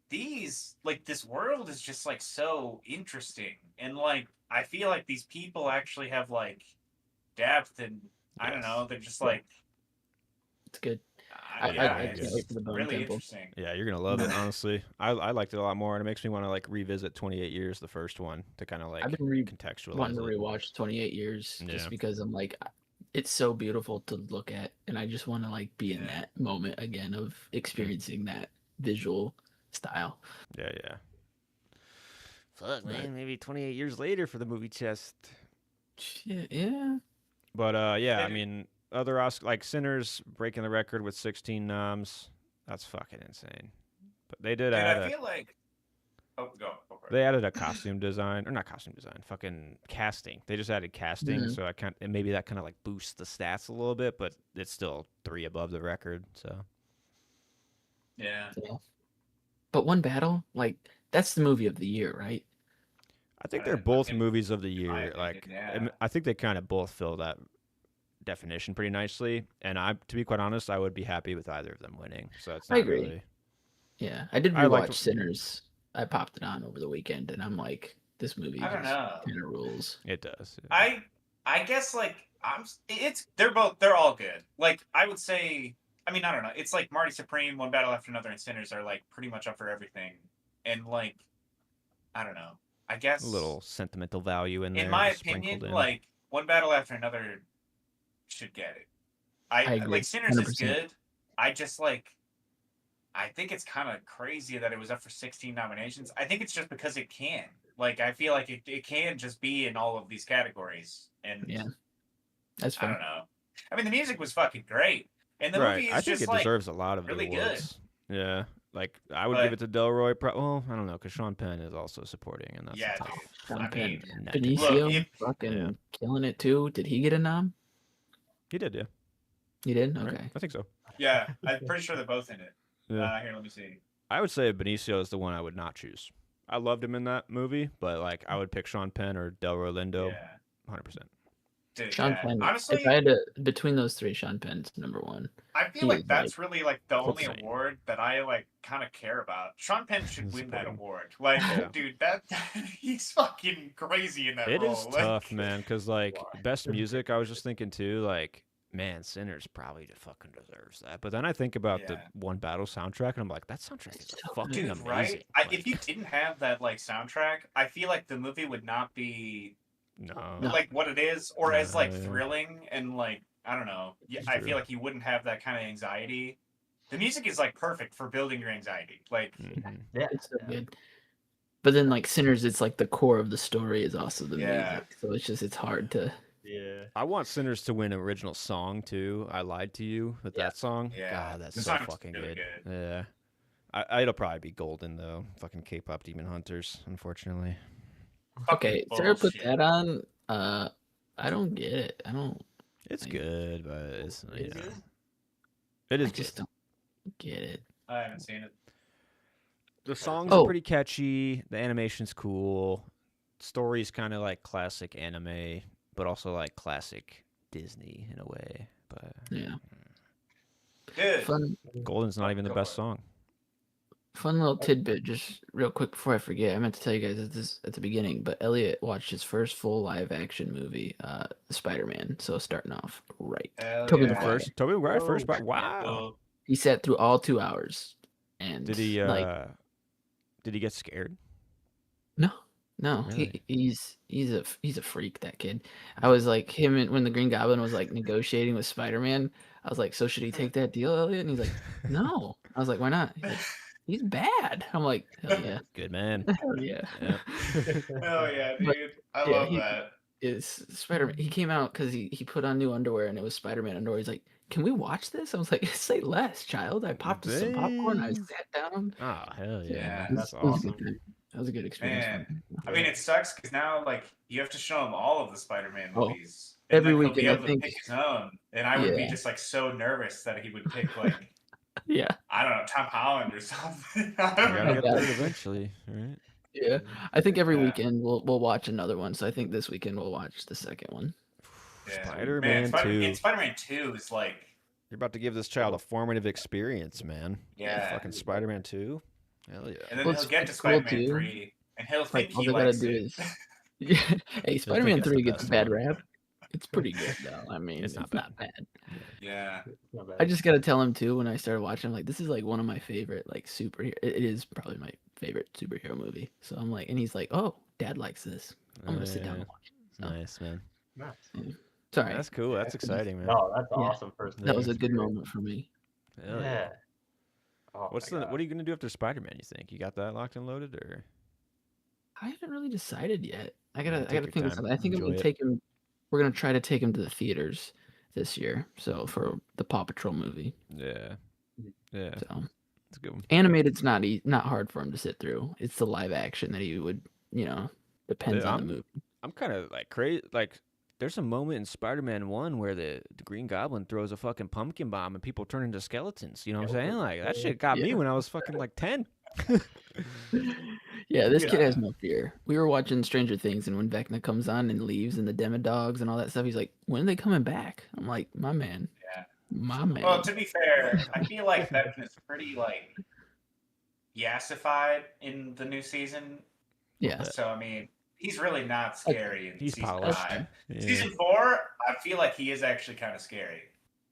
Speaker 2: these, like, this world is just like so interesting, and like I feel like these people actually have like depth, and I don't
Speaker 1: Yes.
Speaker 2: know, they're just like,
Speaker 4: It's good.
Speaker 2: yeah,
Speaker 4: I can't
Speaker 2: it's
Speaker 4: wait for the Bone
Speaker 2: really
Speaker 4: Temple.
Speaker 2: interesting.
Speaker 1: Yeah, you're gonna love it. Honestly, I liked it a lot more, and it makes me want to like revisit 28 Years, the first one, to kind of like
Speaker 4: I've been
Speaker 1: contextualize
Speaker 4: wanting to
Speaker 1: it.
Speaker 4: rewatch 28 Years
Speaker 1: Yeah.
Speaker 4: just because I'm like, it's so beautiful to look at, and I just want to like be in
Speaker 2: Yeah.
Speaker 4: that moment again of experiencing that visual style.
Speaker 1: Yeah, yeah. Fuck, man. Maybe 28 years later for the movie Chest.
Speaker 4: Shit, yeah.
Speaker 1: But yeah, I
Speaker 2: Maybe.
Speaker 1: mean, other Oscar like Sinners breaking the record with 16 noms. That's fucking insane. But they did
Speaker 2: Dude,
Speaker 1: add
Speaker 2: I
Speaker 1: a
Speaker 2: feel like, oh, go for it.
Speaker 1: they added a costume design, or not costume design, fucking casting. They just added casting,
Speaker 4: Mhm.
Speaker 1: so I can't. And maybe that kind of like boosts the stats a little bit, but it's still 3 above the record. So
Speaker 2: Yeah.
Speaker 4: But One Battle, like, that's the movie of the year, right?
Speaker 1: I think
Speaker 2: I-
Speaker 1: they're
Speaker 2: I
Speaker 1: both
Speaker 2: think-
Speaker 1: movies of the
Speaker 2: in my
Speaker 1: year.
Speaker 2: opinion,
Speaker 1: Like,
Speaker 2: yeah.
Speaker 1: I think they kind of both fill that definition pretty nicely. And to be quite honest, I would be happy with either of them winning. So it's
Speaker 4: I
Speaker 1: not
Speaker 4: agree.
Speaker 1: really.
Speaker 4: Yeah, I did
Speaker 1: I liked-
Speaker 4: rewatch Sinners. I popped it on over the weekend, and I'm like, this movie
Speaker 2: I don't
Speaker 4: just
Speaker 2: know.
Speaker 4: kind of rules.
Speaker 1: It does. Yeah.
Speaker 2: I guess like they're all good. Like I would say, I mean, I don't know. It's like Marty Supreme, One Battle After Another, and Sinners are like pretty much up for everything. And like, I don't know. I guess
Speaker 1: A little sentimental value in there.
Speaker 2: in my
Speaker 1: just sprinkled
Speaker 2: opinion,
Speaker 1: in.
Speaker 2: like One Battle After Another should get it.
Speaker 4: I agree,
Speaker 2: like Sinners is
Speaker 4: 100%.
Speaker 2: good. I just like I think it's kind of crazy that it was up for 16 nominations. I think it's just because it can. Like I feel like it can just be in all of these categories. And
Speaker 4: Yeah, that's
Speaker 2: I
Speaker 4: fair.
Speaker 2: don't know. I mean, the music was fucking great, and the
Speaker 1: right.
Speaker 2: movie is
Speaker 1: I think
Speaker 2: just
Speaker 1: it
Speaker 2: like
Speaker 1: deserves a lot of
Speaker 2: really
Speaker 1: the
Speaker 2: good.
Speaker 1: awards. Yeah. Like I would
Speaker 2: But-
Speaker 1: give it to Delroy. Well, I don't know, because Sean Penn is also supporting, and that's
Speaker 2: Yeah,
Speaker 1: a tough.
Speaker 2: dude.
Speaker 4: Sean
Speaker 2: I
Speaker 4: Penn.
Speaker 2: mean,
Speaker 1: nut to
Speaker 4: Benicio,
Speaker 2: Look, if-
Speaker 4: fucking
Speaker 1: Yeah.
Speaker 4: killing it too. Did he get a nom?
Speaker 1: He did, yeah.
Speaker 4: He did.
Speaker 1: Right?
Speaker 4: Okay.
Speaker 1: I think so.
Speaker 2: yeah, I'm pretty sure they're both in it.
Speaker 1: Yeah.
Speaker 2: Here, let me see.
Speaker 1: I would say Benicio is the one I would not choose. I loved him in that movie, but like I would pick Sean Penn or Delroy Lindo,
Speaker 2: Yeah,
Speaker 1: 100%.
Speaker 2: dude,
Speaker 4: Sean
Speaker 2: yeah.
Speaker 4: Penn.
Speaker 2: Honestly,
Speaker 4: if I had to between those three, Sean Penn's number one.
Speaker 2: I
Speaker 4: he
Speaker 2: feel like
Speaker 4: is,
Speaker 2: that's really like the only
Speaker 1: insane.
Speaker 2: award that I like kind of care about. Sean Penn should win that
Speaker 1: Supporting.
Speaker 2: award. Like,
Speaker 1: Yeah.
Speaker 2: dude, that he's fucking crazy in that
Speaker 1: It
Speaker 2: role.
Speaker 1: is
Speaker 2: Like,
Speaker 1: tough, man, because like best music, I was just thinking too, like, man, Sinners probably fucking deserves that. But then I think about the
Speaker 2: Yeah.
Speaker 1: One Battle soundtrack, and I'm like, that soundtrack is
Speaker 4: So
Speaker 1: fucking
Speaker 2: Dude,
Speaker 1: amazing.
Speaker 2: right?
Speaker 1: Like,
Speaker 2: If you didn't have that like soundtrack, I feel like the movie would not be
Speaker 1: no,
Speaker 4: No.
Speaker 2: like what it is, or as like
Speaker 1: Yeah.
Speaker 2: thrilling, and like I don't know. Yeah,
Speaker 1: It's
Speaker 2: I
Speaker 1: true.
Speaker 2: feel like you wouldn't have that kind of anxiety. The music is like perfect for building your anxiety. Like,
Speaker 1: Mhm.
Speaker 3: Yeah.
Speaker 4: It's so good. But then like Sinners, it's like the core of the story is also the
Speaker 2: Yeah.
Speaker 4: music. So it's hard to.
Speaker 3: Yeah.
Speaker 1: I want Sinners to win original song too. I lied to you with
Speaker 4: Yeah.
Speaker 1: that song.
Speaker 2: Yeah.
Speaker 1: God, that's
Speaker 2: The
Speaker 1: so
Speaker 2: song's
Speaker 1: fucking
Speaker 2: really
Speaker 1: good.
Speaker 2: good.
Speaker 1: Yeah. It'll probably be golden though. Fucking K-pop Demon Hunters, unfortunately.
Speaker 4: Okay,
Speaker 2: fucking
Speaker 4: Sarah put
Speaker 2: bullshit.
Speaker 4: that on. I don't get it. I don't.
Speaker 1: It's
Speaker 4: Like,
Speaker 1: good, but it's you
Speaker 2: Is
Speaker 1: know,
Speaker 2: it?
Speaker 1: it
Speaker 4: I
Speaker 1: is
Speaker 4: just
Speaker 1: good.
Speaker 4: don't get it.
Speaker 2: I haven't seen it.
Speaker 1: The songs
Speaker 4: Oh.
Speaker 1: are pretty catchy. The animation's cool. Story's kind of like classic anime, but also like classic Disney in a way. But
Speaker 4: Yeah.
Speaker 2: Good.
Speaker 4: Fun
Speaker 1: Golden's not even the
Speaker 2: Go
Speaker 1: best
Speaker 2: for it.
Speaker 1: song.
Speaker 4: fun little tidbit, just real quick before I forget. I meant to tell you guys this at the beginning, but Elliot watched his first full live action movie, Spider-Man. So starting off right.
Speaker 2: Hell
Speaker 4: Tobey
Speaker 2: yeah.
Speaker 4: Maguire.
Speaker 1: Toby Maguire
Speaker 3: Oh,
Speaker 1: first, but
Speaker 3: yeah,
Speaker 1: wow.
Speaker 2: Well,
Speaker 4: He sat through all 2 hours, and
Speaker 1: Did he
Speaker 4: like
Speaker 1: did he get scared?
Speaker 4: no,
Speaker 1: Really?
Speaker 4: he's a freak, that kid. I was like him when the Green Goblin was like negotiating with Spider-Man. I was like, so should he take that deal, Elliot? And he's like, no. I was like, why not? He's like, he's bad. I'm like, hell yeah,
Speaker 1: Good man.
Speaker 4: hell yeah.
Speaker 1: Yeah.
Speaker 2: hell yeah,
Speaker 4: But,
Speaker 2: dude. I
Speaker 4: yeah,
Speaker 2: love
Speaker 4: he-
Speaker 2: that.
Speaker 4: Is Spider-Man? He came out because he put on new underwear and it was Spider-Man underwear. He's like, can we watch this? I was like, say less, child. I popped some popcorn. I
Speaker 1: Dang.
Speaker 4: sat down.
Speaker 1: Oh hell yeah.
Speaker 2: Yeah,
Speaker 1: That's
Speaker 4: It was a
Speaker 1: awesome.
Speaker 4: good time. That was a good experience. for
Speaker 2: Man.
Speaker 4: me.
Speaker 2: I mean, it sucks because now, like, you have to show him all of the Spider-Man
Speaker 4: Oh,
Speaker 2: movies.
Speaker 4: every
Speaker 2: then he'll be
Speaker 4: weekend, I
Speaker 2: able to
Speaker 4: think-
Speaker 2: pick his own. And I would be
Speaker 4: Yeah.
Speaker 2: just, like, so nervous that he would pick, like,
Speaker 4: Yeah,
Speaker 2: I don't know, Tom Holland or something. I
Speaker 1: You
Speaker 2: don't
Speaker 1: gotta
Speaker 2: know.
Speaker 1: get
Speaker 4: Yeah.
Speaker 1: there eventually, right?
Speaker 4: yeah. I think every
Speaker 2: Yeah.
Speaker 4: weekend we'll watch another one. So I think this weekend we'll watch the second one.
Speaker 2: Yeah.
Speaker 1: Spider-Man 2.
Speaker 2: And Spider-Man 2 is, like,
Speaker 1: You're about to give this child a formative experience, man.
Speaker 2: yeah.
Speaker 1: Fucking Spider-Man 2. Hell yeah.
Speaker 2: And then
Speaker 4: Well,
Speaker 2: he'll
Speaker 4: it's-
Speaker 2: get to
Speaker 4: it's cool,
Speaker 2: Spider-Man
Speaker 4: too.
Speaker 2: 3, and he'll
Speaker 4: Like
Speaker 2: think
Speaker 4: all
Speaker 2: he
Speaker 4: they gotta
Speaker 2: likes
Speaker 4: do
Speaker 2: it.
Speaker 4: is, yeah. Hey, Spider-Man
Speaker 1: it's the
Speaker 4: 3 gets a
Speaker 1: best
Speaker 4: bad
Speaker 1: one.
Speaker 4: rap. It's pretty good though. I mean,
Speaker 1: It's
Speaker 4: it's,
Speaker 1: not
Speaker 4: not bad.
Speaker 2: Yeah.
Speaker 3: It's not bad.
Speaker 4: I just gotta tell him too when I started watching. I'm like, this is like one of my favorite like superhero. It is probably my favorite superhero movie. So I'm like, and he's like, oh, Dad likes this. I'm gonna sit down
Speaker 1: Yeah.
Speaker 4: and watch it. So,
Speaker 1: Nice, man.
Speaker 3: Nice.
Speaker 4: sorry,
Speaker 1: That's cool. That's exciting, man.
Speaker 3: No, that's
Speaker 4: Yeah.
Speaker 3: awesome. First
Speaker 4: that was a
Speaker 3: things
Speaker 4: good
Speaker 3: great.
Speaker 4: moment for me.
Speaker 1: Hell yeah.
Speaker 3: Yeah. Oh
Speaker 1: What
Speaker 3: my
Speaker 1: are you gonna do after Spider-Man? You think you got that locked and loaded, or
Speaker 4: I haven't really decided yet. I
Speaker 1: Yeah,
Speaker 4: gotta
Speaker 1: take your
Speaker 4: think of
Speaker 1: time.
Speaker 4: something. I think I'm
Speaker 1: Enjoy
Speaker 4: gonna
Speaker 1: it.
Speaker 4: take him. We're gonna try to take him to the theaters this year. So for the Paw Patrol movie.
Speaker 1: yeah, yeah,
Speaker 4: So
Speaker 1: it's a good one.
Speaker 4: animated's not hard for him to sit through. It's the live action that he would, depends
Speaker 1: Yeah,
Speaker 4: on the movie.
Speaker 1: I'm kind of like crazy. Like, there's a moment in Spider-Man 1 where the Green Goblin throws a fucking pumpkin bomb and people turn into skeletons. You know what I'm saying? Like, that shit got me
Speaker 4: Yeah.
Speaker 1: when I was fucking like 10.
Speaker 4: Yeah, this kid
Speaker 2: Yeah.
Speaker 4: has no fear. We were watching Stranger Things, and when Vecna comes on and leaves, and the Demodogs and all that stuff, he's like, "When are they coming back?" I'm like, "My man,
Speaker 2: Yeah.
Speaker 4: my man."
Speaker 2: Well, to be fair, I feel like Vecna's pretty like yassified in the new season.
Speaker 4: Yeah,
Speaker 2: So I mean, he's really not scary in
Speaker 1: He's
Speaker 2: season
Speaker 1: polished.
Speaker 2: 5.
Speaker 1: Yeah.
Speaker 2: Season 4, I feel like he is actually kind of scary.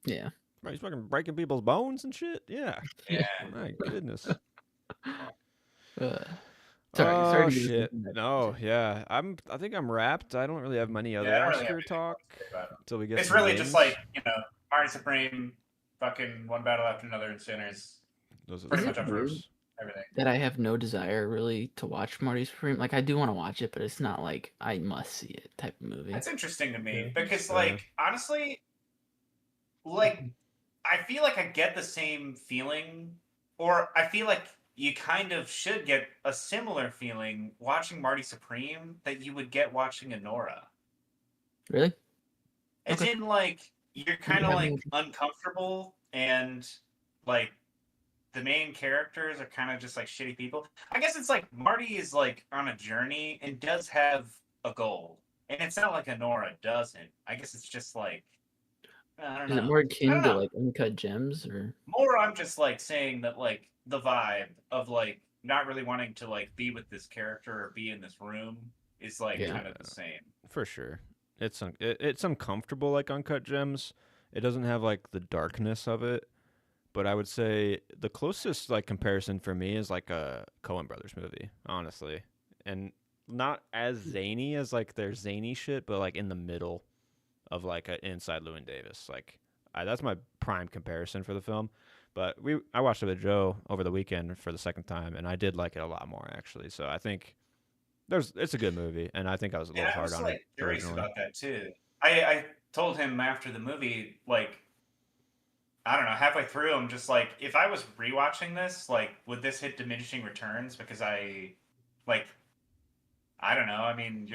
Speaker 4: yeah.
Speaker 1: Bro, he's fucking breaking people's bones and shit. Yeah.
Speaker 2: Yeah.
Speaker 1: My goodness.
Speaker 4: Sorry
Speaker 1: Oh
Speaker 4: to get
Speaker 1: shit.
Speaker 4: into that.
Speaker 1: No, yeah. I think I'm wrapped. I don't really have many other
Speaker 2: I don't really have
Speaker 1: Oscar
Speaker 2: anything
Speaker 1: talk
Speaker 2: else to say about it.
Speaker 1: until we get.
Speaker 2: It's
Speaker 1: to the
Speaker 2: really just
Speaker 1: games.
Speaker 2: like, Marty Supreme, fucking One Battle After Another, and Sinners.
Speaker 1: Those are
Speaker 2: pretty
Speaker 1: the
Speaker 2: much up
Speaker 1: first.
Speaker 2: first. Everything.
Speaker 4: That I have no desire really to watch Marty Supreme. Like I do want to watch it, but it's not like I must see it type of movie.
Speaker 2: That's interesting to me
Speaker 3: Yeah.
Speaker 2: because,
Speaker 1: Yeah.
Speaker 2: like, honestly, like, I feel like I get the same feeling, or I feel like you kind of should get a similar feeling watching Marty Supreme that you would get watching Anora.
Speaker 4: Really?
Speaker 2: As
Speaker 4: Okay.
Speaker 2: in, like, you're kind of
Speaker 4: have
Speaker 2: like
Speaker 4: no-
Speaker 2: uncomfortable, and like the main characters are kind of just like shitty people. I guess it's like Marty is like on a journey and does have a goal, and it's not like Anora doesn't. I guess it's just like, I don't
Speaker 4: Is
Speaker 2: know.
Speaker 4: it more
Speaker 2: I
Speaker 4: akin
Speaker 2: don't
Speaker 4: to
Speaker 2: know.
Speaker 4: like Uncut Gems or?
Speaker 2: More, I'm just like saying that like the vibe of like not really wanting to like be with this character or be in this room is like
Speaker 4: Yeah.
Speaker 2: kind of the same.
Speaker 1: For sure. It's uncomfortable like Uncut Gems. It doesn't have like the darkness of it, but I would say the closest like comparison for me is like a Coen Brothers movie, honestly, and not as zany as like their zany shit, but like in the middle of like a Inside Llewyn Davis. Like that's my prime comparison for the film. But I watched it with Joe over the weekend for the second time, and I did like it a lot more actually. So I think it's a good movie, and I think I was a little
Speaker 2: Yeah, I
Speaker 1: hard
Speaker 2: was
Speaker 1: on
Speaker 2: like
Speaker 1: it
Speaker 2: curious
Speaker 1: originally.
Speaker 2: about that too. I told him after the movie, like, I don't know, halfway through, I'm just like, if I was rewatching this, like, would this hit diminishing returns? Because like, I don't know. I mean,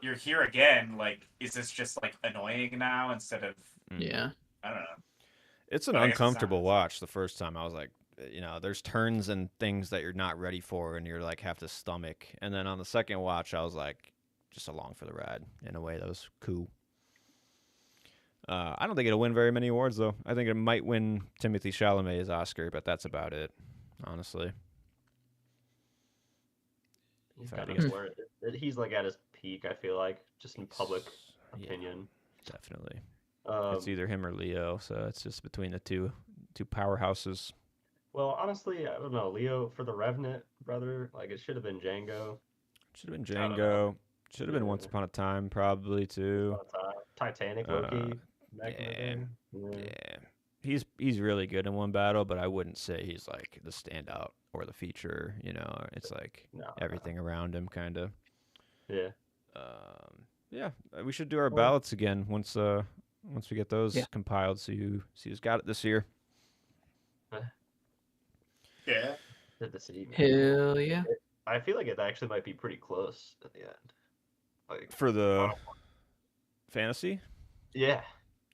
Speaker 2: you're here again. Like, is this just like annoying now instead of,
Speaker 4: Yeah.
Speaker 2: I don't know.
Speaker 1: It's an
Speaker 2: But I guess it's not.
Speaker 1: uncomfortable watch the first time. I was like, there's turns and things that you're not ready for and you're like have to stomach. And then on the second watch, I was like just along for the ride in a way that was cool. I don't think it'll win very many awards though. I think it might win Timothée Chalamet's Oscar, but that's about it, honestly.
Speaker 3: He's
Speaker 1: If I had
Speaker 3: kind
Speaker 1: to
Speaker 3: of where he's like at his peak. I feel like just in public
Speaker 1: Yeah,
Speaker 3: opinion.
Speaker 1: definitely.
Speaker 3: Um,
Speaker 1: It's either him or Leo, so it's just between the two powerhouses.
Speaker 3: well, honestly, I don't know. Leo for the Revenant, brother. Like it should have been Django.
Speaker 1: Should have been
Speaker 2: I don't
Speaker 1: Django. Should have been
Speaker 3: Yeah.
Speaker 1: Once Upon a Time, probably too.
Speaker 3: Titanic,
Speaker 1: Uh,
Speaker 3: Loki. Back in the
Speaker 1: yeah.
Speaker 3: day. Yeah.
Speaker 1: Yeah, he's really good in One Battle, but I wouldn't say he's like the standout or the feature. It's like
Speaker 3: No.
Speaker 1: everything around him, kind of.
Speaker 3: Yeah.
Speaker 1: Yeah, we should do our
Speaker 3: Well-
Speaker 1: ballots again once we get those
Speaker 4: Yeah.
Speaker 1: compiled. See who's got it this year.
Speaker 2: Yeah.
Speaker 3: Did the city.
Speaker 4: Hell yeah.
Speaker 3: I feel like it actually might be pretty close at the end. Like,
Speaker 1: For the fantasy.
Speaker 3: yeah.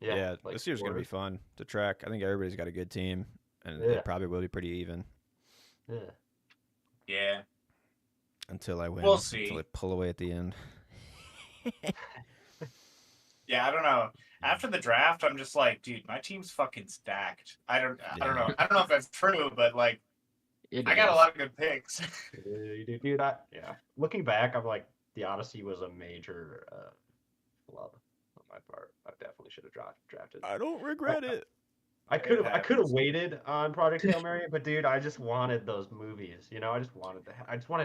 Speaker 1: Yeah,
Speaker 3: like
Speaker 1: this year's gonna be
Speaker 3: scores.
Speaker 1: fun to track. I think everybody's got a good team, and
Speaker 3: Yeah.
Speaker 1: it probably will be pretty even
Speaker 3: Yeah.
Speaker 2: Yeah.
Speaker 1: until I win.
Speaker 2: We'll see.
Speaker 1: Until I pull away at the end.
Speaker 2: Yeah, I don't know. After the draft, I'm just like, dude, my team's fucking stacked. I don't know. I don't know if that's true, but like,
Speaker 4: It
Speaker 2: I got a
Speaker 4: is.
Speaker 2: lot of good picks.
Speaker 3: Dude, yeah. Looking back, I'm like, the Odyssey was a major flub on my part. I definitely should have drafted.
Speaker 1: I don't regret it.
Speaker 3: I could have
Speaker 2: happens.
Speaker 3: waited on Project Hail Mary, but dude, I just wanted those movies. You know, I just wanted to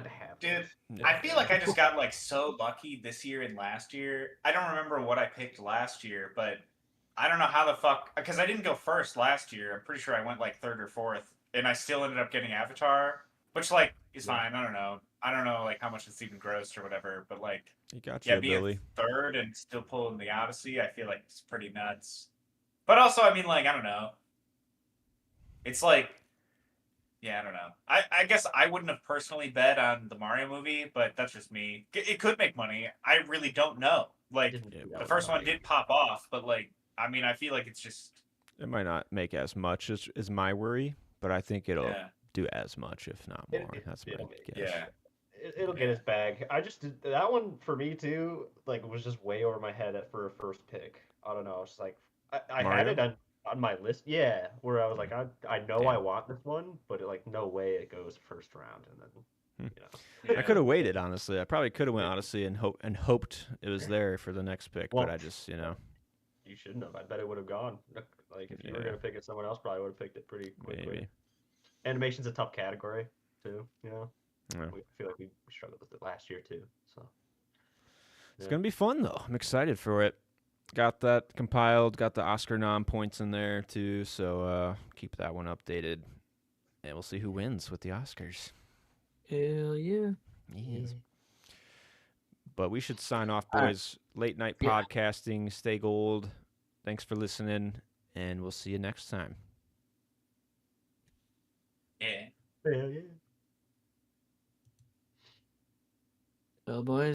Speaker 3: have
Speaker 2: Dude,
Speaker 3: those.
Speaker 2: I feel like I just got like so lucky this year and last year. I don't remember what I picked last year, but I don't know how the fuck, because I didn't go first last year. I'm pretty sure I went like third or fourth, and I still ended up getting Avatar, which like is
Speaker 3: Yeah.
Speaker 2: fine. I don't know like how much it's even grossed or whatever, but like
Speaker 1: You got
Speaker 2: yeah,
Speaker 1: you,
Speaker 2: being
Speaker 1: Billy.
Speaker 2: third and still pulling the Odyssey, I feel like it's pretty nuts. But also, I mean, like I don't know. It's like, yeah, I don't know. I guess I wouldn't have personally bet on the Mario movie, but that's just me. It could make money. I really don't know. Like
Speaker 1: Yeah,
Speaker 2: the first one did pop off, but like I mean, I feel like it's just
Speaker 1: It might not make as much as my worry, but I think it'll
Speaker 2: yeah,
Speaker 1: do as much, if not more. That's my
Speaker 3: it'll make-
Speaker 1: guess.
Speaker 2: yeah.
Speaker 3: It'll get his bag. I just did that one for me too. Like was just way over my head for a first pick. I don't know. I was like, I had
Speaker 1: Mario?
Speaker 3: it on my list. Yeah, where I was like, I know I
Speaker 1: Damn.
Speaker 3: want this one, but like no way it goes first round, and then
Speaker 2: Yeah.
Speaker 1: I could have waited, honestly. I probably could have went Odyssey and hoped it was there for the next pick,
Speaker 3: Well,
Speaker 1: but I just,
Speaker 3: you shouldn't have. I bet it would have gone. Like if you were
Speaker 1: Yeah.
Speaker 3: gonna pick it, someone else probably would have picked it pretty quickly.
Speaker 1: maybe.
Speaker 3: Animation's a tough category too. You know,
Speaker 1: Yeah.
Speaker 3: we feel like we struggled with it last year too. So
Speaker 1: It's
Speaker 3: yeah.
Speaker 1: gonna be fun though. I'm excited for it. Got that compiled. Got the Oscar nom points in there too. So keep that one updated, and we'll see who wins with the Oscars.
Speaker 4: Hell yeah.
Speaker 1: Yes. But we should sign off,
Speaker 4: All right.
Speaker 1: boys. Late night
Speaker 4: Yeah.
Speaker 1: podcasting. Stay gold. Thanks for listening, and we'll see you next time.
Speaker 2: Yeah.
Speaker 3: Hell yeah.
Speaker 4: Well, boys.